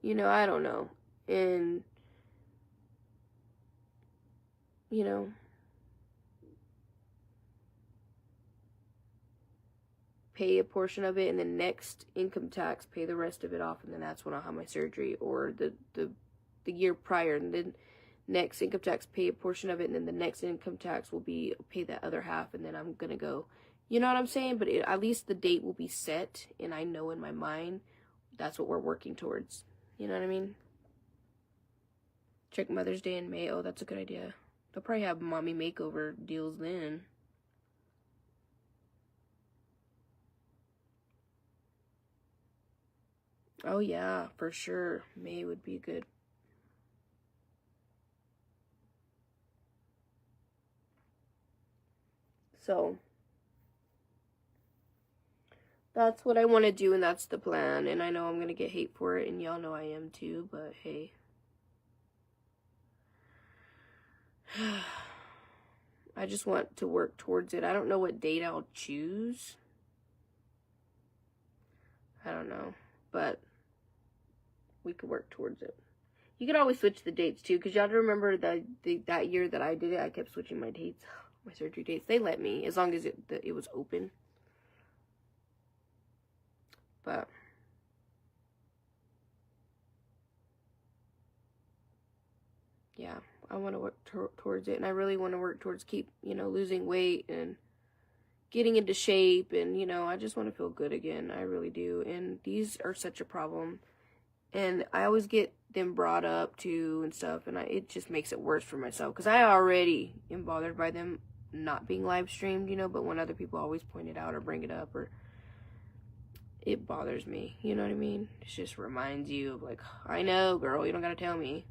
you know, I don't know. And, you know, pay a portion of it, and then next income tax, pay the rest of it off, and then that's when I'll have my surgery, or the year prior, and then next income tax, pay a portion of it, and then the next income tax will be pay that other half, and then I'm gonna go, you know what I'm saying? But at least the date will be set, and I know in my mind that's what we're working towards. You know what I mean? Check Mother's Day in May. Oh, that's a good idea. They'll probably have mommy makeover deals then. Oh yeah, for sure. May would be good. So that's what I want to do, and that's the plan. And I know I'm gonna get hate for it, and y'all know I am too, but hey. I just want to work towards it. I don't know what date I'll choose. I don't know, but we could work towards it. You could always switch the dates too, because y'all remember that year that I did it, I kept switching my dates, my surgery dates. They let me, as long as it was open. But yeah, I want to work towards it, and I really want to work towards losing weight and getting into shape, and I just want to feel good again. I really do. And these are such a problem, and I always get them brought up too and stuff, and it just makes it worse for myself, because I already am bothered by them not being live streamed, but when other people always point it out or bring it up, or it bothers me, you know what I mean? It just reminds you of, like, I know, girl, you don't gotta tell me.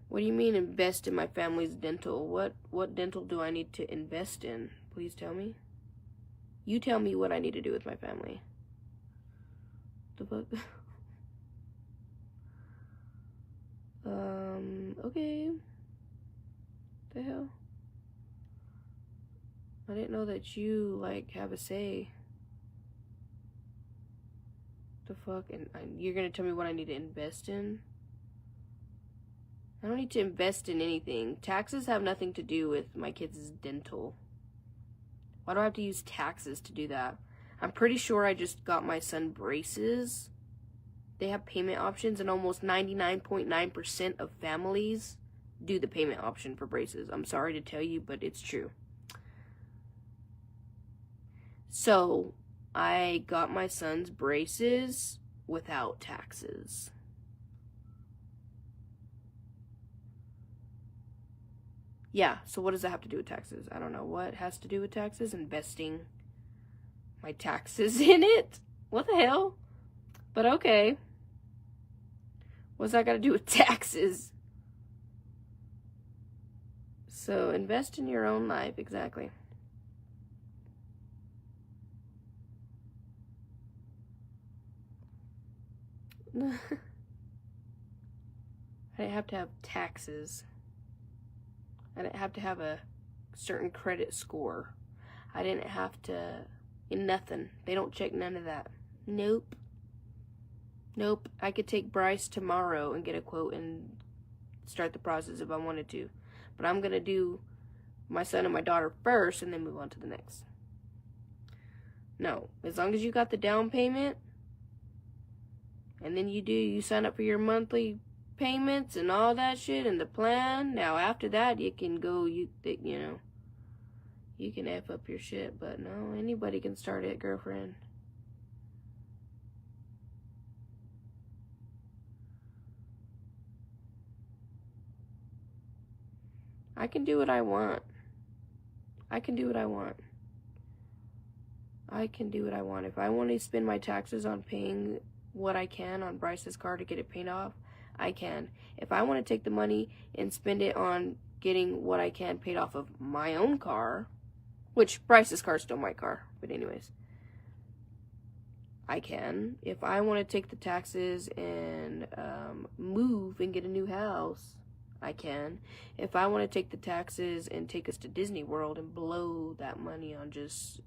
What do you mean invest in my family's dental? What dental do I need to invest in? Please tell me. You tell me what I need to do with my family. The fuck? Okay. The hell? I didn't know that you, like, have a say. The fuck? And you're gonna tell me what I need to invest in? I don't need to invest in anything. Taxes have nothing to do with my kids' dental. Why do I have to use taxes to do that? I'm pretty sure I just got my son braces. They have payment options, and almost 99.9% of families do the payment option for braces. I'm sorry to tell you, but it's true. So, I got my son's braces without taxes. Yeah, so what does that have to do with taxes? I don't know what has to do with taxes. Investing my taxes in it? What the hell? But okay. What's that got to do with taxes? So, invest in your own life, exactly. I didn't have to have taxes. I didn't have to have a certain credit score. I didn't have to, nothing. They don't check none of that. Nope. Nope. I could take Bryce tomorrow and get a quote and start the process if I wanted to. But I'm going to do my son and my daughter first and then move on to the next. No. As long as you got the down payment, and then you sign up for your monthly payments and all that shit and the plan. Now after that you can go, you know, you can F up your shit, but no, anybody can start it, girlfriend. I can do what I want. I can do what I want. I can do what I want. If I want to spend my taxes on paying what I can on Bryce's car to get it paid off, I can. If I want to take the money and spend it on getting what I can paid off of my own car, which Bryce's car is still my car, but anyways, I can. If I want to take the taxes and move and get a new house, I can. If I want to take the taxes and take us to Disney World and blow that money on just,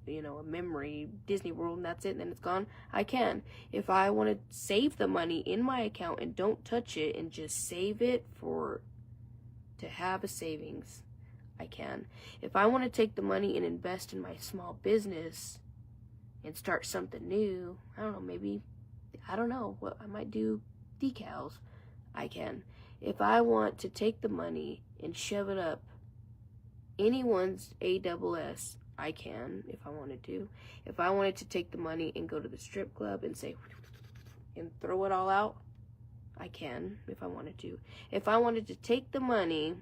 you know, a memory, Disney World, and that's it, and then it's gone, I can. If I want to save the money in my account and don't touch it and just save it to have a savings, I can. If I want to take the money and invest in my small business and start something new, I don't know, maybe, I don't know, what I might do, decals, I can. If I want to take the money and shove it up anyone's ASS, I can, if I wanted to. If I wanted to take the money and go to the strip club and say, and throw it all out, I can, if I wanted to. If I wanted to take the money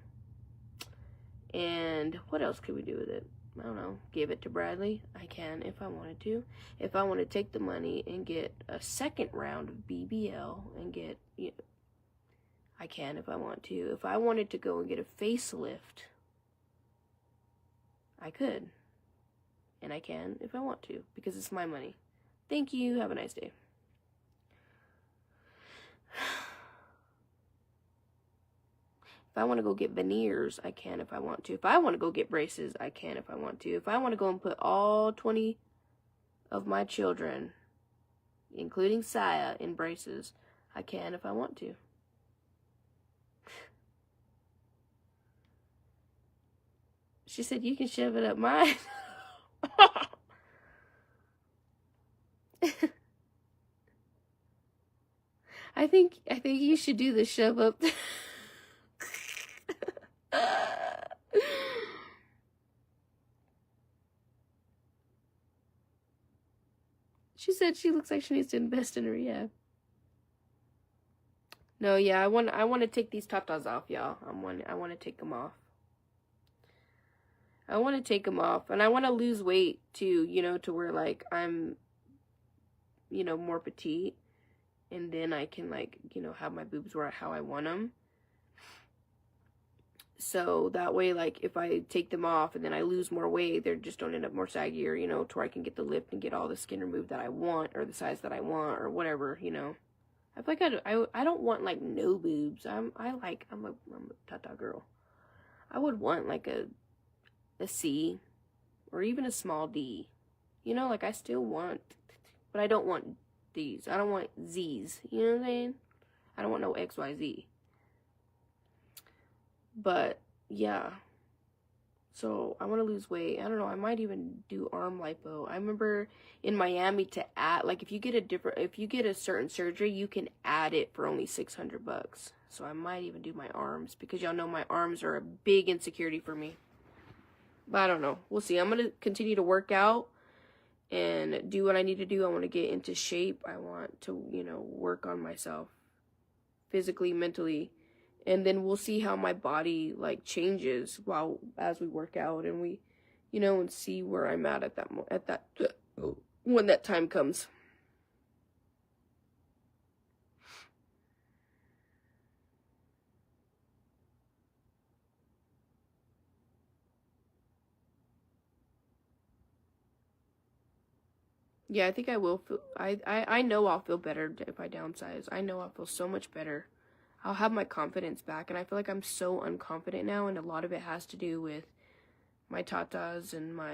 and what else could we do with it? I don't know, give it to Bradley, I can, if I wanted to. If I want to take the money and get a second round of BBL and get, you know, I can if I want to. If I wanted to go and get a facelift, I could. And I can if I want to, because it's my money. Thank you. Have a nice day. If I want to go get veneers, I can if I want to. If I want to go get braces, I can if I want to. If I want to go and put all 20 of my children, including Saya, in braces, I can if I want to. She said, you can shove it up mine. I think you should do the shove up. She said she looks like she needs to invest in her, yeah. No, yeah, I want to take these tatas off, y'all. I want to take them off. I want to take them off, and I want to lose weight too, you know, to where like I'm, you know, more petite, and then I can like, you know, have my boobs where how I want them. So that way, like, if I take them off and then I lose more weight, they just don't end up more saggier, you know, to where I can get the lift and get all the skin removed that I want, or the size that I want, or whatever, you know. I feel like I don't want like no boobs. I'm a Tata girl. I would want like a C or even a small D. You know, like I still want, but I don't want D's. I don't want Z's. You know what I'm saying? I don't want no XYZ. But yeah. So I want to lose weight. I don't know. I might even do arm lipo. I remember in Miami to add, like if you get a certain surgery, you can add it for only $600. So I might even do my arms because y'all know my arms are a big insecurity for me. But I don't know. We'll see. I'm going to continue to work out and do what I need to do. I want to get into shape. I want to, work on myself physically, mentally. And then we'll see how my body like changes as we work out and we, and see where I'm at when that time comes. Yeah, I think I will feel, I know I'll feel better if I downsize. I know I'll feel so much better. I'll have my confidence back, and I feel like I'm so unconfident now, and a lot of it has to do with my tatas and my,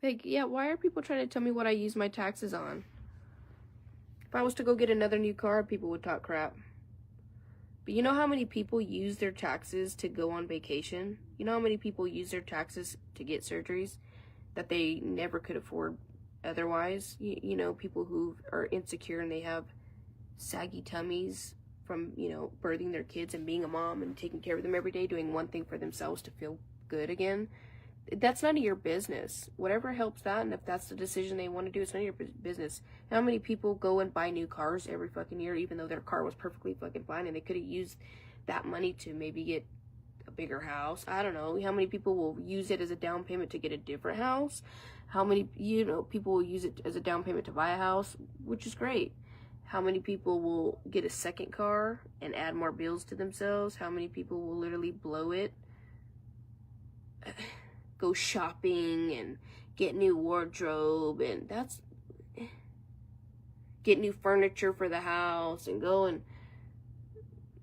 like, yeah, why are people trying to tell me what I use my taxes on? If I was to go get another new car, people would talk crap. But you know how many people use their taxes to go on vacation? You know how many people use their taxes to get surgeries that they never could afford otherwise? People who are insecure and they have saggy tummies from, birthing their kids and being a mom and taking care of them every day, doing one thing for themselves to feel good again. That's none of your business. Whatever helps that, and if that's the decision they want to do, it's none of your business. How many people go and buy new cars every fucking year, even though their car was perfectly fucking fine, and they could have used that money to maybe get a bigger house? I don't know. How many people will use it as a down payment to get a different house? How many, people will use it as a down payment to buy a house, which is great. How many people will get a second car and add more bills to themselves? How many people will literally blow it? Go shopping and get new wardrobe, and get new furniture for the house and go and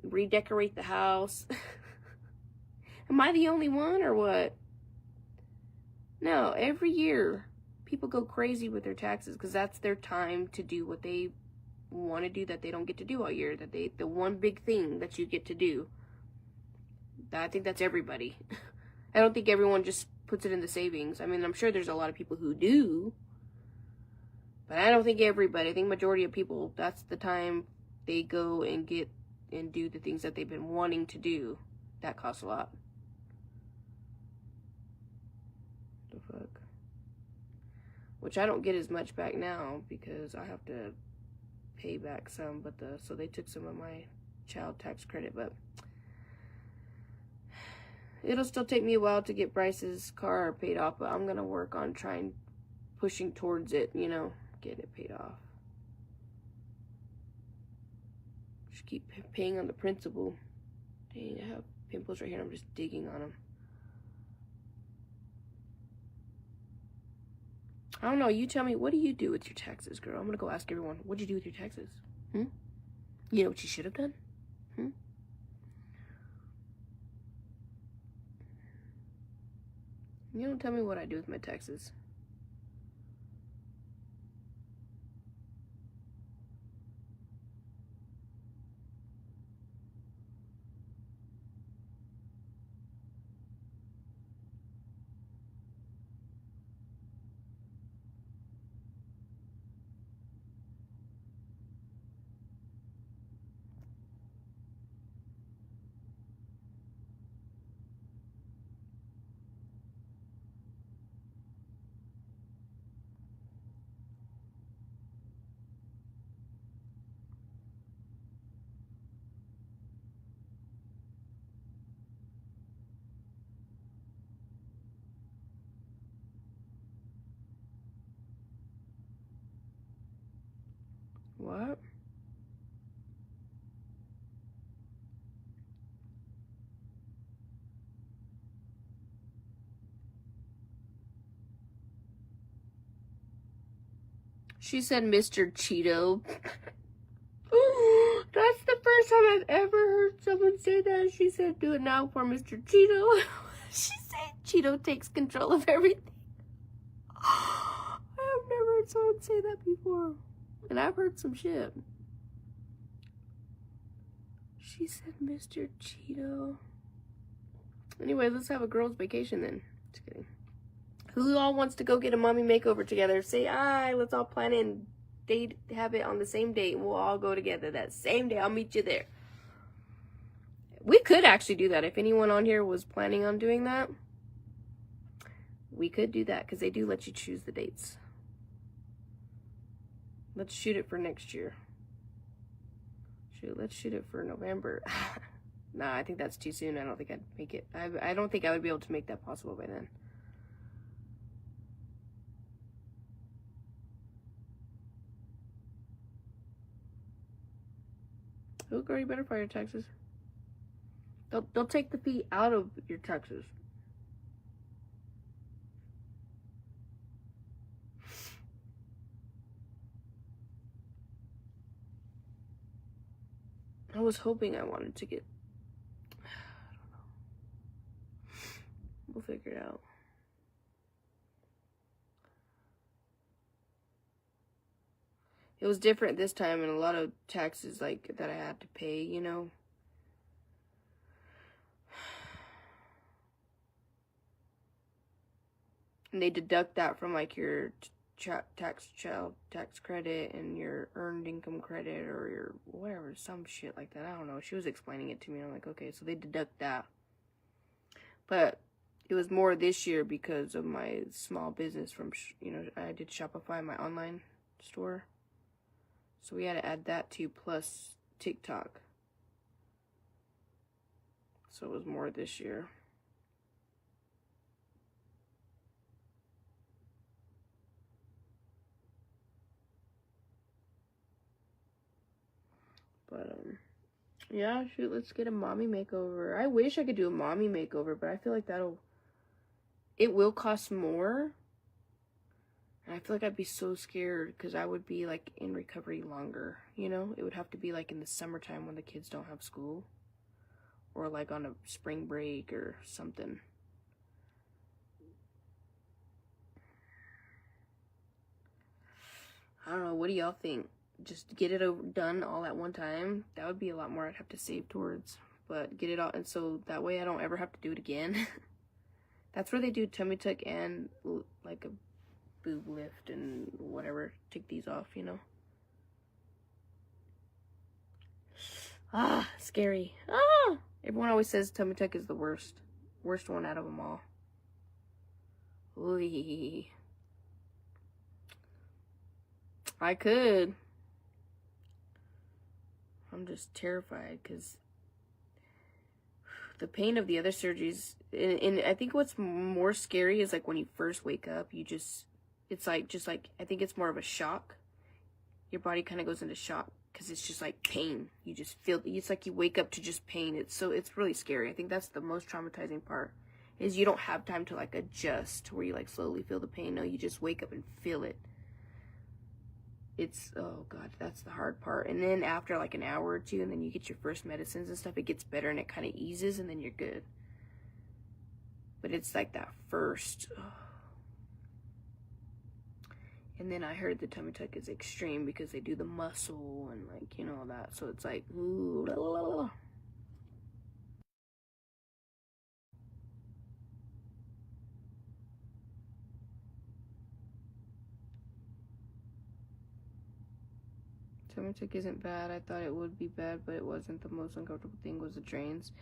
redecorate the house. Am I the only one or what? No, every year people go crazy with their taxes because that's their time to do what they want to do that they don't get to do all year. The one big thing that you get to do. I think that's everybody. I don't think everyone just puts it in the savings. I mean, I'm sure there's a lot of people who do, but I don't think everybody. I think majority of people, that's the time they go and get and do the things that they've been wanting to do. That costs a lot. The fuck? Which I don't get as much back now because I have to pay back some, so they took some of my child tax credit, but it'll still take me a while to get Bryce's car paid off, but I'm gonna work on pushing towards it, getting it paid off. Just keep paying on the principal. Dang, I have pimples right here. I'm just digging on them. I don't know. You tell me, what do you do with your taxes, girl? I'm gonna go ask everyone, what'd you do with your taxes? You know what you should have done? You don't tell me what I do with my taxes. What? She said Mr. Cheeto. That's the first time I've ever heard someone say that. She said, do it now for Mr. Cheeto. She said Cheeto takes control of everything. I have never heard someone say that before. And I've heard some shit. She said Mr. Cheeto. Anyway, let's have a girls' vacation then. Just kidding. Who all wants to go get a mommy makeover together? Say aye. Let's all plan in. They'd have it on the same date. We'll all go together that same day. I'll meet you there. We could actually do that. If anyone on here was planning on doing that, we could do that because they do let you choose the dates. Let's shoot it for next year. Let's shoot it for November. Nah, I think that's too soon. I don't think I'd make it. I don't think I would be able to make that possible by then. Oh, girl, you better file your taxes. They'll take the fee out of your taxes. I was hoping I wanted to get... I don't know. We'll figure it out. It was different this time, and a lot of taxes like that I had to pay, you know. And they deduct that from like your child tax credit and your earned income credit or your whatever, some shit like that. I don't know. She was explaining it to me. I'm like, okay, so they deduct that. But it was more this year because of my small business from, you know, I did Shopify, my online store. So we had to add that to plus TikTok. So it was more this year. But, yeah, shoot, let's get a mommy makeover. I wish I could do a mommy makeover, but I feel like it will cost more. And I feel like I'd be so scared because I would be, like, in recovery longer, you know? It would have to be, like, in the summertime when the kids don't have school. Or, like, on a spring break or something. I don't know. What do y'all think? Just get it done all at one time. That would be a lot more I'd have to save towards. But get it all, and so that way I don't ever have to do it again. That's where they do tummy tuck and, like, a boob lift and whatever. Take these off, you know. Ah, scary. Ah! Everyone always says tummy tuck is the worst. Worst one out of them all. Ooh. I could. I'm just terrified because the pain of the other surgeries, and I think what's more scary is like when you first wake up, it's like, I think it's more of a shock. Your body kind of goes into shock because it's just like pain. You just feel, it's like you wake up to just pain. It's really scary. I think that's the most traumatizing part, is you don't have time to like adjust where you like slowly feel the pain. No, you just wake up and feel it. It's, oh god, that's the hard part. And then after like an hour or two, and then you get your first medicines and stuff, it gets better and it kind of eases, and then you're good. But it's like that first, and then I heard the tummy tuck is extreme because they do the muscle and like, you know, all that. So it's like, ooh, la, la, la. Tummy tuck isn't bad. I thought it would be bad, but it wasn't. The most uncomfortable thing was the drains.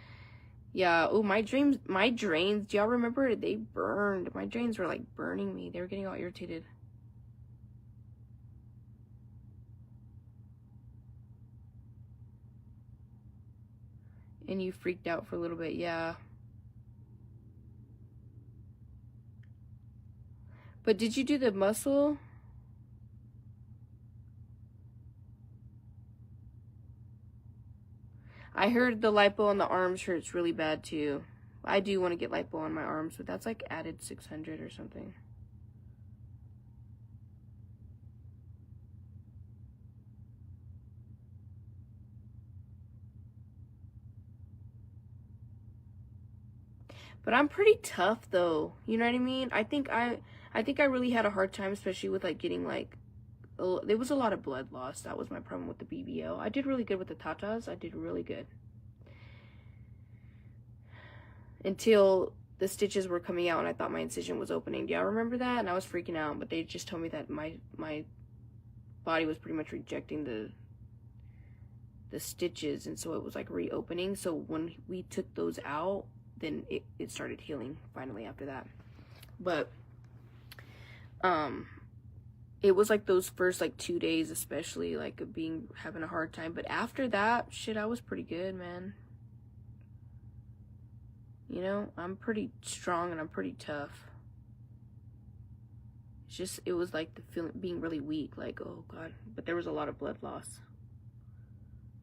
Yeah, oh, my drains, do y'all remember? They burned. My drains were like burning me. They were getting all irritated. And you freaked out for a little bit, yeah. But did you do the muscle? I heard the lipo on the arms hurts really bad too. I do want to get lipo on my arms, but that's like added 600 or something. But I'm pretty tough though. You know what I mean? I think I really had a hard time, especially with like getting like, there was a lot of blood loss. That was my problem with the BBL. I did really good with the tatas. I did really good. Until the stitches were coming out and I thought my incision was opening. Do y'all remember that? And I was freaking out, but they just told me that my body was pretty much rejecting the stitches, and so it was like reopening. So when we took those out, then it started healing finally after that. But it was like those first like 2 days especially, like of having a hard time. But after that, shit, I was pretty good, man. You know, I'm pretty strong and I'm pretty tough. It's just, it was like the feeling, being really weak, like, oh God. But there was a lot of blood loss.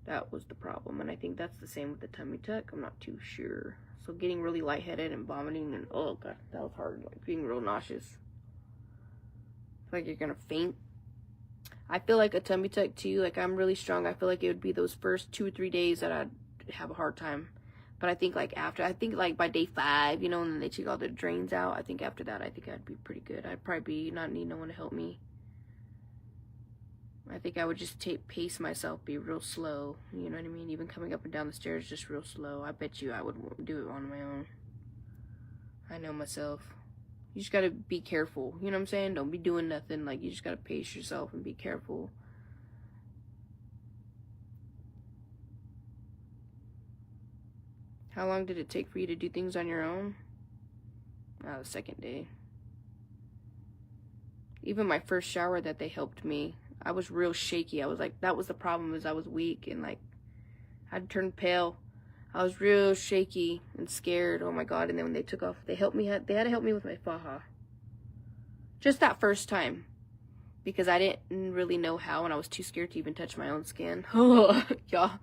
That was the problem. And I think that's the same with the tummy tuck. I'm not too sure. So getting really lightheaded and vomiting and, oh God, that was hard. Like being real nauseous. Like you're gonna faint. I feel like a tummy tuck too, like I'm really strong. I feel like it would be those first 2 or 3 days that I'd have a hard time. But I think like after, I think like by day 5, you know, and then they take all the drains out, I think after that, I think I'd be pretty good. I'd probably not need no one to help me. I think I would just pace myself, be real slow. You know what I mean? Even coming up and down the stairs, just real slow. I bet you I would do it on my own. I know myself. You just gotta be careful. You know what I'm saying? Don't be doing nothing. Like, you just gotta pace yourself and be careful. How long did it take for you to do things on your own? The second day. Even my first shower that they helped me, I was real shaky. I was like, that was the problem, is I was weak and like, I'd turned pale. I was real shaky and scared. Oh my God. And then when they took off, they had to help me with my faja. Just that first time. Because I didn't really know how, and I was too scared to even touch my own skin. Oh, y'all,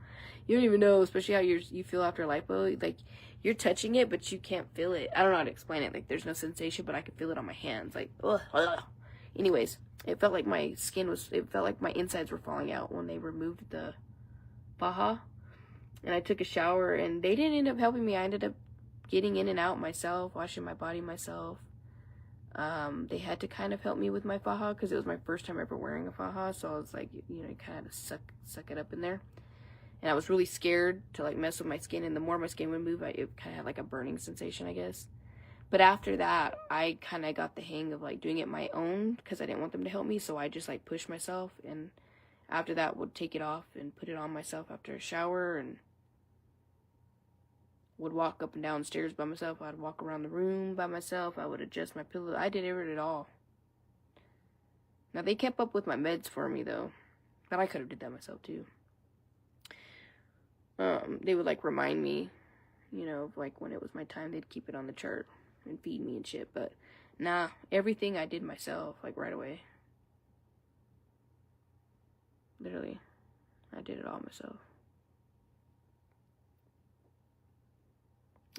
you don't even know, especially how you feel after lipo. Like, you're touching it, but you can't feel it. I don't know how to explain it. Like, there's no sensation, but I could feel it on my hands. Like, ugh, ugh. Anyways, it felt like my it felt like my insides were falling out when they removed the faja. And I took a shower, and they didn't end up helping me. I ended up getting in and out myself, washing my body myself. They had to kind of help me with my faja because it was my first time ever wearing a faja. So I was like, you know, kind of suck it up in there. And I was really scared to like mess with my skin. And the more my skin would move, it kind of had like a burning sensation, I guess. But after that, I kind of got the hang of like doing it my own because I didn't want them to help me. So I just like pushed myself. And after that, would take it off and put it on myself after a shower, and would walk up and down stairs by myself. I'd walk around the room by myself. I would adjust my pillow. I did it all. Now, they kept up with my meds for me, though. But I could have did that myself, too. They would, like, remind me, you know, of, like, when it was my time, they'd keep it on the chart and feed me and shit. But, nah, everything I did myself, like, right away. Literally. I did it all myself.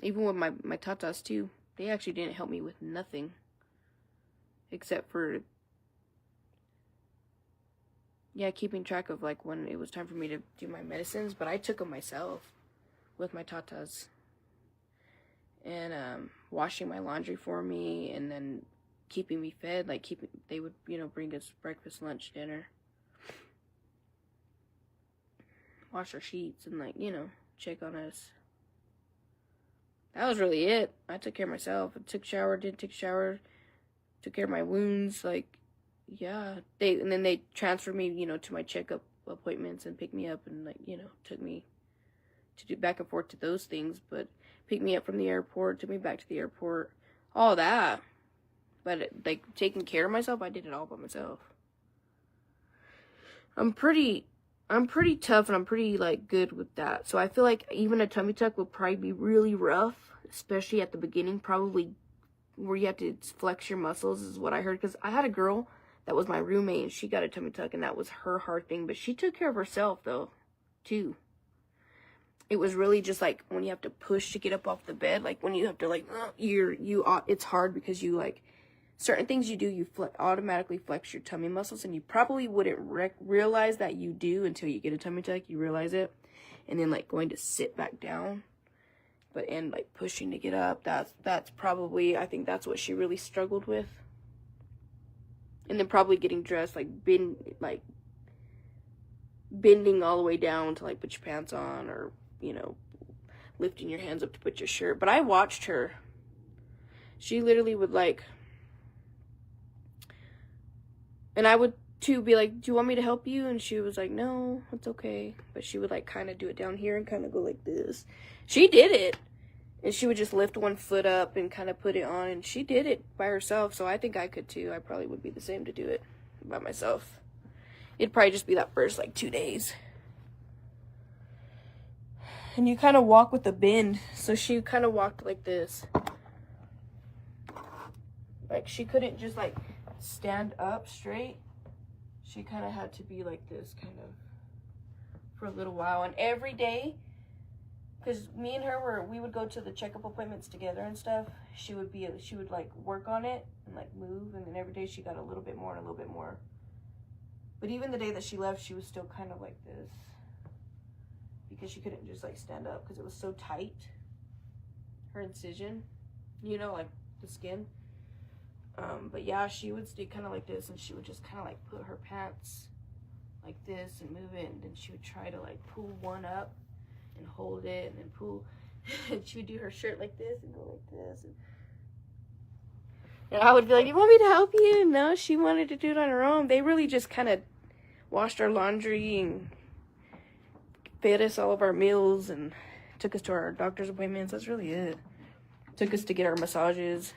Even with my tatas too, they actually didn't help me with nothing. Except for, yeah, keeping track of like when it was time for me to do my medicines. But I took them myself with my tatas. And washing my laundry for me, and then keeping me fed. Like they would, you know, bring us breakfast, lunch, dinner. Wash our sheets and like, you know, check on us. That was really it. I took care of myself. I took a shower, didn't take a shower, took care of my wounds, like, yeah. And then they transferred me, you know, to my checkup appointments and picked me up and, like, you know, took me to do back and forth to those things, but picked me up from the airport, took me back to the airport, all that. But, like, taking care of myself, I did it all by myself. I'm pretty tough, and I'm pretty, like, good with that. So I feel like even a tummy tuck would probably be really rough, especially at the beginning, probably where you have to flex your muscles is what I heard. Because I had a girl that was my roommate, and she got a tummy tuck, and that was her hard thing. But she took care of herself, though, too. It was really just, like, when you have to push to get up off the bed, like, when you have to, like, it's hard because you, like, certain things you do, you automatically flex your tummy muscles, and you probably wouldn't realize that you do until you get a tummy tuck. You realize it, and then like going to sit back down and like pushing to get up, that's probably, I think that's what she really struggled with. And then probably getting dressed, like bending all the way down to like put your pants on, or, you know, lifting your hands up to put your shirt. But I watched her. She literally would like, and I would too be like, do you want me to help you? And she was like, no, it's okay. But she would like kind of do it down here and kind of go like this. She did it. And she would just lift one foot up and kind of put it on. And she did it by herself. So I think I could too. I probably would be the same to do it by myself. It'd probably just be that first like 2 days. And you kind of walk with a bend. So she kind of walked like this. Like she couldn't just like stand up straight. She kind of had to be like this kind of for a little while. And every day, because me and her we would go to the checkup appointments together and stuff. She would like work on it and like move, and then every day she got a little bit more and a little bit more. But even the day that she left, she was still kind of like this, because she couldn't just like stand up because it was so tight. Her incision, you know, like the skin. But yeah, she would stay kind of like this, and she would just kind of like put her pants like this and move it, and then she would try to like pull one up and hold it, and then pull, and she would do her shirt like this and go like this, and I would be like, you want me to help you? No, she wanted to do it on her own. They really just kind of washed our laundry and fed us all of our meals and took us to our doctor's appointments. That's really it. Took us to get our massages.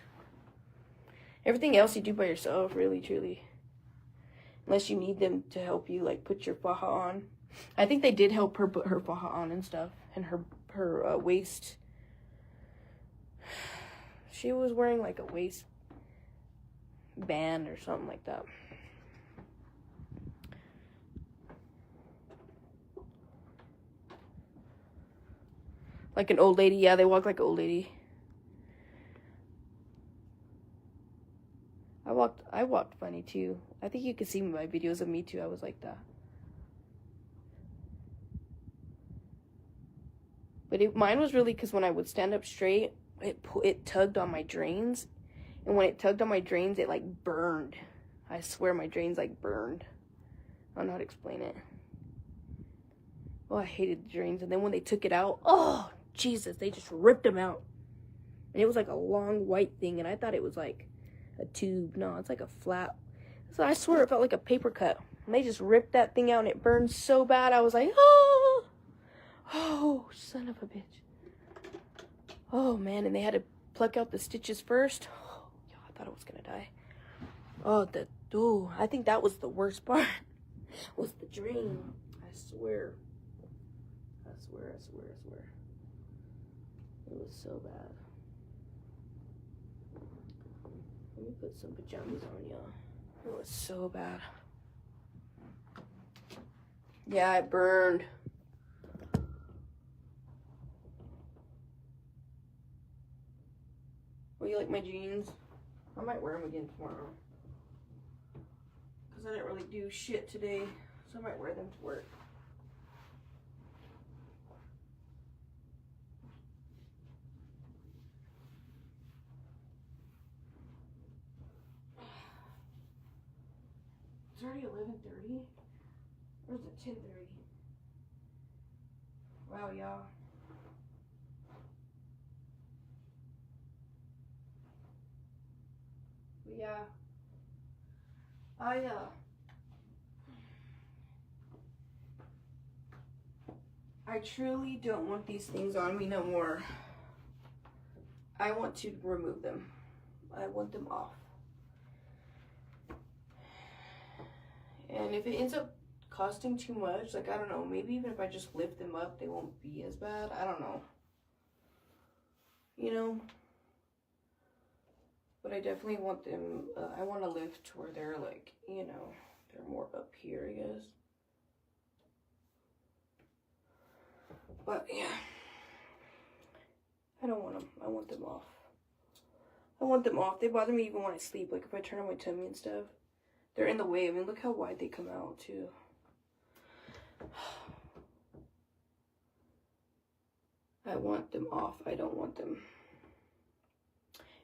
Everything else you do by yourself, really, truly. Unless you need them to help you, like, put your faja on. I think they did help her put her faja on and stuff. And her waist. She was wearing, like, a waist band or something like that. Like an old lady. Yeah, they walk like an old lady. I walked funny too. I think you can see my videos of me too. I was like that. But mine was really because when I would stand up straight, it tugged on my drains. And when it tugged on my drains, it like burned. I swear my drains like burned. I don't know how to explain it. Oh, I hated the drains. And then when they took it out, oh, Jesus, they just ripped them out. And it was like a long white thing. And I thought it was like a tube. No, it's like a flat. So I swear it felt like a paper cut. And they just ripped that thing out and it burned so bad. I was like, oh, son of a bitch. Oh, man. And they had to pluck out the stitches first. Oh, I thought I was going to die. Oh, I think that was the worst part. Was the drain. I swear. I swear. It was so bad. Let me put some pajamas on, y'all. It was so bad. Yeah, it burned. Oh, you like my jeans? I might wear them again tomorrow. Because I didn't really do shit today. So I might wear them to work. It's already 11:30? Or is it 10:30? Wow, y'all. But yeah. I truly don't want these things on me no more. I want to remove them. I want them off. And if it ends up costing too much, like, I don't know, maybe even if I just lift them up, they won't be as bad. I don't know. You know? But I definitely want them, I want to lift to where they're like, you know, they're more up here, I guess. But, yeah. I don't want them. I want them off. I want them off. They bother me even when I sleep. Like, if I turn on my tummy and stuff. They're in the way. I mean, look how wide they come out, too. I want them off. I don't want them.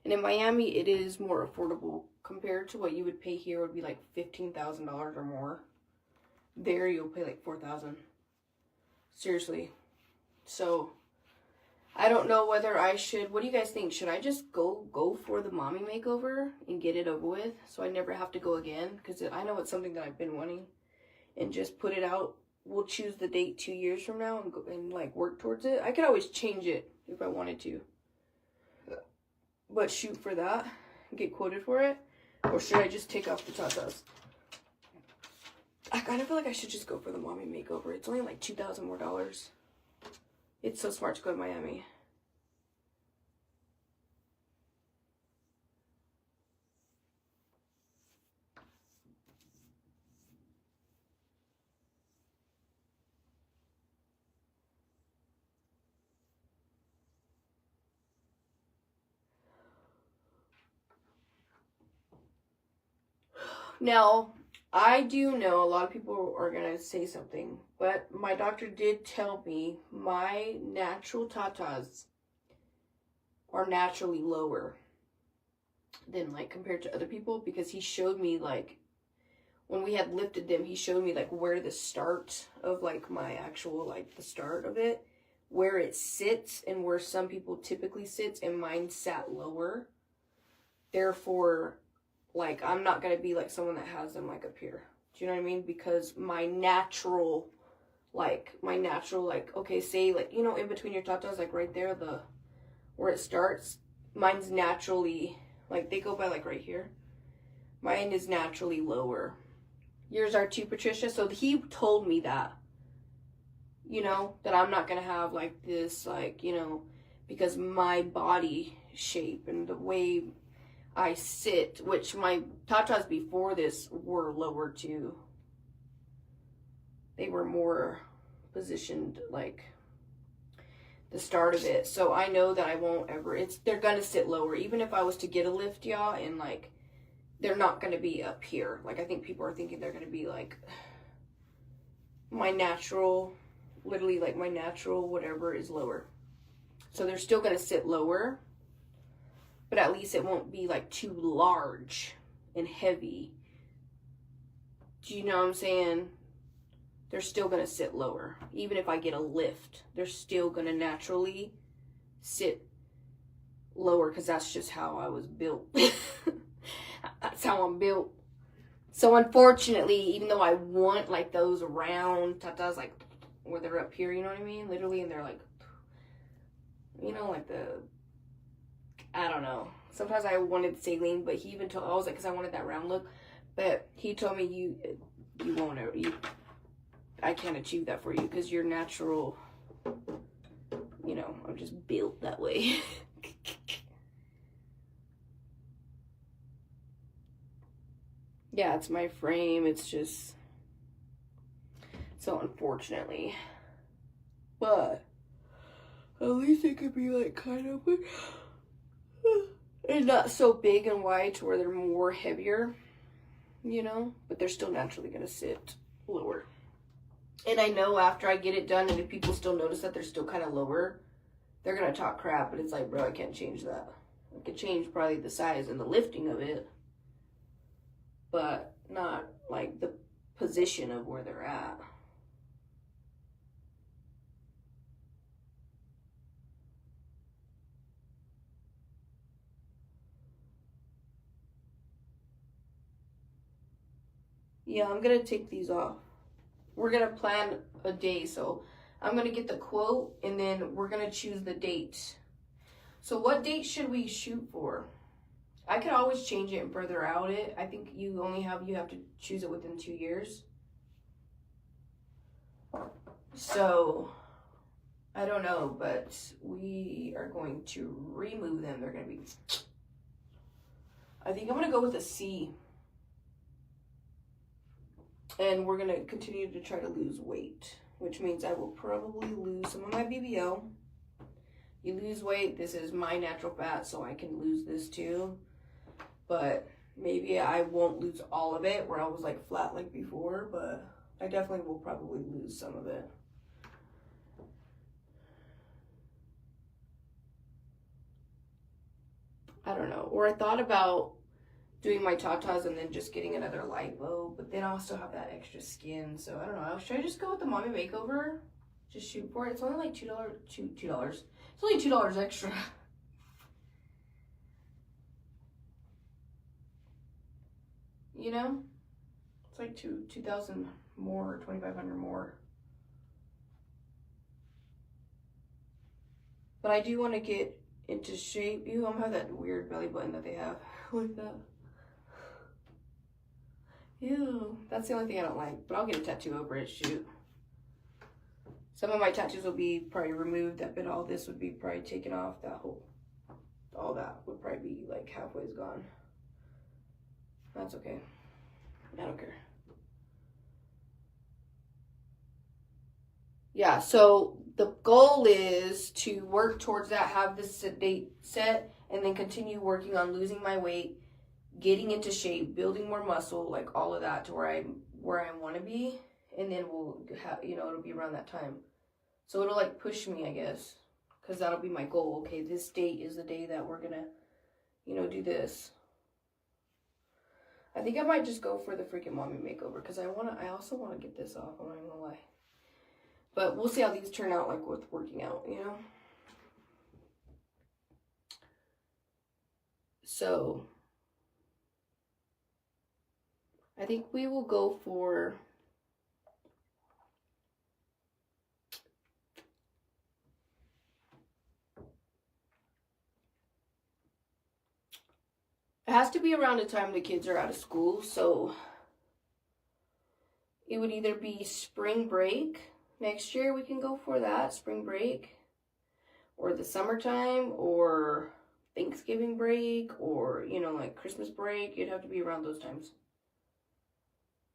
And in Miami, it is more affordable compared to what you would pay here. Would be like $15,000 or more. There, you'll pay like $4,000. Seriously. So, I don't know whether I should. What do you guys think? Should I just go for the mommy makeover and get it over with, so I never have to go again? Because I know it's something that I've been wanting, and just put it out. We'll choose the date 2 years from now and go and like work towards it. I could always change it if I wanted to. But shoot for that, get quoted for it, or should I just take off the tatas? I kind of feel like I should just go for the mommy makeover. It's only like $2,000 more. It's so smart to go to Miami. Now, I do know a lot of people are going to say something, but my doctor did tell me my natural tatas are naturally lower than like compared to other people, because he showed me like when we had lifted them, he showed me like where the start of like my actual like the start of it, where it sits and where some people typically sits, and mine sat lower. Therefore, like, I'm not going to be like someone that has them like up here. Do you know what I mean? Because my natural, okay, say like, you know, in between your tatas, like right there, where it starts, mine's naturally, like they go by like right here. Mine is naturally lower. Yours are too, Patricia. So he told me that, you know, that I'm not going to have like this, like, you know, because my body shape and the way I sit, which my tatas before this were lower too. They were more positioned like the start of it. So I know that I won't ever, they're going to sit lower. Even if I was to get a lift, y'all, and like, they're not going to be up here. Like, I think people are thinking they're going to be like my natural, literally like my natural whatever is lower. So they're still going to sit lower. But at least it won't be like too large and heavy. Do you know what I'm saying? They're still going to sit lower. Even if I get a lift, they're still going to naturally sit lower, because that's just how I was built. That's how I'm built. So unfortunately, even though I want like those round tatas, like where they're up here, you know what I mean? Literally, and they're like, you know, like I don't know. Sometimes I wanted saline, but he even told, I was like, because I wanted that round look. But he told me, you won't ever, I can't achieve that for you, because you're natural, you know, I'm just built that way. Yeah, it's my frame. It's just, so unfortunately. But at least it could be like kind of, and not so big and wide to where they're more heavier, you know, but they're still naturally going to sit lower. And I know after I get it done, and if people still notice that they're still kind of lower, they're going to talk crap, but it's like, bro, I can't change that. I could change probably the size and the lifting of it, but not like the position of where they're at. Yeah, I'm going to take these off. We're going to plan a day, so I'm going to get the quote, and then we're going to choose the date. So what date should we shoot for? I could always change it and further out it. I think you have to choose it within 2 years. So, I don't know, but we are going to remove them. They're going to be, I think I'm going to go with a C. And we're going to continue to try to lose weight, which means I will probably lose some of my BBL. You lose weight, this is my natural fat, so I can lose this too. But maybe I won't lose all of it, where I was like flat like before, but I definitely will probably lose some of it. I don't know. Or I thought about doing my tatas and then just getting another lipo, but then I'll still have that extra skin. So I don't know. Should I just go with the mommy makeover? Just shoot for it. It's only like $2. $2. It's only $2 extra. You know, it's like 2,000 more, 2,500 more. But I do want to get into shape. Ew, I'm gonna have that weird belly button that they have like that. Ew, that's the only thing I don't like. But I'll get a tattoo over it. Shoot. Some of my tattoos will be probably removed. That bit, all this would be probably taken off. That whole, all that would probably be like halfway gone. That's okay. I don't care. Yeah, so the goal is to work towards that, have this date set, and then continue working on losing my weight, getting into shape, building more muscle, like all of that, to where I want to be, and then we'll have, you know, it'll be around that time. So it'll like push me, I guess, because that'll be my goal. Okay, this date is the day that we're gonna, you know, do this. I think I might just go for the freaking mommy makeover, because I also want to get this off. I'm not even gonna lie. But we'll see how these turn out, like with working out, you know? So I think we will go for it has to be around the time the kids are out of school, so it would either be spring break. Next year we can go for that, spring break, or the summertime, or Thanksgiving break, or, you know, like Christmas break. It'd have to be around those times,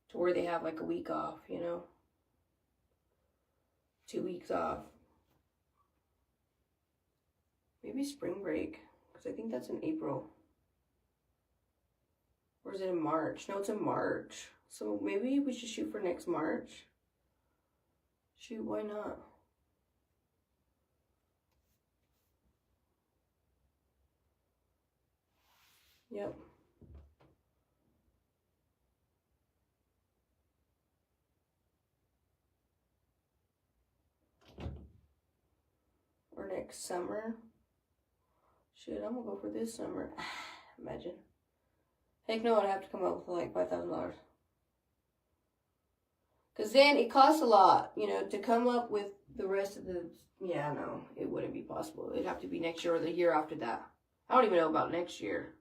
to where they have like a week off, you know, 2 weeks off. Maybe spring break, because I think that's in April. Or is it in March? No, it's in March. So maybe we should shoot for next March. Shoot, why not? Yep. Or next summer. Shit, I'm gonna go for this summer. Imagine. Heck no, I'd have to come up with like $5,000. Because then it costs a lot, you know, to come up with the rest of the... Yeah, no, it wouldn't be possible. It'd have to be next year or the year after that. I don't even know about next year.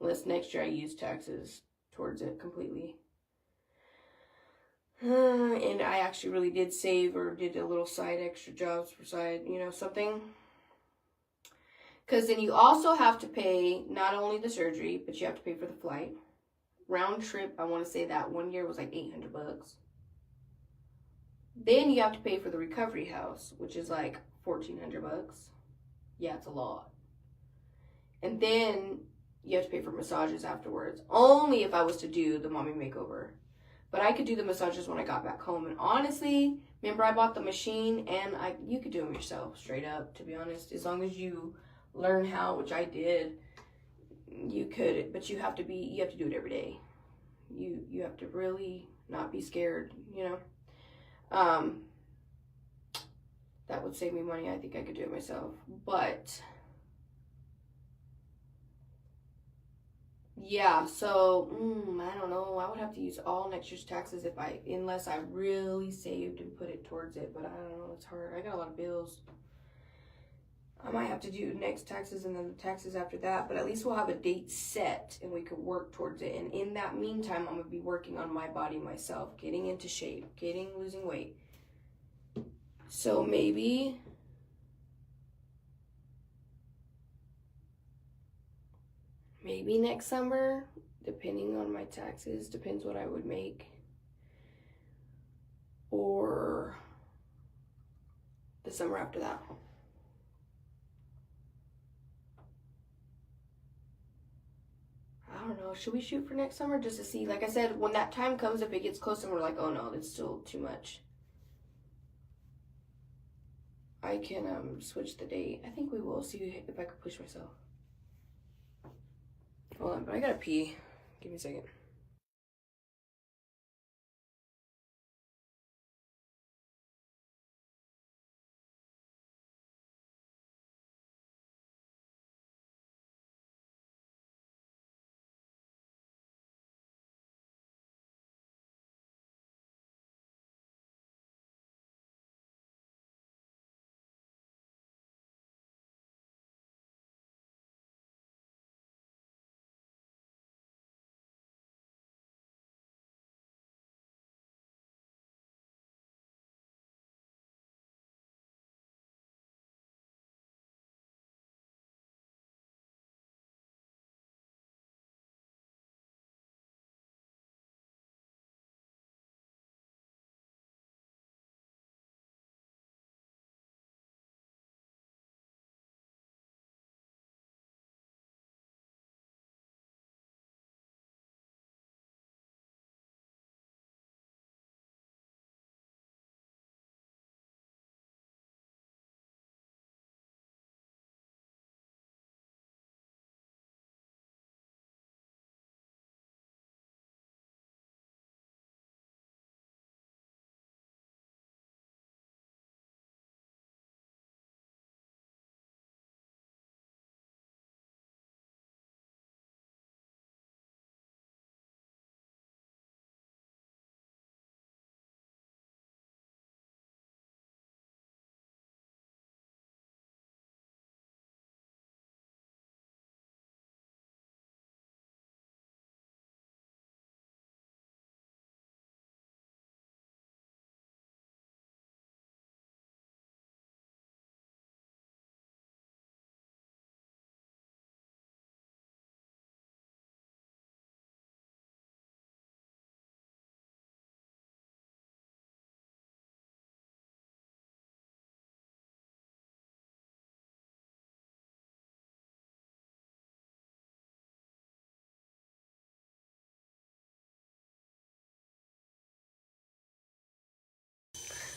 Unless next year I use taxes towards it completely. And I actually really did save, or did a little side extra jobs for side, you know, something. Because then you also have to pay not only the surgery, but you have to pay for the flight. Round trip, I want to say that one year was like $800. Then you have to pay for the recovery house, which is like $1,400. Yeah, it's a lot. And then you have to pay for massages afterwards. Only if I was to do the mommy makeover. But I could do the massages when I got back home. And honestly, remember I bought the machine, and you could do them yourself, straight up, to be honest. As long as you learn how, which I did, you could. But you have to do it every day. You have to really not be scared, you know. That would save me money. I think I could do it myself. But yeah, so I don't know. I would have to use all next year's taxes unless I really saved and put it towards it. But I don't know. It's hard. I got a lot of bills. I might have to do next taxes and then the taxes after that. But at least we'll have a date set and we could work towards it. And in that meantime, I'm going to be working on my body myself, getting into shape, losing weight. So maybe next summer, depending on my taxes, depends what I would make. Or the summer after that. I don't know. Should we shoot for next summer just to see? Like I said, when that time comes, if it gets close and we're like, oh no, that's still too much, I can switch the date. I think we will see if I can push myself. Hold on, but I gotta pee. Give me a second.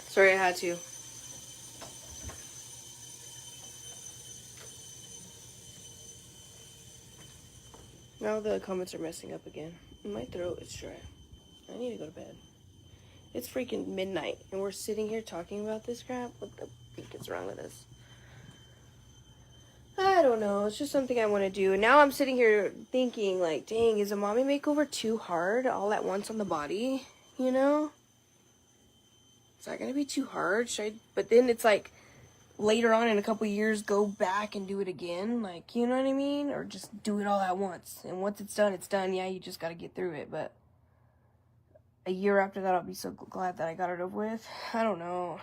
Sorry, I had to. Now the comments are messing up again. My throat is dry. I need to go to bed. It's freaking midnight, and we're sitting here talking about this crap? What the freak is wrong with us? I don't know. It's just something I want to do. And now I'm sitting here thinking, like, dang, is a mommy makeover too hard all at once on the body? You know? Is that going to be too hard? Should I? But then it's like, later on in a couple years, go back and do it again. Like, you know what I mean? Or just do it all at once. And once it's done, it's done. Yeah, you just got to get through it. But a year after that, I'll be so glad that I got it over with. I don't know.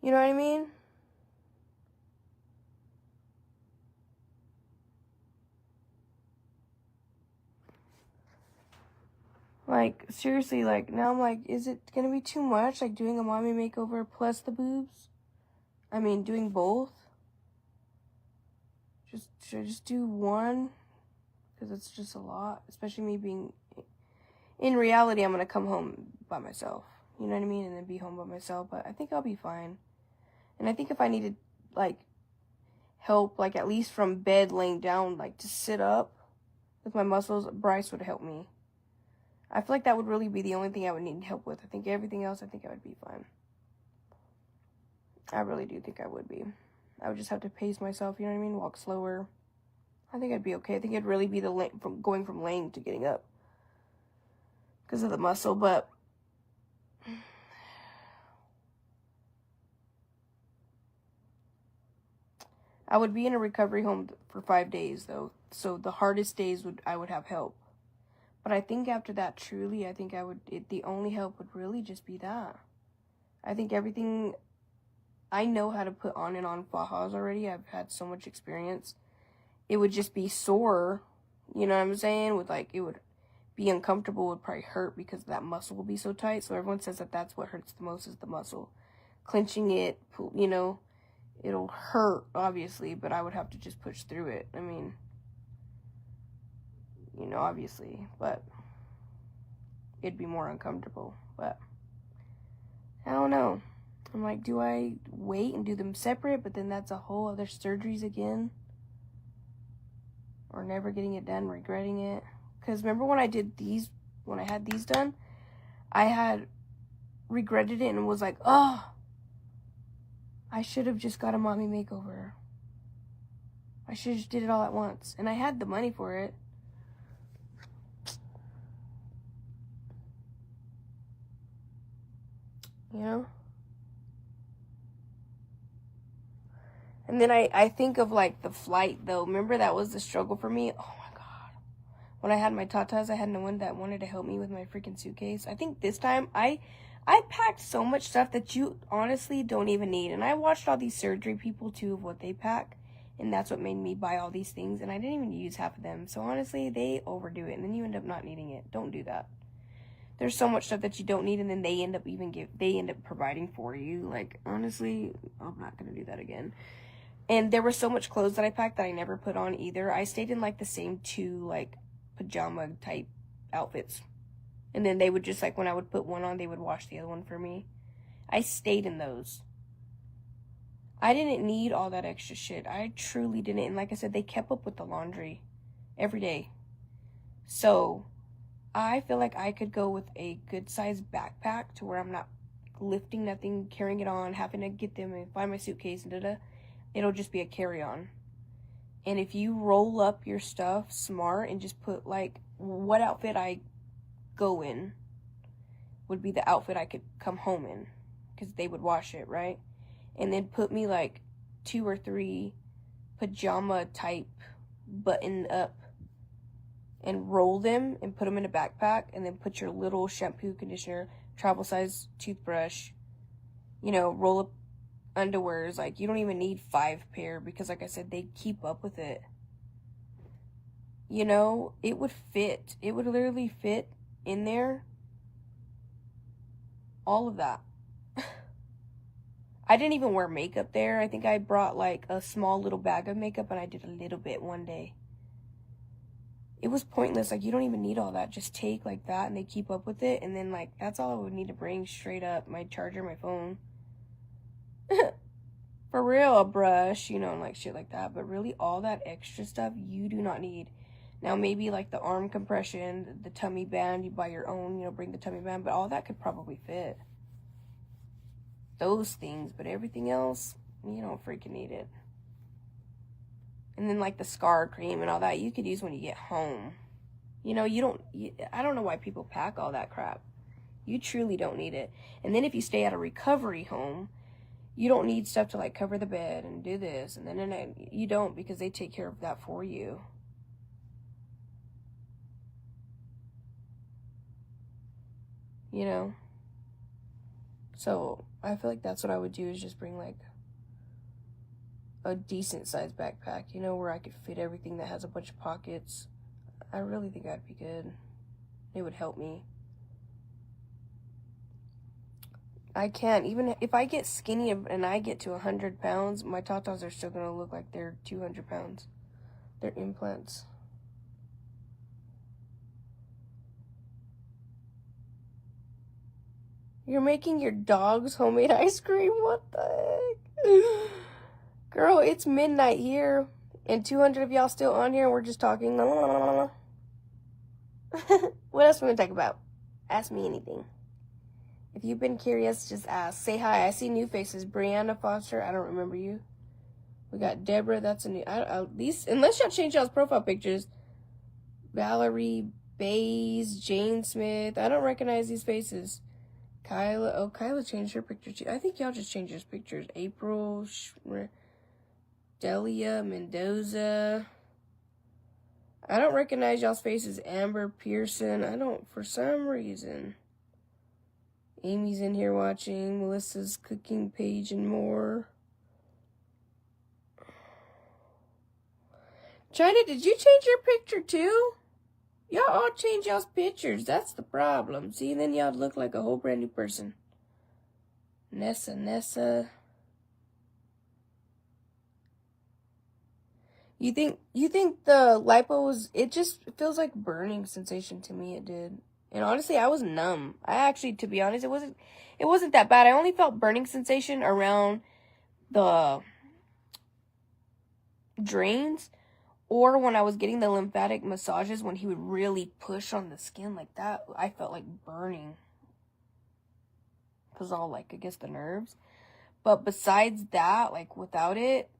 You know what I mean? Like, seriously, like, now I'm like, is it gonna be too much? Like, doing a mommy makeover plus the boobs? I mean, doing both? Should I just do one? Because it's just a lot. Especially me being... In reality, I'm gonna come home by myself. You know what I mean? And then be home by myself. But I think I'll be fine. And I think if I needed, like, help, like, at least from bed laying down, like, to sit up with my muscles, Bryce would help me. I feel like that would really be the only thing I would need help with. I think everything else, I think I would be fine. I really do think I would be. I would just have to pace myself, you know what I mean? Walk slower. I think I'd be okay. I think it'd really be from going from laying to getting up. Because of the muscle, but... I would be in a recovery home for 5 days, though. So the hardest days I would have help. But I think after that, truly, I think the only help would really just be that. I think everything, I know how to put on and on fajas already. I've had so much experience. It would just be sore, you know what I'm saying? With like, it would be uncomfortable, would probably hurt because that muscle will be so tight. So everyone says that that's what hurts the most is the muscle. Clenching it, you know, it'll hurt, obviously, but I would have to just push through it. I mean, you know, obviously, but it'd be more uncomfortable, but I don't know. I'm like, do I wait and do them separate, but then that's a whole other surgeries again? Or never getting it done, regretting it? Because remember when I did these, when I had these done, I had regretted it and was like, oh, I should have just got a mommy makeover. I should have just did it all at once. And I had the money for it. You know? And then I think of like the flight though. Remember that was the struggle for me? Oh my God. When I had my tatas, I had no one that wanted to help me with my freaking suitcase. I think this time I packed so much stuff that you honestly don't even need. And I watched all these surgery people too of what they pack. And that's what made me buy all these things. And I didn't even use half of them. So honestly, they overdo it. And then you end up not needing it. Don't do that. There's so much stuff that you don't need. And then they end up providing for you. Like, honestly, I'm not going to do that again. And there was so much clothes that I packed that I never put on either. I stayed in like the same 2 like pajama type outfits. And then they would just like, when I would put one on, they would wash the other one for me. I stayed in those. I didn't need all that extra shit. I truly didn't. And like I said, they kept up with the laundry every day. So I feel like I could go with a good sized backpack to where I'm not lifting nothing, carrying it on, having to get them and find my suitcase and da-da. It'll just be a carry-on. And if you roll up your stuff smart and just put like what outfit I go in would be the outfit I could come home in, because they would wash it, right? And then put me like 2 or 3 pajama type button up and roll them and put them in a backpack, and then put your little shampoo, conditioner, travel size toothbrush, you know, roll up underwears. Like, you don't even need 5 pair, because like I said, they keep up with it. You know, it would fit. It would literally fit in there. All of that. I didn't even wear makeup there. I think I brought like a small little bag of makeup, and I did a little bit one day. It was pointless. Like, you don't even need all that. Just take like that, and they keep up with it. And then like, that's all I would need to bring straight up. My charger, my phone. For real, a brush, you know, and like shit like that. But really, all that extra stuff you do not need. Now, maybe like the arm compression, the tummy band, you buy your own, you know, bring the tummy band. But all that could probably fit. Those things. But everything else, you don't freaking need it. And then like the scar cream and all that, you could use when you get home. You know, I don't know why people pack all that crap. You truly don't need it. And then if you stay at a recovery home, you don't need stuff to like cover the bed and do this. And then you don't, because they take care of that for you. You know? So I feel like that's what I would do, is just bring like a decent sized backpack, you know, where I could fit everything that has a bunch of pockets. I really think that'd be good. It would help me. I can't. Even if I get skinny and I get to 100 pounds, my tatas are still going to look like they're 200 pounds. They're implants. You're making your dog's homemade ice cream? What the heck? Girl, it's midnight here, and 200 of y'all still on here, and we're just talking. What else are we going to talk about? Ask me anything. If you've been curious, just ask. Say hi. I see new faces. Brianna Foster, I don't remember you. We got Deborah, that's a new, these, unless y'all change y'all's profile pictures. Valerie Bays, Jane Smith, I don't recognize these faces. Kyla changed her picture too. I think y'all just changed your pictures. April, Delia, Mendoza. I don't recognize y'all's faces. Amber Pearson, I don't, for some reason. Amy's in here watching. Melissa's cooking page and more. China, did you change your picture too? Y'all all change y'all's pictures. That's the problem. See, and then y'all look like a whole brand new person. Nessa. You think the lipo was, it just feels like burning sensation to me, it did. And honestly, I was numb. I actually, to be honest, it wasn't that bad. I only felt burning sensation around the drains, or when I was getting the lymphatic massages, when he would really push on the skin like that, I felt like burning. Because all, like, I guess the nerves. But besides that, like, without it,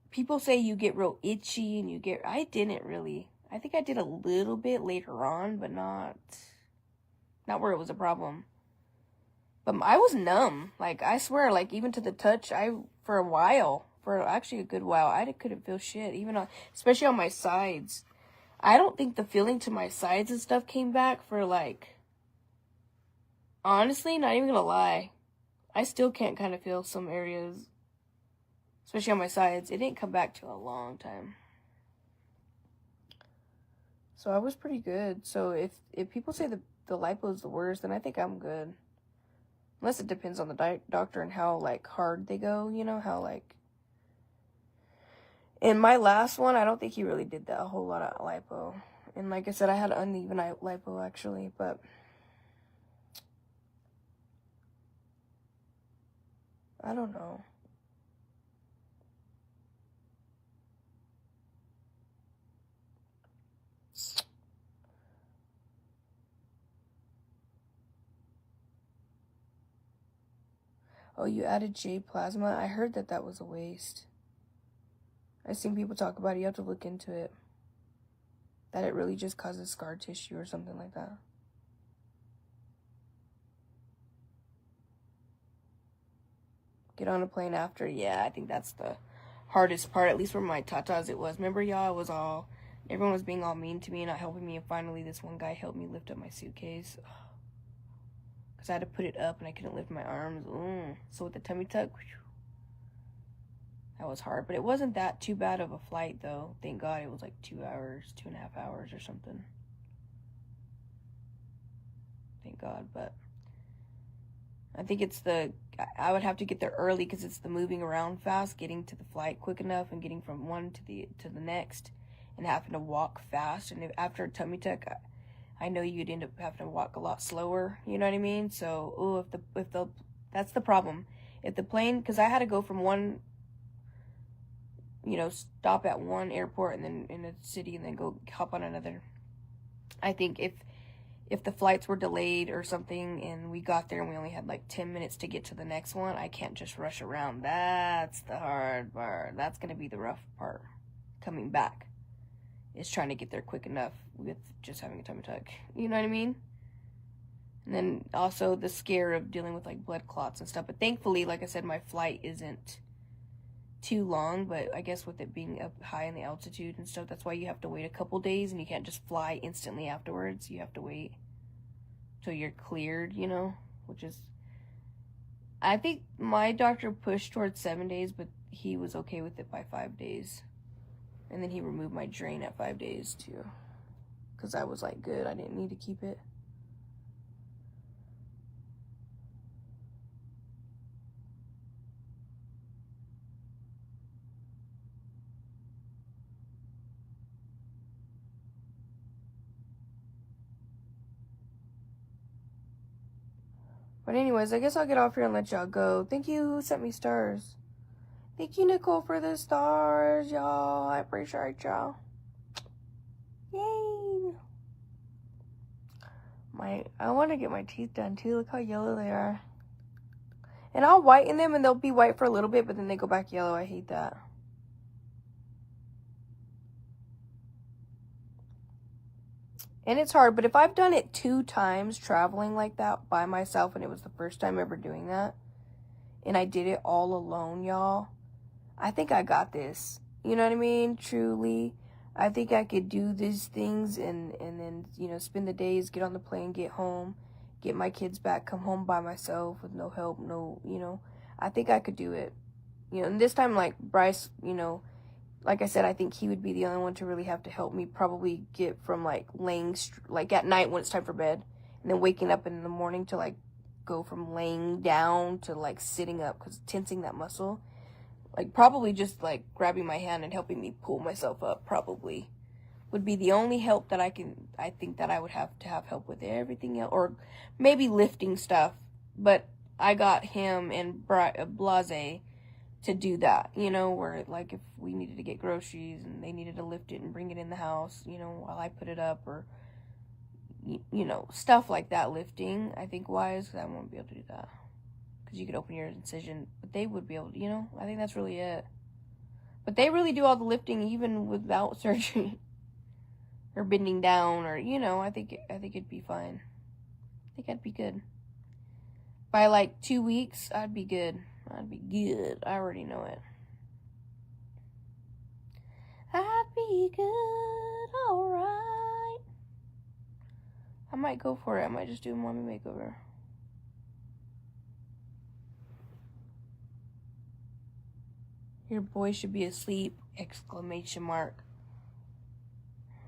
people say you get real itchy and I didn't really. I think I did a little bit later on, but not where it was a problem. But I was numb. Like, I swear, like, even to the touch, for a while, for actually a good while, I couldn't feel shit, especially on my sides. I don't think the feeling to my sides and stuff came back for, like, honestly, not even gonna lie, I still can't kind of feel some areas, especially on my sides. It didn't come back to a long time. So I was pretty good. So if people say the lipo is the worst, then I think I'm good. Unless it depends on the doctor and how, like, hard they go, how, like... In my last one, I don't think he really did that a whole lot of lipo. And like I said, I had uneven lipo, actually, but... I don't know. Oh, you added J plasma? I heard that was a waste. I've seen people talk about it. You have to look into it. That it really just causes scar tissue or something like that. Get on a plane after. Yeah, I think that's the hardest part, at least for my tatas it was. Remember, y'all, everyone was being all mean to me and not helping me, and finally this one guy helped me lift up my suitcase. Because I had to put it up and I couldn't lift my arms. So with the tummy tuck, that was hard. But it wasn't that too bad of a flight, though. Thank God it was like 2 hours, 2.5 hours or something. Thank God. But I think I would have to get there early because it's the moving around fast, getting to the flight quick enough and getting from one to the next and having to walk fast. And after a tummy tuck, I know you'd end up having to walk a lot slower, you know what I mean? So, that's the problem. If the plane, because I had to go from one, stop at one airport and then in a city and then go hop on another. I think if the flights were delayed or something and we got there and we only had like 10 minutes to get to the next one, I can't just rush around. That's the hard part. That's going to be the rough part coming back. Is trying to get there quick enough with just having a tummy tuck. You know what I mean? And then also the scare of dealing with, like, blood clots and stuff. But thankfully, like I said, my flight isn't too long. But I guess with it being up high in the altitude and stuff, that's why you have to wait a couple days. And you can't just fly instantly afterwards. You have to wait till you're cleared, which is... I think my doctor pushed towards 7 days, but he was okay with it by 5 days. And then he removed my drain at 5 days, too. Because I was, like, good. I didn't need to keep it. But anyways, I guess I'll get off here and let y'all go. Thank you who sent me stars. Thank you, Nicole, for the stars, y'all. I appreciate y'all. Yay. I want to get my teeth done, too. Look how yellow they are. And I'll whiten them, and they'll be white for a little bit, but then they go back yellow. I hate that. And it's hard, but if I've done it 2 times traveling like that by myself, and it was the first time ever doing that, and I did it all alone, y'all, I think I got this. You know what I mean? Truly. I think I could do these things and then, spend the days, get on the plane, get home, get my kids back, come home by myself with no help, I think I could do it. And this time, like, Bryce, like I said, I think he would be the only one to really have to help me probably get from, like, laying, like, at night when it's time for bed, and then waking up in the morning to, like, go from laying down to, like, sitting up, because tensing that muscle, like, probably just, like, grabbing my hand and helping me pull myself up, probably. would be the only help that I think that I would have to have help with. Everything else, or maybe lifting stuff, but I got him and Blase to do that, you know, where, like, if we needed to get groceries and they needed to lift it and bring it in the house, you know, while I put it up, or, you know, stuff like that, lifting, I think wise, because I won't be able to do that, because you could open your incision, but they would be able to, you know, I think that's really it. But they really do all the lifting even without surgery. Or bending down, or, you know, I think it'd be fine. I think I'd be good. By like 2 weeks, I'd be good. I'd be good. I already know it. I'd be good, alright. I might go for it. I might just do a mommy makeover. Your boy should be asleep! Exclamation mark.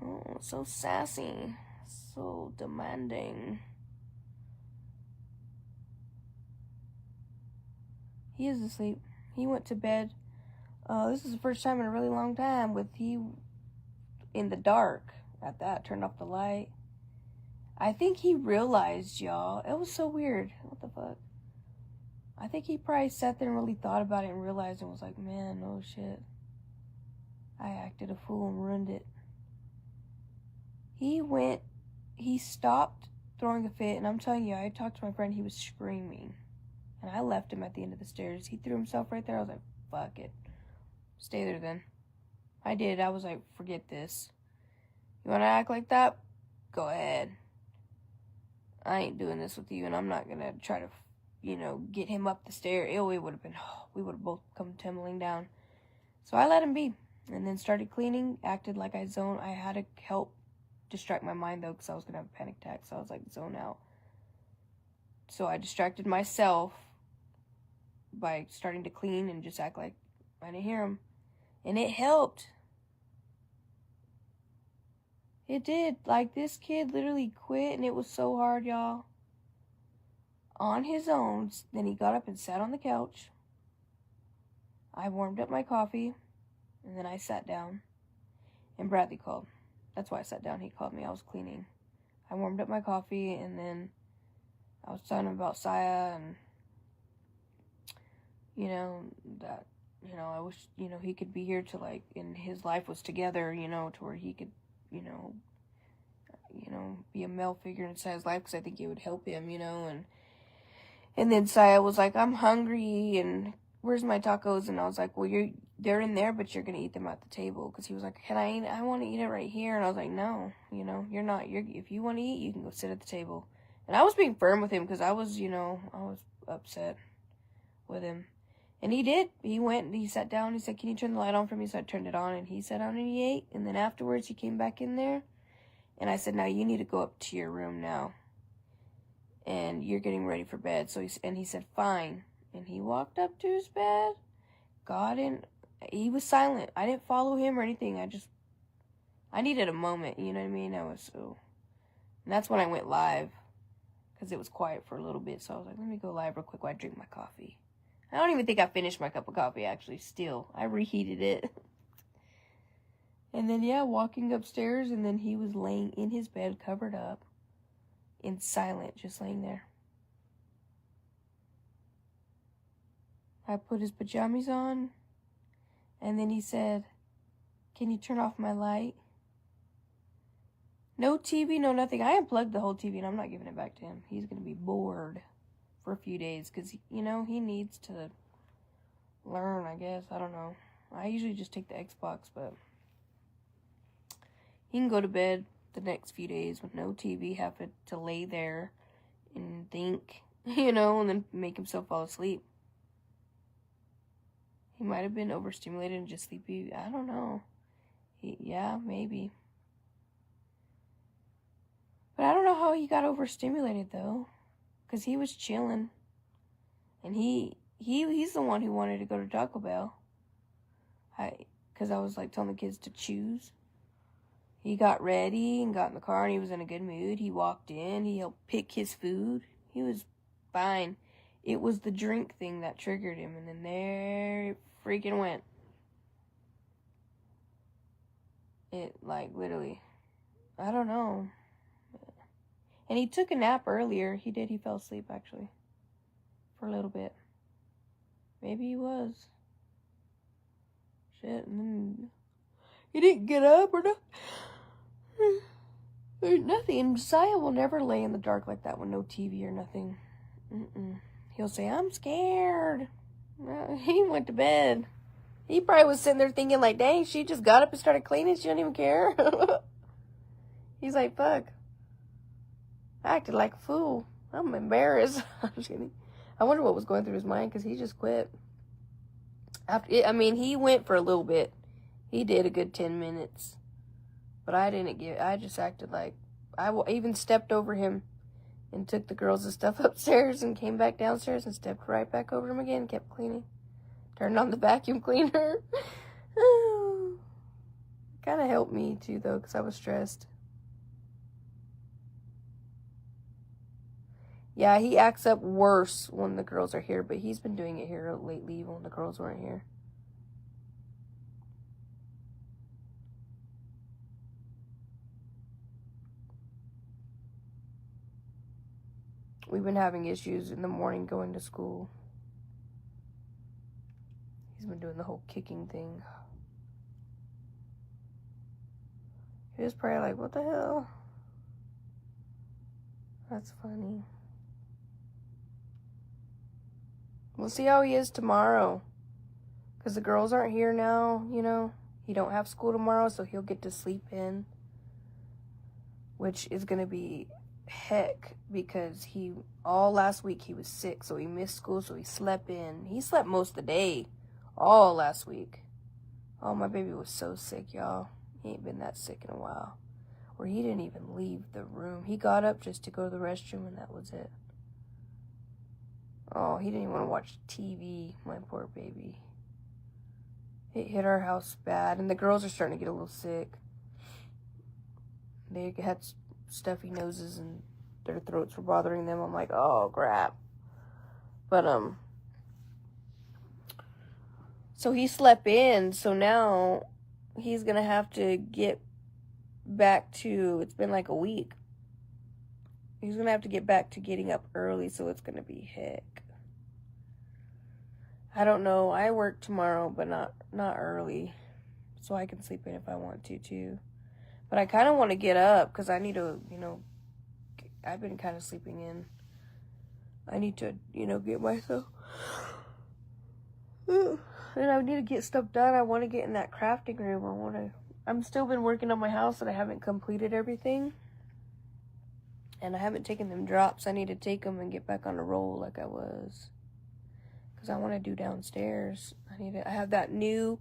Oh, so sassy. So demanding. He is asleep. He went to bed. This is the first time in a really long time with he in the dark at that. Turned off the light. I think he realized, y'all. It was so weird. What the fuck? I think he probably sat there and really thought about it and realized and was like, man, oh shit. I acted a fool and ruined it. He stopped throwing a fit, and I'm telling you, I talked to my friend, he was screaming. And I left him at the end of the stairs. He threw himself right there. I was like, fuck it. Stay there then. I did. I was like, forget this. You want to act like that? Go ahead. I ain't doing this with you, and I'm not going to try to, you know, get him up the stair. We would have both come tumbling down. So I let him be, and then started cleaning, acted like I had to help distract my mind, though, because I was going to have a panic attack, so I was like, zone out. So I distracted myself by starting to clean and just act like I didn't hear him. And it helped. It did. Like, this kid literally quit, and it was so hard, y'all. On his own. Then he got up and sat on the couch. I warmed up my coffee, and then I sat down. And Bradley called. That's why I sat down. He called me. I was cleaning. I warmed up my coffee, and then I was telling him about Saya, and, you know, that, you know, I wish, you know, he could be here to, like, and his life was together, you know, to where he could, you know, be a male figure in Saya's life, because I think it would help him, you know, and then Saya was like, I'm hungry, and where's my tacos? And I was like, well, they're in there, but you're going to eat them at the table, because he was like, can I eat it? I want to eat it right here. And I was like, no, you know, you're not, if you want to eat, you can go sit at the table. And I was being firm with him, because I was, you know, I was upset with him. And he did. He went and he sat down. He said, can you turn the light on for me? So I turned it on, and he sat down and he ate. And then afterwards, he came back in there. And I said, now you need to go up to your room now. And you're getting ready for bed. So he said, fine. And he walked up to his bed, got in. He was silent. I didn't follow him or anything. I needed a moment, you know what I mean? And that's when I went live, because it was quiet for a little bit. So I was like, let me go live real quick while I drink my coffee. I don't even think I finished my cup of coffee, actually, still. I reheated it. And then, yeah, walking upstairs, and then he was laying in his bed, covered up, in silent, just laying there. I put his pajamas on, and then he said, can you turn off my light? No TV, no nothing. I unplugged the whole TV, and I'm not giving it back to him. He's going to be bored for a few days, because, you know, he needs to learn, I guess. I don't know. I usually just take the Xbox, but he can go to bed the next few days with no TV, have to lay there and think, you know, and then make himself fall asleep. He might have been overstimulated and just sleepy. I don't know. Yeah, maybe. But I don't know how he got overstimulated, though. Because he was chilling. And he's the one who wanted to go to Taco Bell. Because I was, like, telling the kids to choose. He got ready and got in the car, and he was in a good mood. He walked in. He helped pick his food. He was fine. It was the drink thing that triggered him, and then there it freaking went. It, like, literally, I don't know. And he took a nap earlier. He did. He fell asleep, actually, for a little bit. Maybe he was. Shit, and then he didn't get up or nothing. There's nothing. Josiah will never lay in the dark like that with no TV or nothing. He'll say, I'm scared. He went to bed. He probably was sitting there thinking, like, dang, she just got up and started cleaning. She don't even care. He's like, fuck. I acted like a fool. I'm embarrassed. I'm just kidding. I wonder what was going through his mind, because he just quit. He went for a little bit. He did a good 10 minutes. But I just acted like, I even stepped over him and took the girls' stuff upstairs and came back downstairs and stepped right back over him again, kept cleaning. Turned on the vacuum cleaner. Kind of helped me too, though, because I was stressed. Yeah, he acts up worse when the girls are here, but he's been doing it here lately when the girls weren't here. We've been having issues in the morning going to school. He's been doing the whole kicking thing. He was probably like, what the hell? That's funny. We'll see how he is tomorrow. Because the girls aren't here now, you know. He don't have school tomorrow, so he'll get to sleep in. Which is going to be heck, because all last week he was sick, so he missed school, so he slept in. He slept most of the day, all last week. Oh, my baby was so sick, y'all. He ain't been that sick in a while. Where he didn't even leave the room. He got up just to go to the restroom, and that was it. Oh, he didn't even want to watch TV, my poor baby. It hit our house bad, and the girls are starting to get a little sick. They had stuffy noses, and their throats were bothering them. I'm like, oh, crap. But, so he slept in, so now he's going to have to get back to, it's been like a week. He's going to have to get back to getting up early, so it's going to be heck. I don't know. I work tomorrow, but not early, so I can sleep in if I want to, too. But I kind of want to get up, because I need to, I've been kind of sleeping in. I need to, get myself... And I need to get stuff done. I want to get in that crafting room. I'm still been working on my house, and I haven't completed everything. And I haven't taken them drops. I need to take them and get back on the roll like I was. Because I want to do downstairs. We have that new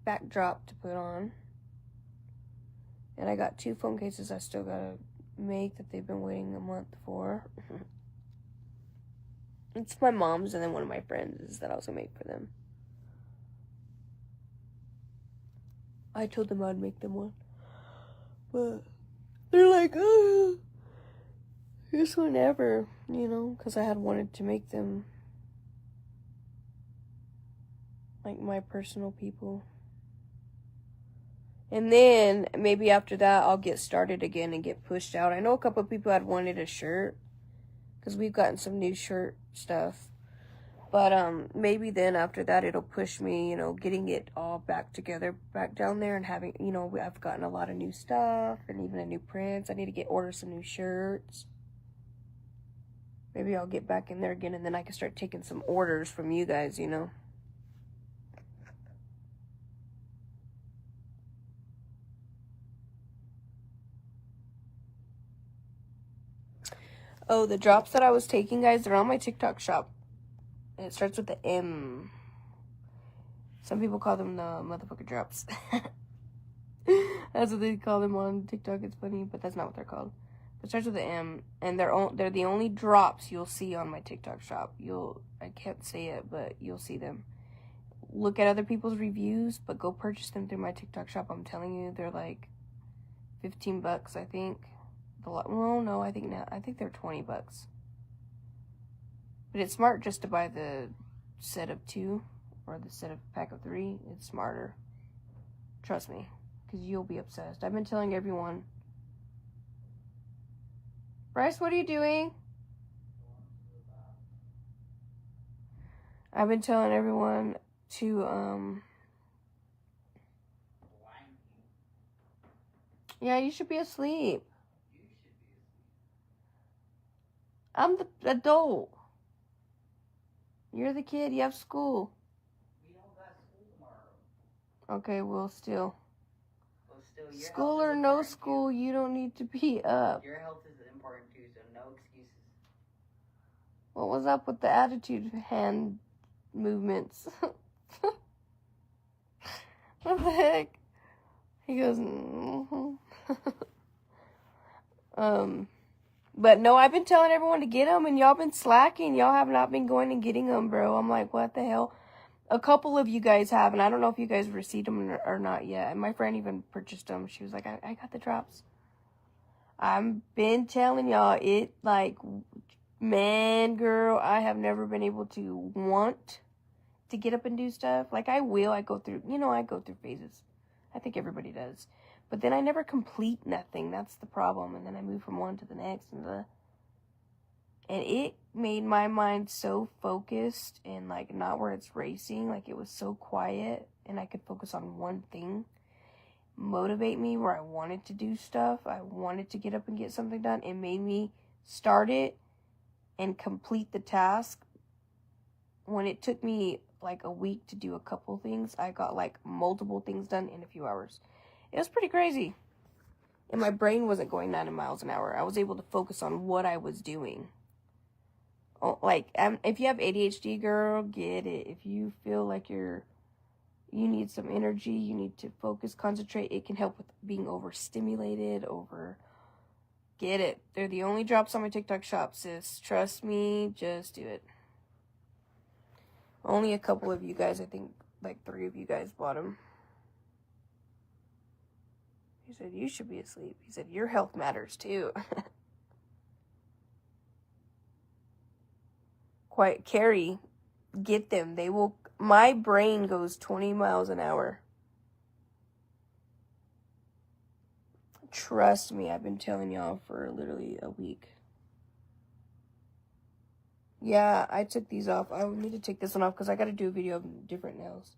backdrop to put on. And I got 2 phone cases I still got to make that they've been waiting a month for. It's my mom's and then one of my friends that I was going to make for them. I told them I'd make them one. But they're like, oh, just whenever, because I had wanted to make them like my personal people. And then maybe after that, I'll get started again and get pushed out. I know a couple of people had wanted a shirt, because we've gotten some new shirt stuff. But maybe then after that, it'll push me, getting it all back together, back down there, and having, I've gotten a lot of new stuff and even a new prints. I need to order some new shirts. Maybe I'll get back in there again, and then I can start taking some orders from you guys, Oh, the drops that I was taking, guys, they're on my TikTok shop. And it starts with the M. Some people call them the motherfucker drops. That's what they call them on TikTok. It's funny, but that's not what they're called. It starts with the M, and they're the only drops you'll see on my TikTok shop. I can't say it, but you'll see them. Look at other people's reviews, but go purchase them through my TikTok shop. I'm telling you, they're like $15, I think. Well, no, I think they're $20. But it's smart just to buy the set of 2 or the set of pack of 3, it's smarter. Trust me, because you'll be obsessed. I've been telling everyone. Bryce, what are you doing? I've been telling everyone to, yeah, you should be asleep. I'm the adult. You're the kid. You have school. We don't got school tomorrow. Okay, well, still. School or no school, you don't need to be up. Your health is important too, so no excuses. What was up with the attitude hand movements? What the heck? He goes, But no, I've been telling everyone to get them, and y'all been slacking. Y'all have not been going and getting them, bro. I'm like, what the hell? A couple of you guys have, and I don't know if you guys received them or not yet. And my friend even purchased them. She was like, I got the drops. I've been telling y'all, it, like, man, girl, I have never been able to want to get up and do stuff. Like, I go through phases. I think everybody does. But then I never complete nothing. That's the problem. And then I move from one to the next. And it made my mind so focused and, like, not where it's racing. Like, it was so quiet. And I could focus on one thing. Motivate me where I wanted to do stuff. I wanted to get up and get something done. It made me start it and complete the task. When it took me, like, a week to do a couple things, I got, like, multiple things done in a few hours. It was pretty crazy. And my brain wasn't going 90 miles an hour. I was able to focus on what I was doing. Oh, like, if you have ADHD, girl, get it. If you feel like you need some energy, you need to focus, concentrate, it can help with being overstimulated, get it. They're the only drops on my TikTok shop, sis. Trust me, just do it. Only a couple of you guys, I think, like 3 of you guys bought them. He said, you should be asleep. He said, your health matters too. Quite, Carrie, get them. They will, my brain goes 20 miles an hour. Trust me, I've been telling y'all for literally a week. Yeah, I took these off. I need to take this one off because I got to do a video of different nails.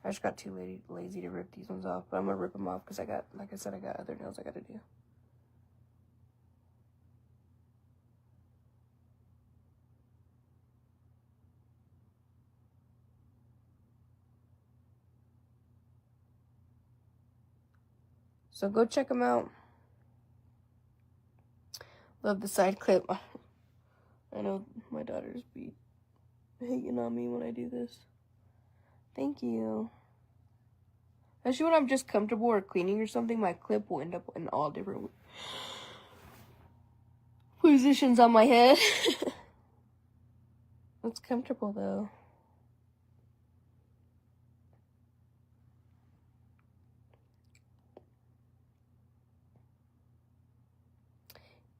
I just got too lazy to rip these ones off. But I'm going to rip them off because I got, like I said, I got other nails I got to do. So go check them out. Love the side clip. I know my daughters be hating on me when I do this. Thank you. Especially when I'm just comfortable or cleaning or something, my clip will end up in all different positions on my head. It's comfortable though.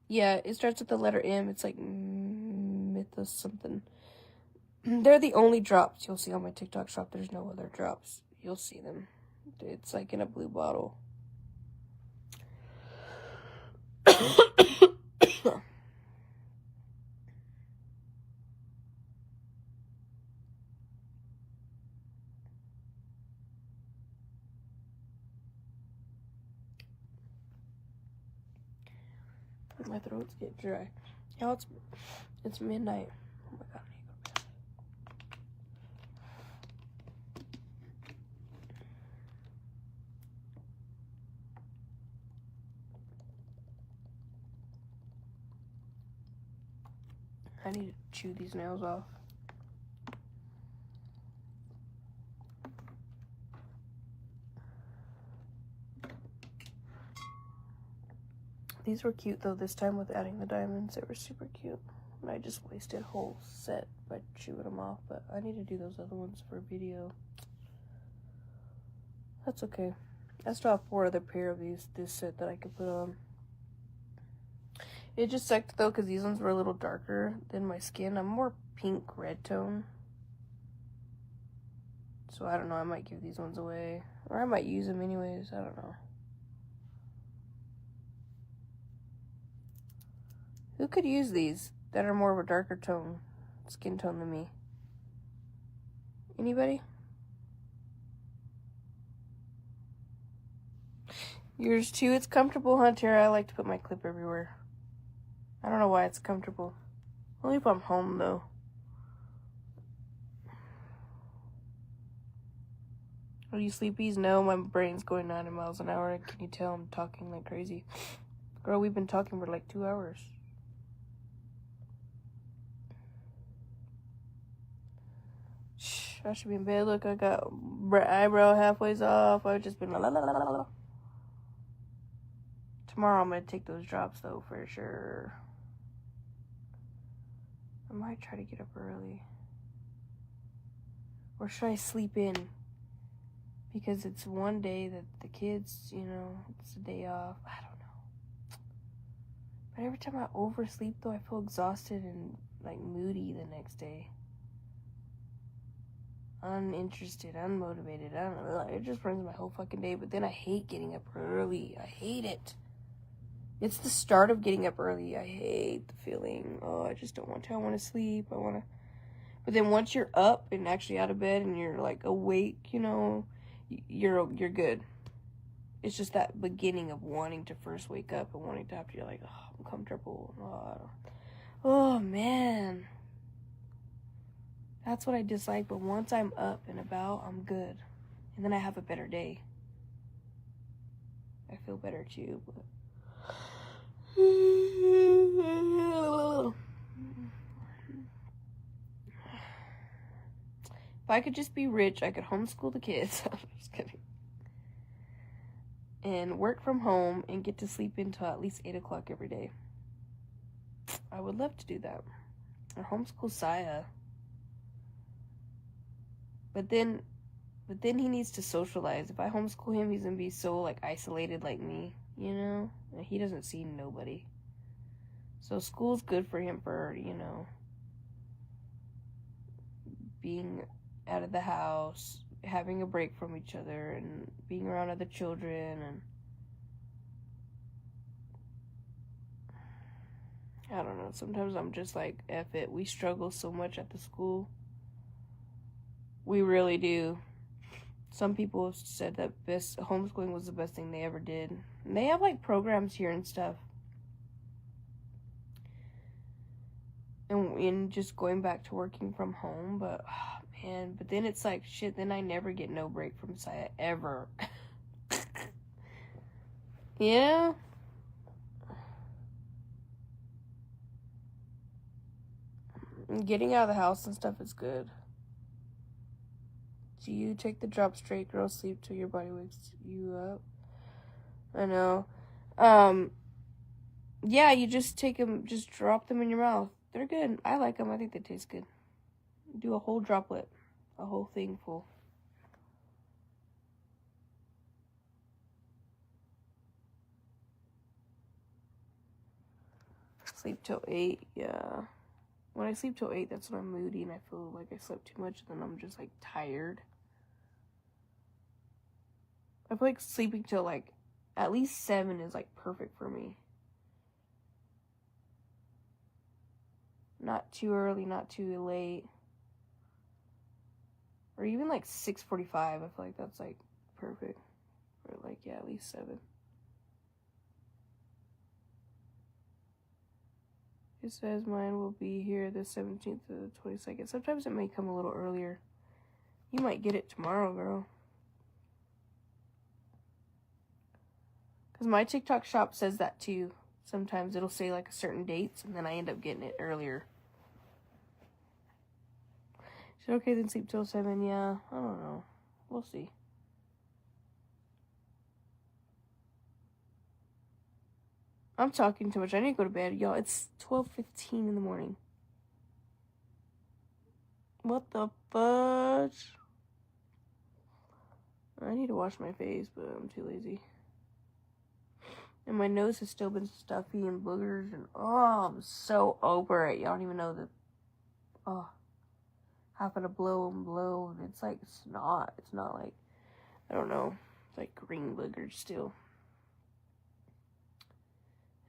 Yeah, it starts with the letter M. It's like Mythos something. They're the only drops you'll see on my TikTok shop. There's no other drops. You'll see them. It's like in a blue bottle. My throat's getting dry. Now it's midnight. Oh my god, I need to go to bed. I need to chew these nails off. These were cute though this time with adding the diamonds. They were super cute. And I just wasted a whole set by chewing them off. But I need to do those other ones for a video. That's okay. I still have 4 other pair of this set that I could put on. It just sucked though because these ones were a little darker than my skin. I'm more pink red tone. So I don't know, I might give these ones away. Or I might use them anyways, I don't know. Who could use these that are more of a darker skin tone than me? Anybody? Yours too. It's comfortable, Hunter. I like to put my clip everywhere. I don't know why it's comfortable. Only if I'm home, though. Are you sleepies? No, my brain's going 90 miles an hour. Can you tell I'm talking like crazy? Girl, we've been talking for like 2 hours. Shh, I should be in bed. Look, I got eyebrow halfway off. I've just been la la la la la. Tomorrow I'm going to take those drops, though, for sure. I might try to get up early. Or should I sleep in? Because it's one day that the kids, you know, it's a day off. I don't know. But every time I oversleep, though, I feel exhausted and, like, moody the next day. Uninterested, unmotivated. I don't know. It just ruins my whole fucking day. But then I hate getting up early. I hate it. It's the start of getting up early. I hate the feeling. Oh, I just don't want to. I want to sleep. But then once you're up and actually out of bed and you're, like, awake, you know, you're good. It's just that beginning of wanting to first wake up and wanting to have to, you're like, oh, I'm comfortable. Oh, man. That's what I dislike. But once I'm up and about, I'm good. And then I have a better day. I feel better, too, but... If I could just be rich, I could homeschool the kids. I'm just kidding. And work from home and get to sleep until at least 8 o'clock every day. I would love to do that. Or homeschool Saya. But then he needs to socialize. If I homeschool him, he's gonna be so, like, isolated like me, you know? And he doesn't see nobody. So school's good for him for, you know, being out of the house, having a break from each other, and being around other children, and I don't know, sometimes I'm just like, F it, we struggle so much at the school. We really do. Some people have said that homeschooling was the best thing they ever did. And they have, like, programs here and stuff. And just going back to working from home, but, oh, man, but then it's like, shit, then I never get no break from Saya, ever. Yeah? Getting out of the house and stuff is good. Do you take the drop straight, girl? Sleep till your body wakes you up? I know. Yeah, you just take them, just drop them in your mouth. They're good. I like them. I think they taste good. Do a whole droplet. A whole thing full. Sleep till 8, yeah. When I sleep till 8, that's when I'm moody and I feel like I slept too much, and then I'm just, like, tired. I feel like sleeping till, like, at least 7 is, like, perfect for me. Not too early, not too late. Or even, like, 6:45, I feel like that's, like, perfect. Or, like, yeah, at least 7. It says mine will be here the 17th to the 22nd. Sometimes it may come a little earlier. You might get it tomorrow, girl. Because my TikTok shop says that too. Sometimes it'll say like a certain dates, and then I end up getting it earlier. Is it okay then sleep till 7? Yeah, I don't know. We'll see. I'm talking too much. I need to go to bed, y'all. It's 12:15 in the morning. What the fudge? I need to wash my face, but I'm too lazy. And my nose has still been stuffy and boogers, and oh, I'm so over it. Y'all don't even know that. Oh, having to blow and blow, and it's like snot. It's not like, I don't know, it's like green boogers still.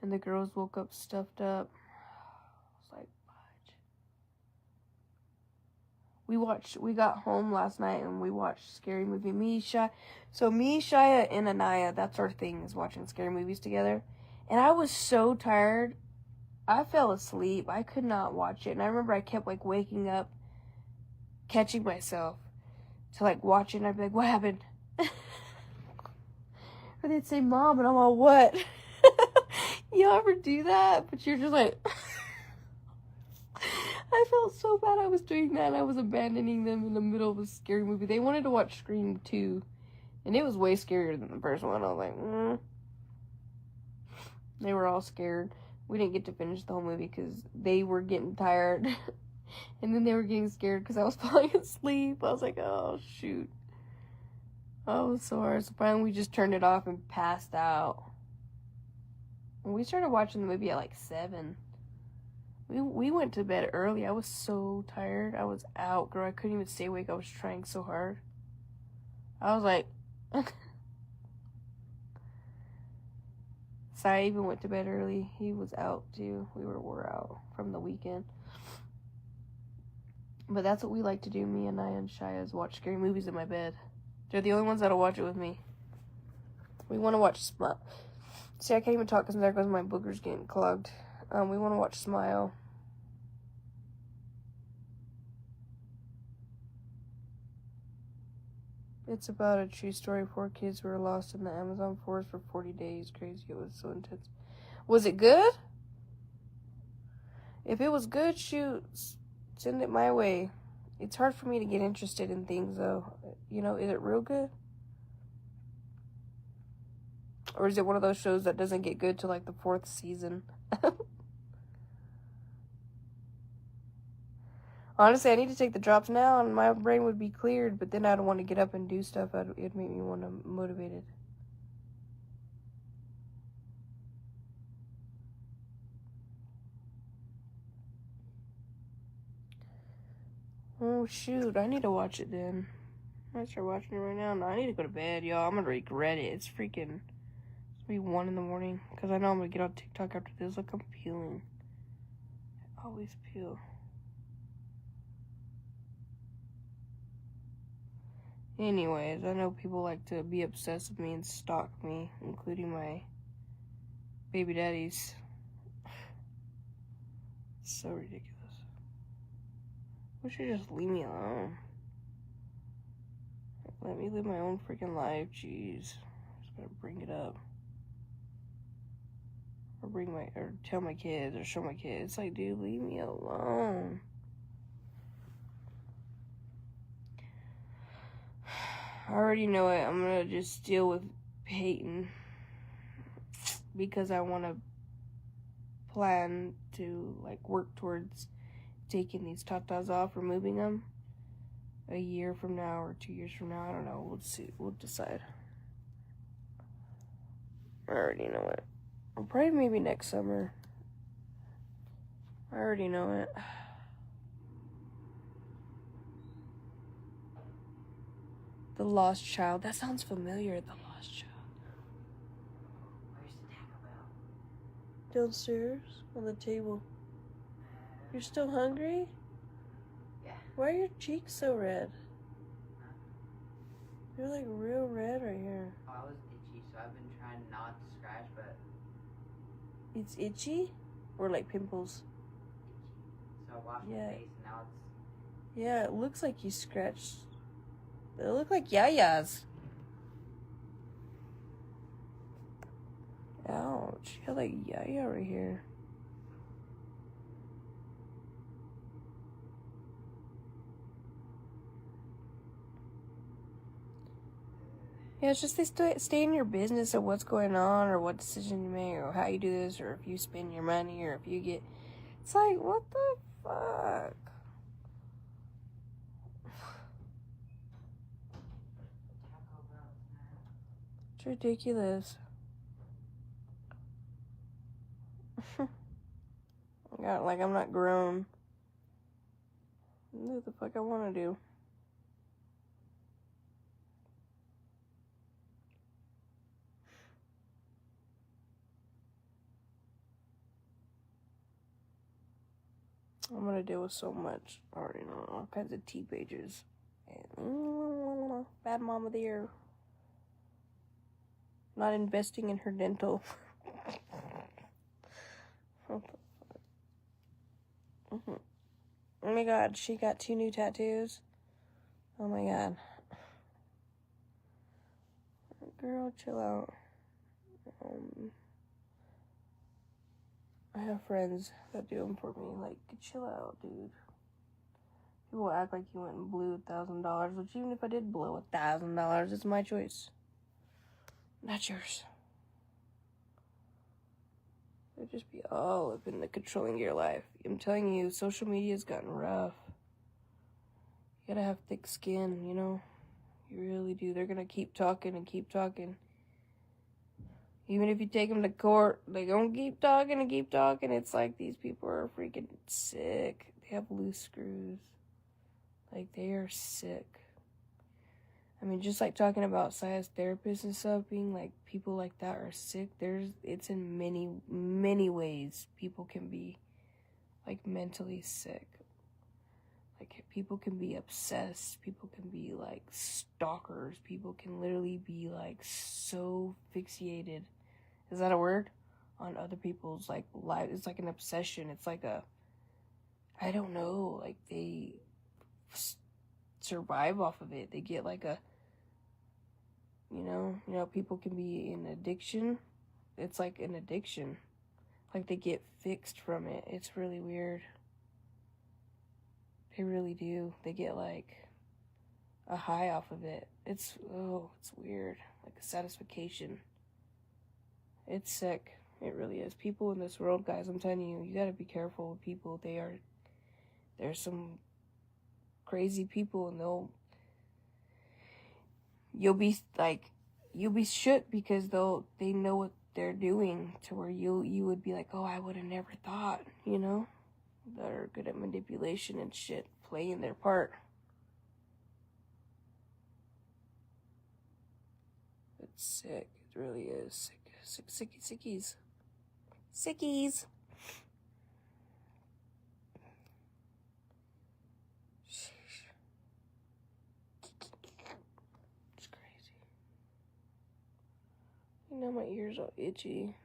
And the girls woke up stuffed up. It's like, fudge. We got home last night and we watched Scary Movie. Me, Shia, and Anaya, that's our thing, is watching scary movies together. And I was so tired. I fell asleep. I could not watch it. And I remember I kept, like, waking up, catching myself to, like, watch it. And I'd be like, what happened? Or they'd say, Mom, and I'm all, what? You ever do that? But you're just like... I felt so bad I was doing that, and I was abandoning them in the middle of a scary movie. They wanted to watch Scream 2, and it was way scarier than the first one. I was like, They were all scared. We didn't get to finish the whole movie because they were getting tired, and then they were getting scared because I was falling asleep. I was like, oh, shoot. I was so hard. So finally we just turned it off and passed out. And we started watching the movie at like 7. We went to bed early. I was so tired. I was out, girl. I couldn't even stay awake. I was trying so hard. I was like... Sai even went to bed early. He was out, too. We were out from the weekend. But that's what we like to do, me and I and Shia, is watch scary movies in my bed. They're the only ones that'll watch it with me. We want to watch Smile. See, I can't even talk because there goes my boogers getting clogged. We want to watch Smile. It's about a true story. 4 kids who were lost in the Amazon forest for 40 days. Crazy. It was so intense. Was it good? If it was good, shoot, send it my way. It's hard for me to get interested in things, though. You know, is it real good? Or is it one of those shows that doesn't get good till, like, the 4th season? Honestly, I need to take the drops now, and my brain would be cleared, but then I don't want to get up and do stuff. It'd make me want to motivated. Oh, shoot. I need to watch it then. I might start watching it right now. No, I need to go to bed, y'all. I'm going to regret it. It's going to be 1 in the morning, because I know I'm going to get on TikTok after this. Look, I'm peeling. I always peel. Anyways, I know people like to be obsessed with me and stalk me, including my baby daddies. It's so ridiculous. Wish you just leave me alone. Let me live my own freaking life. Jeez. Just gotta bring it up. Or tell my kids, or show my kids. It's like, dude, leave me alone. I already know it. I'm gonna just deal with Peyton because I want to plan to, like, work towards taking these tatas off, removing them a year from now or 2 years from now. I don't know. We'll see. We'll decide. I already know it. Probably maybe next summer. I already know it. The Lost Child. That sounds familiar. The Lost Child. Where's the Taco Bell? Downstairs on the table. You're still hungry? Yeah. Why are your cheeks so red? Huh? You're like real red right here. Oh, I was itchy, so I've been trying not to scratch, but It's itchy? Or like pimples? itchy. So I washed Yeah. my face, and now it's... Yeah, it looks like you scratched. They look like yayas. Ouch. You got like yaya right here. Yeah, it's just they stay in your business of what's going on or what decision you make or how you do this or if you spend your money or if you get... It's like, what the fuck? Taco Bell, man. It's ridiculous. God, like I'm not grown. what the fuck I want to do. I'm gonna deal with so much. I already know all kinds of T pages. And bad mom of the year. Not investing in her dental. What the fuck? Oh my god, she got 2 new tattoos. Oh my god. Girl, chill out. I have friends that do them for me. Like, chill out, dude. People act like you went and blew $1,000, which even if I did blow $1,000, it's my choice. Not yours. It'd just be all up in the controlling your life. I'm telling you, social media's gotten rough. You gotta have thick skin, you know? You really do. They're gonna keep talking and keep talking. Even if you take them to court, they gonna keep talking and keep talking. It's like these people are freaking sick. They have loose screws. Like, they are sick. I mean, just like talking about science therapists and stuff, being like, people like that are sick. It's in many, many ways people can be, like, mentally sick. Like, people can be obsessed. People can be, like, stalkers. People can literally be, like, so fixated. Is that a word? On other people's, like, life. It's like an obsession. It's like I don't know. Like, they survive off of it. They get, like, you know, people can be in addiction. It's like an addiction. Like, they get fixed from it. It's really weird. They really do. They get, like, a high off of it. It's weird. Like a satisfaction. It's sick. It really is. People in this world, guys, I'm telling you, you gotta be careful with people. There's some crazy people, and you'll be shook because they know what they're doing, to where you would be like, oh, I would have never thought, you know? That are good at manipulation and shit, playing their part. It's sick. It really is sick. Sickies. Sickies. It's crazy. You know, my ears are itchy.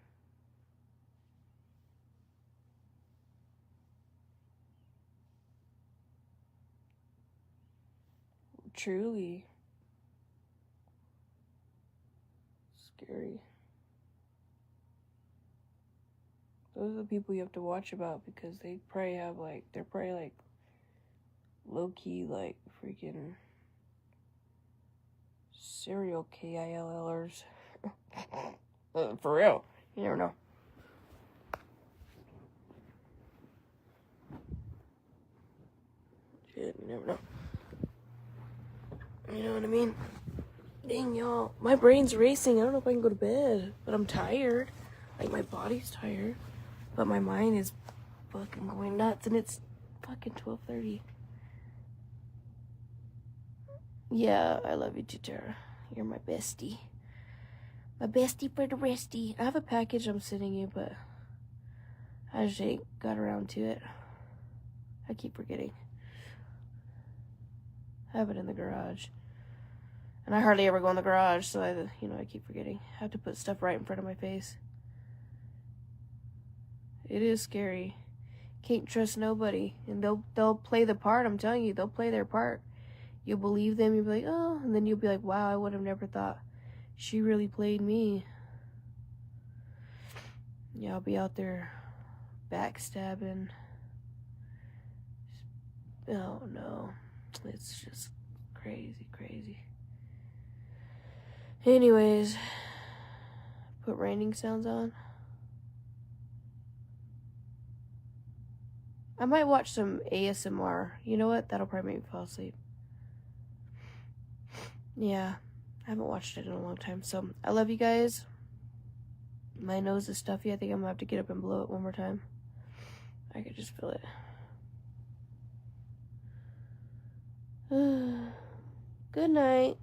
Truly. Scary. Those are the people you have to watch about, because they're probably like low-key, like, freaking serial KILLers. For real. You never know. Shit, you never know. You know what I mean? Dang, y'all. My brain's racing. I don't know if I can go to bed. But I'm tired. Like, my body's tired. But my mind is fucking going nuts. And it's fucking 12:30. Yeah, I love you too, Tara. You're my bestie. My bestie for the resty. I have a package I'm sending you, but I just ain't got around to it. I keep forgetting. I have it in the garage. And I hardly ever go in the garage, so I keep forgetting. I have to put stuff right in front of my face. It is scary. Can't trust nobody. And they'll play the part, I'm telling you, they'll play their part. You'll believe them, you'll be like, oh, and then you'll be like, wow, I would have never thought she really played me. Yeah, I'll be out there backstabbing. Oh no. It's just crazy. Anyways, put raining sounds on. I might watch some ASMR. You know what? That'll probably make me fall asleep. Yeah, I haven't watched it in a long time. So, I love you guys. My nose is stuffy. I think I'm gonna have to get up and blow it one more time. I could just feel it. Good night.